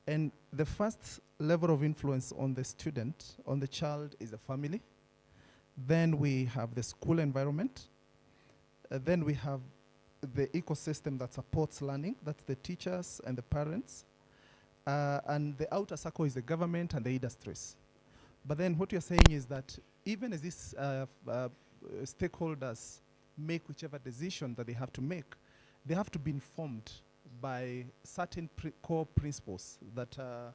And the first level of influence on the student, on the child, is the family. Then we have the school environment. Then we have the ecosystem that supports learning. That's the teachers and the parents. And the outer circle is the government and the industries. But then what you're saying is that even as these stakeholders make whichever decision that they have to make, they have to be informed by certain core principles that are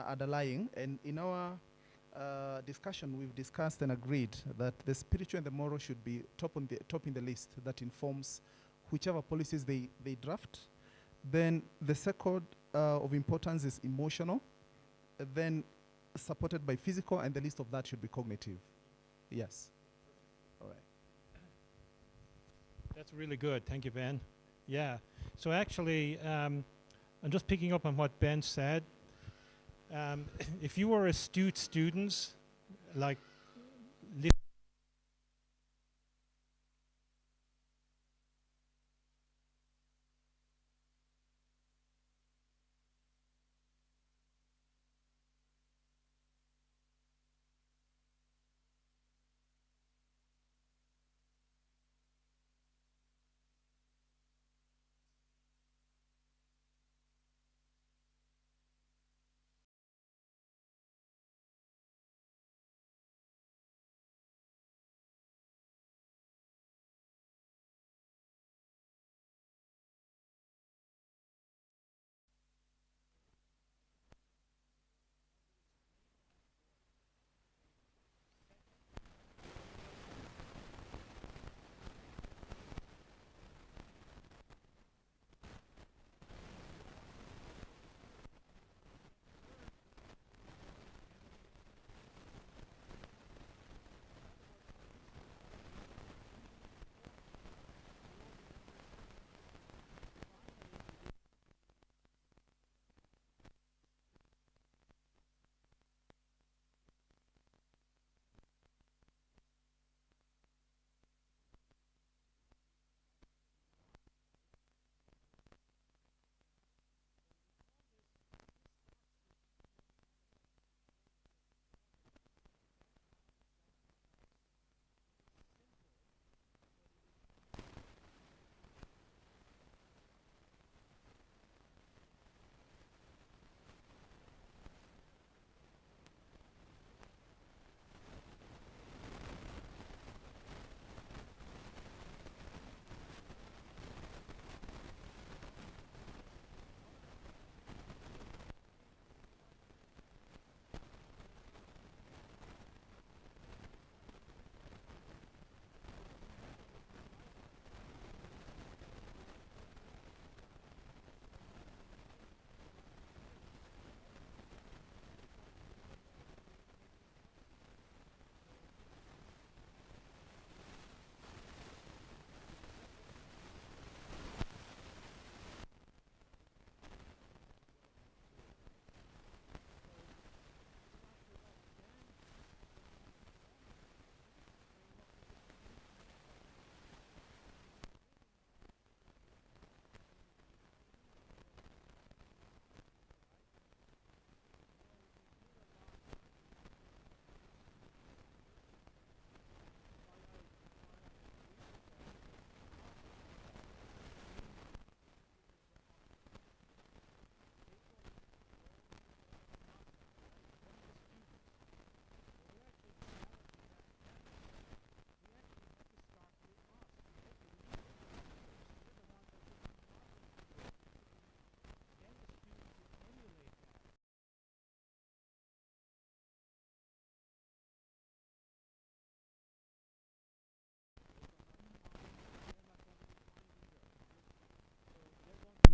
underlying. And in our discussion, we've discussed and agreed that the spiritual and the moral should be top in the list that informs whichever policies they draft. Then the second of importance is emotional. Then supported by physical, and the least of that should be cognitive. Yes. All right. That's really good. Thank you, Ben. Yeah. So actually, I'm just picking up on what Ben said. If you were astute students, like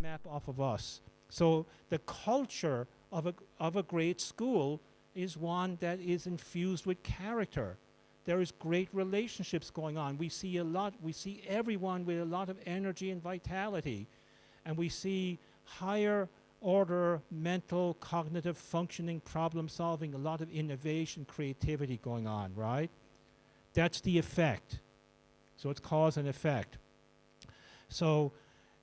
map off of us. So the culture of a great school is one that is infused with character. There is great relationships going on. We see everyone with a lot of energy and vitality. And we see higher order mental, cognitive functioning, problem solving, a lot of innovation, creativity going on, right? That's the effect. So it's cause and effect. So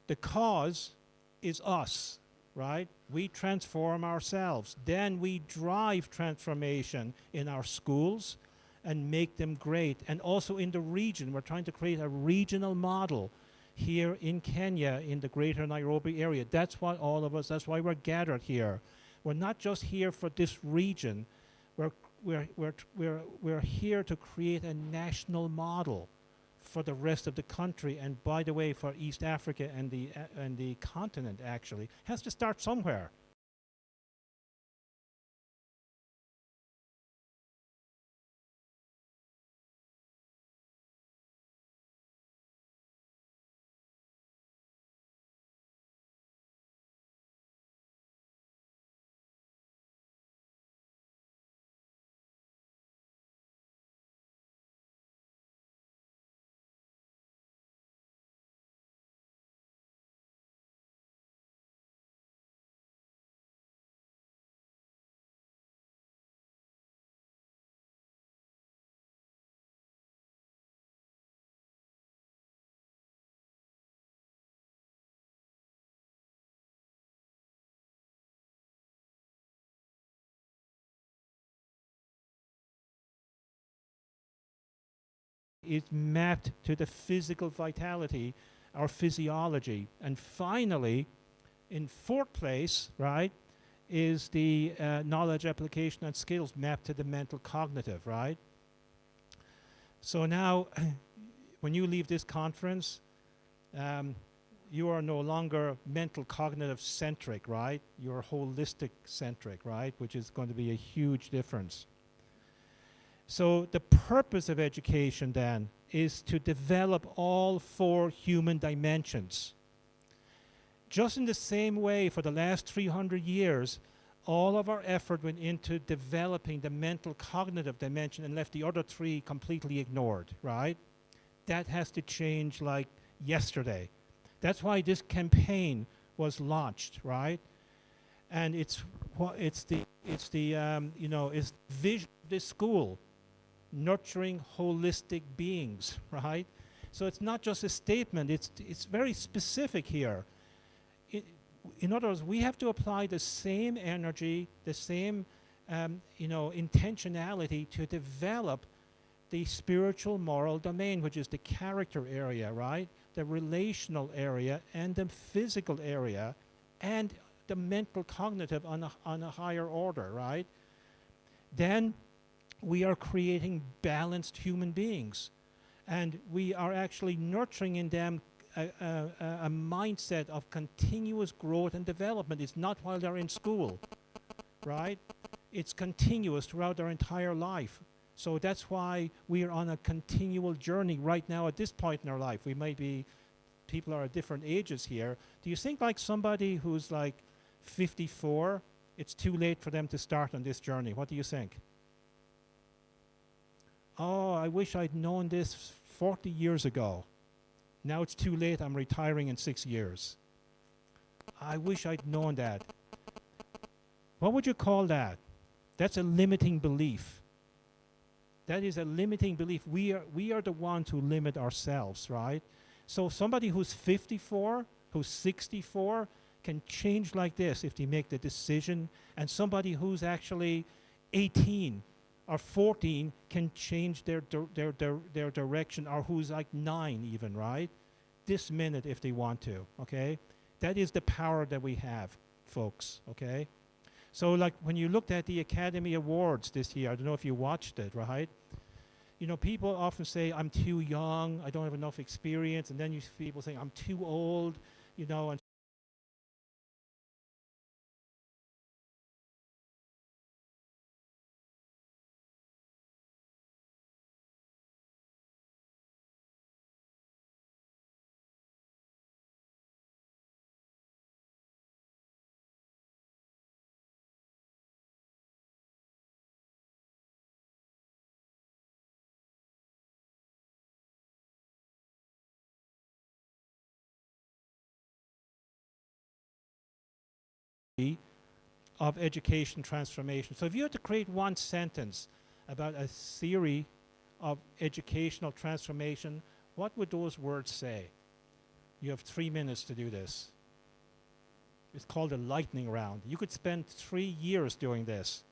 the cause is us, right? We transform ourselves. Then we drive transformation in our schools and make them great. And also in the region, we're trying to create a regional model here in Kenya, in the greater Nairobi area. That's what all of us, that's why we're gathered here. We're not just here for this region. We're here to create a national model for the rest of the country, and by the way, for East Africa and the continent. Actually, has to start somewhere. Is mapped to the physical vitality, our physiology. And finally, in fourth place, right, is the knowledge, application, and skills mapped to the mental, cognitive, right? So now, when you leave this conference, you are no longer mental, cognitive centric, right? You're holistic centric, right? Which is going to be a huge difference. So the purpose of education then is to develop all four human dimensions. Just in the same way, for the last 300 years, all of our effort went into developing the mental cognitive dimension and left the other three completely ignored, right? That has to change like yesterday. That's why this campaign was launched, right? And it's the vision of this school. Nurturing holistic beings, right? So it's not just a statement, it's very specific here. In other words, we have to apply the same energy, the same intentionality to develop the spiritual moral domain, which is the character area, right? The relational area and the physical area and the mental cognitive on a higher order, right? Then we are creating balanced human beings, and we are actually nurturing in them a mindset of continuous growth and development. It's not while they're in school, right? It's continuous throughout their entire life. So that's why we are on a continual journey right now at this point in our life. People are at different ages here. Do you think like somebody who's like 54, it's too late for them to start on this journey? What do you think? Oh, I wish I'd known this 40 years ago. Now it's too late, I'm retiring in 6 years. I wish I'd known that. What would you call that? That's a limiting belief. That is a limiting belief. We are the ones who limit ourselves, right? So somebody who's 54, who's 64, can change like this if they make the decision, and somebody who's actually 18 or 14 can change their direction, or who's like 9 even, right? This minute if they want to, okay? That is the power that we have, folks, okay? So like when you looked at the Academy Awards this year, I don't know if you watched it, right? You know, people often say, I'm too young, I don't have enough experience, and then you see people saying, I'm too old, you know, and of education transformation. So if you had to create one sentence about a theory of educational transformation, what would those words say? You have 3 minutes to do this. It's called a lightning round. You could spend 3 years doing this,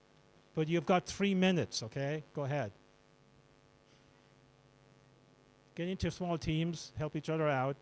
but you've got 3 minutes, okay? Go ahead. Get into small teams, help each other out.